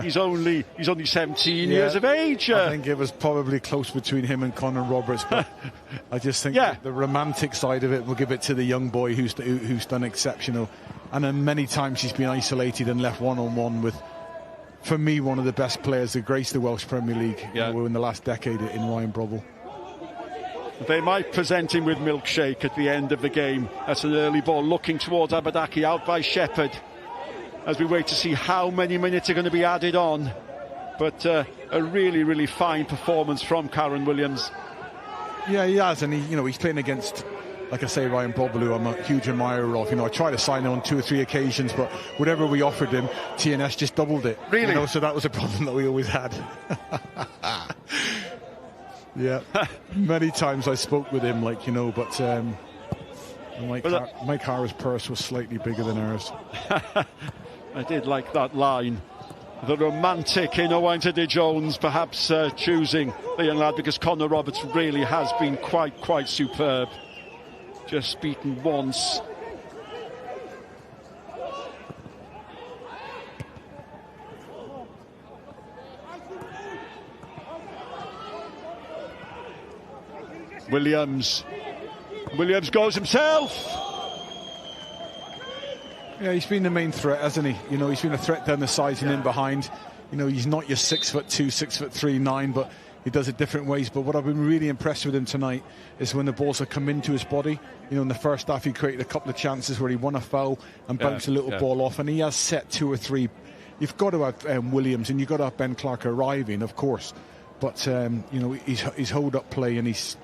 S8: He's only 17 years of age.
S9: I think it was probably close between him and Connor Roberts, but I just think the romantic side of it, we'll give it to the young boy who's done exceptional. And then many times he's been isolated and left one-on-one with, for me, one of the best players that graced the Welsh Premier League in the last decade in Ryan Brobble.
S8: They might present him with milkshake at the end of the game. That's an early ball looking towards Abadaki, out by Shepherd, as we wait to see how many minutes are going to be added on. But a really, really fine performance from Caernarfon Williams.
S9: Yeah, he has, and he's playing against, like I say, Ryan Brobble, who I'm a huge admirer of. I tried to sign him on 2 or 3 occasions, but whatever we offered him, TNS just doubled it.
S8: Really?
S9: So that was a problem that we always had. Yeah, many times I spoke with him, but Mike Hara's purse was slightly bigger than ours.
S8: I did like that line. The romantic in Owain Tudur-Jones perhaps choosing the young lad, because Connor Roberts really has been quite superb. Just beaten once. Williams goes himself.
S9: Yeah, he's been the main threat, hasn't he? He's been a threat down the sides and in behind. He's not your 6'2", 6'3", 9, but he does it different ways. But what I've been really impressed with him tonight is when the balls have come into his body. In the first half he created a couple of chances where he won a foul and bounced a little ball off, and he has set 2 or 3. You've got to have Williams, and you've got to have Ben Clark arriving, of course. But his hold-up play and his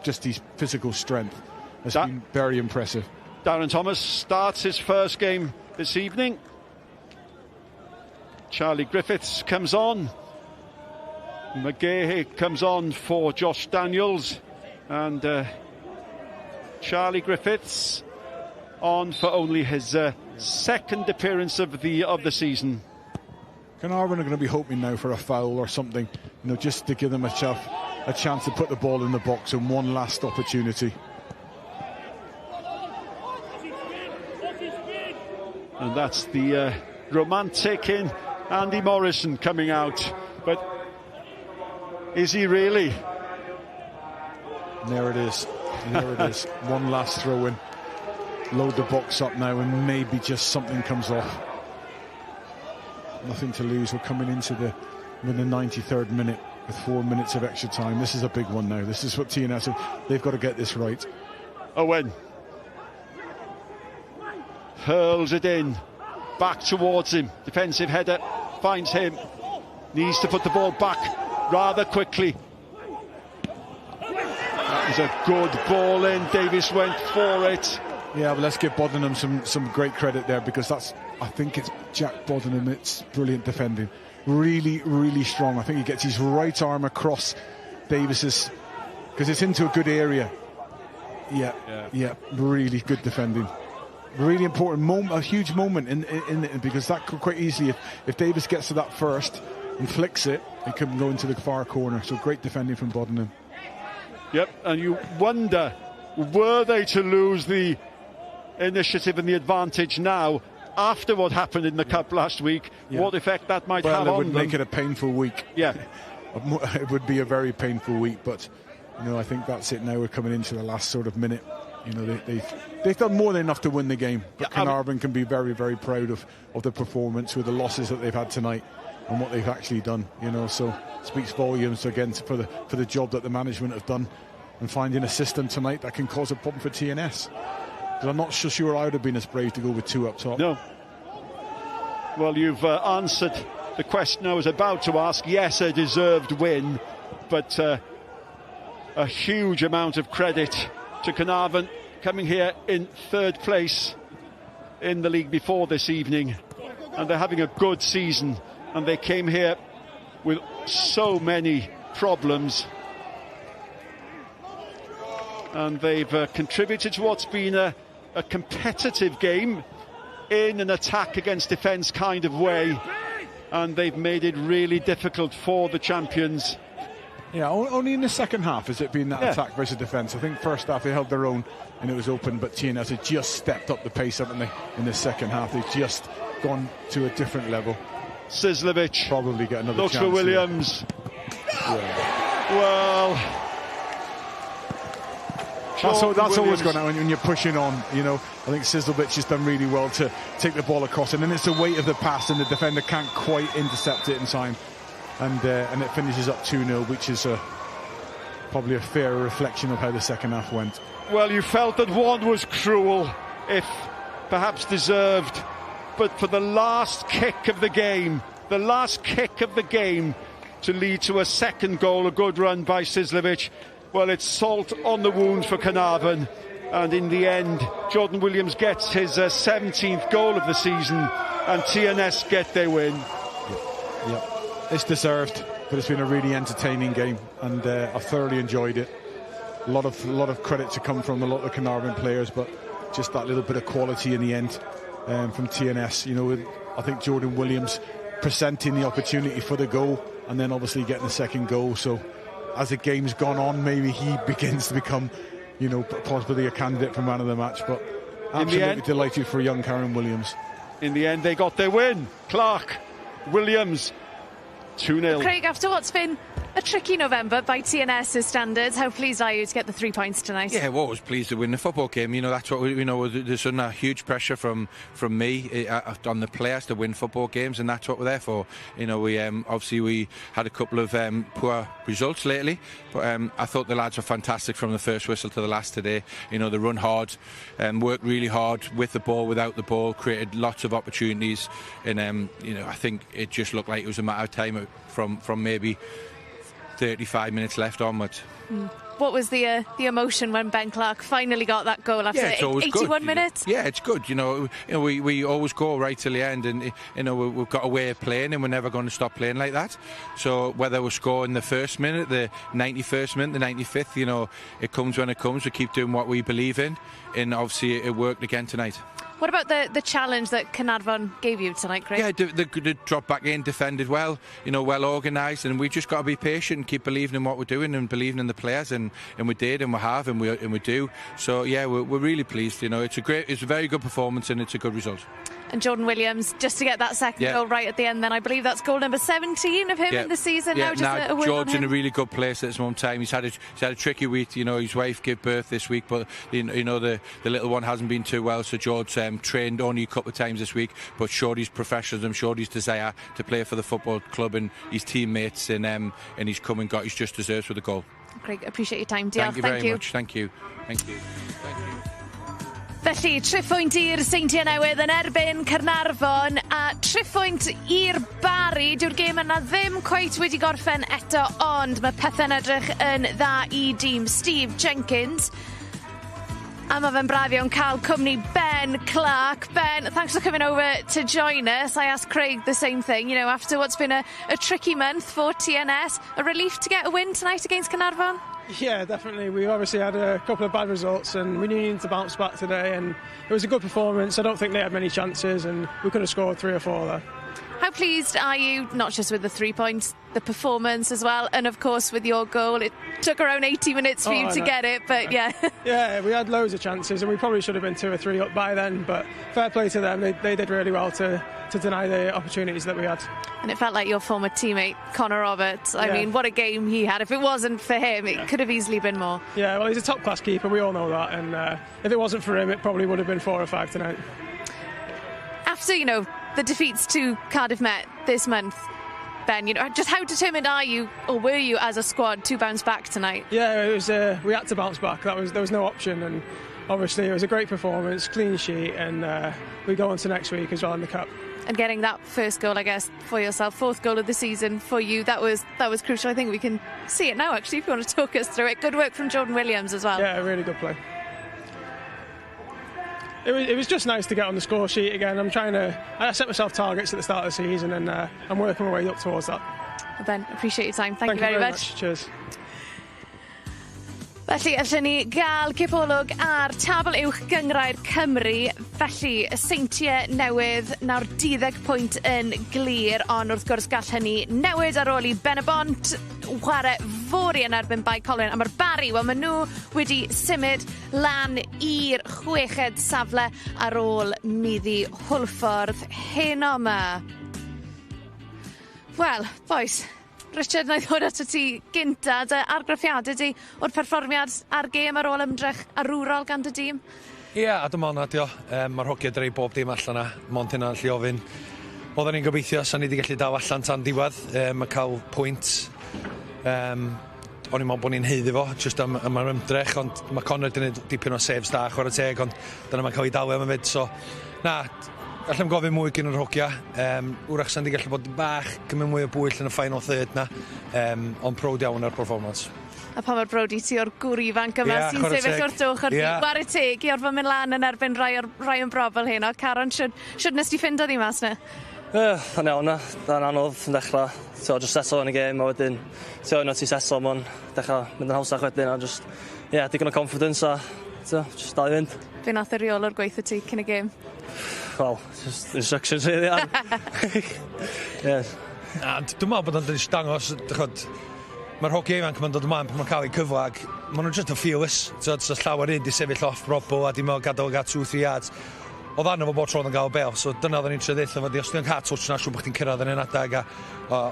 S9: physical strength has been very impressive.
S8: Darren Thomas starts his first game this evening. Charlie Griffiths comes on. McGahey comes on for Josh Daniels, and Charlie Griffiths on for only his second appearance of the season.
S9: Caernarfon are going to be hoping now for a foul or something, just to give them a chance to put the ball in the box and one last opportunity.
S8: And that's the romantic in Andy Morrison coming out. But is he really?
S9: There it is. One last throw in. Load the box up now and maybe just something comes off. Nothing to lose. We're coming into the 93rd minute with 4 minutes of extra time. This is a big one now. This is what TNS, they've got to get this right.
S8: Owen hurls it in, back towards him. Defensive header, finds him. Needs to put the ball back rather quickly. That was a good ball in. Davis went for it.
S9: Yeah, but let's give Bodenham some great credit there, because I think it's Jack Bodenham. It's brilliant defending. Really, really strong. I think he gets his right arm across Davis's, because it's into a good area. Yeah, really good defending. Really important moment, a huge moment in because that could quite easily, if Davis gets to that first and flicks it, it could go into the far corner. So great defending from Bodenham.
S8: Yep, and you wonder, were they to lose the initiative and the advantage now, after what happened in the Cup last week, what effect that might have on them.
S9: It would make it a painful week.
S8: Yeah.
S9: It would be a very painful week, but I think that's it now. We're coming into the last sort of minute. They've done more than enough to win the game, but Caernarfon can be very, very proud of the performance with the losses that they've had tonight and what they've actually done. So it speaks volumes again for the job that the management have done and finding a system tonight that can cause a problem for TNS. Because I'm not so sure I would have been as brave to go with 2 up top.
S8: No. Well, you've answered the question I was about to ask. Yes, a deserved win, but a huge amount of credit to Caernarfon, coming here in 3rd place in the league before this evening, and they're having a good season, and they came here with so many problems, and they've contributed to what's been a competitive game in an attack against defence kind of way, and they've made it really difficult for the champions.
S9: Yeah, only in the second half has it been that attack versus defence. I think first half they held their own and it was open, but TNS had just stepped up the pace, haven't they, in the second half. They've just gone to a different level.
S8: Sizlevich
S9: probably get another
S8: looks
S9: chance
S8: for Williams. Well,
S9: that's always going out when you're pushing on. I think Sizlevich has done really well to take the ball across, and then it's the weight of the pass and the defender can't quite intercept it in time. And it finishes up 2-0, which is probably a fairer reflection of how the second half went.
S8: Well, you felt that one was cruel, if perhaps deserved, but for the last kick of the game to lead to a second goal, a good run by Sizlevich, well, it's salt on the wound for Caernarfon. And in the end, Jordan Williams gets his 17th goal of the season, and TNS get their win.
S9: Yep. It's deserved, but it's been a really entertaining game, and I've thoroughly enjoyed it. A lot of credit to come from a lot of the Caernarfon players, but just that little bit of quality in the end from TNS. I think Jordan Williams presenting the opportunity for the goal, and then obviously getting the second goal. So as the game's gone on, maybe he begins to become, possibly a candidate for man of the match. But absolutely delighted for young Karen Williams.
S8: In the end, they got their win. Clark, Williams, 2-0.
S3: Craig, after what's been a tricky November by TNS's standards, how pleased are you to get the 3 points tonight?
S6: Yeah, well, I was pleased to win the football game. That's what there's a huge pressure from me on the players to win football games, and that's what we're there for. We obviously we had a couple of poor results lately, but I thought the lads were fantastic from the first whistle to the last today. They run hard, worked really hard with the ball, without the ball, created lots of opportunities, and I think it just looked like it was a matter of time from maybe 35 minutes left onwards.
S3: What was the emotion when Ben Clark finally got that goal after 81 minutes?
S6: Yeah, it's good. We always go right till the end, and we've got a way of playing, and we're never going to stop playing like that. So whether we score in the first minute, the 91st minute, the 95th, it comes when it comes. We keep doing what we believe in, and obviously it worked again tonight.
S3: What about the challenge that Caernarfon gave you tonight, Craig?
S6: Yeah, they dropped back in, defended well, well organised, and we just got to be patient and keep believing in what we're doing and believing in the players, and we did, and we have, and we do. So yeah, we're really pleased. It's a very good performance, and it's a good result.
S3: And Jordan Williams, just to get that second goal right at the end, then I believe that's goal number 17 of him in the season.
S6: Yeah,
S3: now a win
S6: George's
S3: on him.
S6: in a really good place at this moment in time. He's had a tricky week. His wife gave birth this week, but the little one hasn't been too well. So George trained only a couple of times this week, but showed his professionalism, showed his desire to play for the football club and his teammates, and he's come and got his just deserves for the goal.
S3: Craig, appreciate your time.
S6: Thank you very much. Thank you.
S3: Felly, triphwynt i'r Seintiau Newydd yn erbyn Caernarfon a triphwynt i'r Bari. Dyw'r gêm yna ddim cweit wedi gorffen eto, ond mae pethau'n edrych yn dda i dîm Steve Jenkins. A mae fe'n braf iawn cael cwmni Ben Clark. Ben, thanks for coming over to join us. I asked Craig the same thing, after what's been a tricky month for TNS. A relief to get a win tonight against Caernarfon?
S2: Yeah, definitely. We obviously had a couple of bad results, and we needed to bounce back today, and it was a good performance. I don't think they had many chances, and we could have scored 3 or 4 there.
S3: How pleased are you, not just with the 3 points, the performance as well, and of course with your goal? It took around 80 minutes for you to get it, but yeah.
S2: Yeah, we had loads of chances and we probably should have been 2 or 3 up by then, but fair play to them. They did really well to deny the opportunities that we had.
S3: And it felt like your former teammate, Connor Roberts. I mean, what a game he had. If it wasn't for him, it could have easily been more.
S2: Yeah, well, he's a top-class keeper, we all know that, and if it wasn't for him, it probably would have been 4 or 5 tonight.
S3: After, you know, the defeats to Cardiff Met this month, Ben, you know, just how determined are you, or were you as a squad, to bounce back tonight?
S2: Yeah, it was. We had to bounce back. There was no option, and obviously it was a great performance, clean sheet, and we go on to next week as well in the Cup.
S3: And getting that first goal, I guess, for yourself, 4th goal of the season for you, that was crucial. I think we can see it now, actually, if you want to talk us through it. Good work from Jordan Williams as well.
S2: Yeah, really good play. It was just nice to get on the score sheet again. I set myself targets at the start of the season, and I'm working my way up towards that.
S3: Well, Ben, appreciate your time. Thank you very much.
S2: Cheers.
S3: Felly, allwn ni gael cipolwg ar tabl uwch gyngrair Cymru. Felly, y seintiau newydd, nawr 12 pwynt yn glir, ond wrth gwrs gall hynny newid ar ôl I Benebont chwarae fori yn erbyn Bai Colwyn. A mae'r Bari, wel, maen nhw wedi symud lan i'r 6ed safle ar ôl middi Hwlffordd heno yma. Wel, boys, Richard, na i ddod at ti gynta, dy argraffiadau di o'r perfformiad ar gêm ar ôl ymdrech arwrol gan dy dîm?
S7: Ie, a dyma hwnna, dio. Mae'r hogiau dreu bob dim allan na, mond hynna allu ofyn. Oedden ni'n gobeithio, sa'n ni wedi gallu daw allan tan diwedd, mae cael pwynt. O'n i'n meddwl bod ni'n heiddi fo, jyst am yr ymdrech, ond mae Connor wedi gwneud dipyn o saves da, chwarae teg, ond dyna mae'n cael ei dalu am y fyd, so na, gallem gofyn mwy gyn yr hogia. Wrach sa'n di gallu bod bach gymryd mwy o bwyll yn y final third na, ond prowd iawn ar performance.
S3: A pa mae'r brodi ti o'r gŵr ifanc yma sy'n sefyll wrth ochr fi. War y teg I orfod mynd lan yn erbyn rai yn brobl hyn. Caron, siwr nes ti ffindo di mas na?
S5: Yn iawn na, da'n anodd yn dechrau. Just setlo yn y gêm, a wedyn unwaith ti setlo, mae'n dechrau mynd yn hawsach wedyn, a just, digon o confidence, a just dal I fynd.
S3: Fe nath y reol o'r gweithio ti cyn y gêm?
S5: Well, just instructions really. Yes.
S7: Dwi'n meddwl bod o'n dangos, mae'r hogi ifanc yn dod ymlaen pan mae'n cael ei cyflag. Maen nhw'n just yn fearless. So llawer un di sefyll off brobl a di meddwl gadael 2-3 yards. Oedd anna fo bod tro'n gael bel, so dyna oedd ni'n trio ddeitha fo di. Os dwi'n cael touch na, siw bod chdi'n cyrraedd yn un adeg, a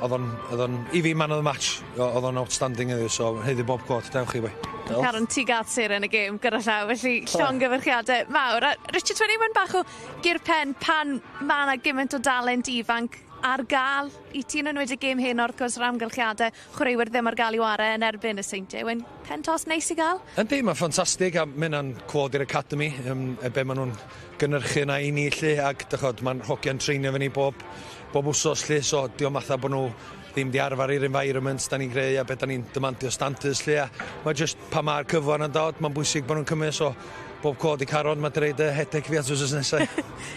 S7: oedd o'n, I fi man of the match, oedd o'n outstanding iddi, so heiddi bob cwrt, dewch chi boi.
S3: Caron, ti gael sir yn y gêm gyda llaw, felly llongyfarchiadau mawr. Richard, twyn i mynd bach o gyr pen pan mae yna gymaint o dalent ifanc ar gael I ti yn enwedig gêm hyn o'r gwrs o'r amgylchiadau chwaraewyr ddim ar gael I warae yn erbyn y seintiau. Yw'n pen tos neis I gael?
S7: Yndi, mae'n ffantastig a mynd yn clod i'r academy be maen nhw'n gynnyrchu na I ni lle ac mae'n hogiau'n treinio fyny bob wsos lle, so diolch matha bod nhw ddim di arfer i'r environment da ni'n greu a beth da ni'n demandio standards lle a mae just pa mae'r cyfan yn dod, mae'n bwysig bod nhw'n cymryd, so bob cod I Caron, mae dreid hedeg fi at wsos nesau.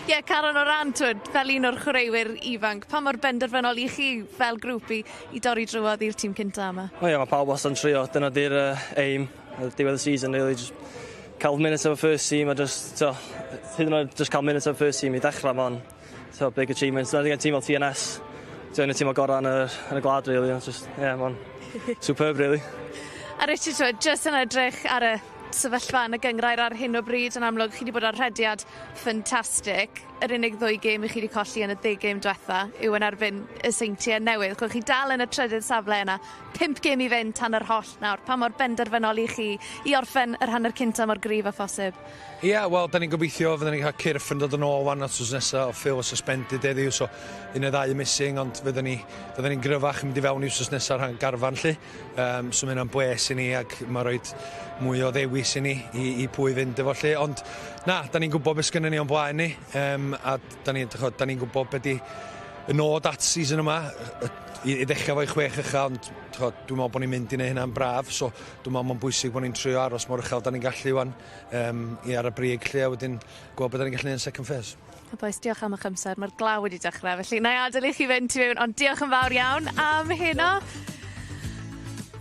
S3: Ie, Caron o ran, twyd, fel un o'r chwaraewyr ifanc, pa mor benderfynol I chi fel grŵp I dorri drwodd i'r tîm cynta yma?
S5: Mae pawb wastad yn trio, dyna di'r aim, diwedd y season, really, just cael minutes of a first team, a just cael minutes of a first team I dechrau, man, big achievements. Dyna di'n tîm o TNS, dyna tîm o gorau yn y gwlad, really, just, man, superb, really.
S3: A Richard, twyd, just yn edrych ar y sefyllfa yn y gyngrair ar hyn o bryd, yn amlwg chi wedi bod ar rhediad ffantastig. Yr unig 2 gêm I chi wedi colli yn y 10 gêm diwetha yw yn erbyn y seintiau newydd. Chwch chi dal yn y trydydd safle yna. 5 gêm I fynd tan yr holl nawr. Pa mor benderfynol I chi I orffen yr hanner cynta mor gryf a phosib?
S7: Ie, wel, da ni'n gobeithio fydden ni'n cael cyrff yn dod yn ôl wan at wsos nesaf o Phil suspended eddiw, so un o 2 missing, ond fydden ni'n gryfach yn mynd I fewn I wsos nesaf rhan garfan lle. So mae'n bles I ni ac mae'n rhoi mwy o ddewis I ni I pwy fynd efo lle, ond na, da ni'n gwybod beth sgynny ni o'n blaen ni, a da ni'n gwybod beth I nod at season yma, I ddechrau fo'i 6 ucha, ond dwi'n meddwl bod ni'n mynd I neud hynna'n braf, so dwi'n meddwl mae'n bwysig bod ni'n trio aros mor uchel da ni'n gallu wan I ar y brig lle, a wedyn gweld beth da ni'n gallu neud yn second phase.
S3: Boes, diolch am eich amser, mae'r glaw wedi dechrau, felly na I adael I chi fynd I fewn, ond diolch yn fawr iawn am hynno.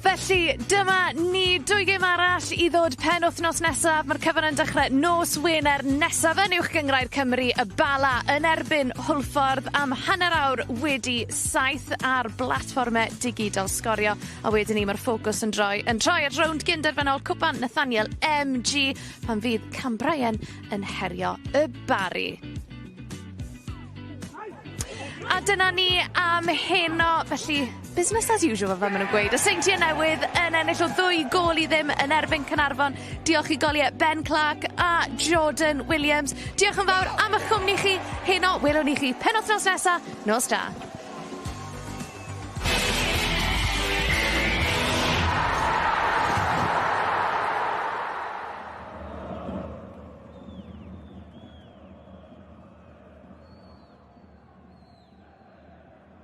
S3: Felly, dyma ni 2 gêm arall I ddod pen wythnos nesaf. Mae'r cyfan yn dechrau nos Wener nesaf yn uwch gyngrair Cymru y Bala yn erbyn Hwlffordd am hanner awr wedi 7 ar blatfformau digidol Sgorio. A wedyn ni mae'r ffocws yn troi at rownd gynderfynol cwpan Nathaniel MG pan fydd Cambrian yn herio y Bari. A dyna ni am heno, felly business as usual fel maen nhw'n gweud. Y seintiau newydd yn ennill o 2 gol I ddim yn erbyn Caernarfon. Diolch I goliau Ben Clark a Jordan Williams. Diolch yn fawr am eich cwmni chi. Heno, welwn ni chi penwythnos nesaf. Nos da.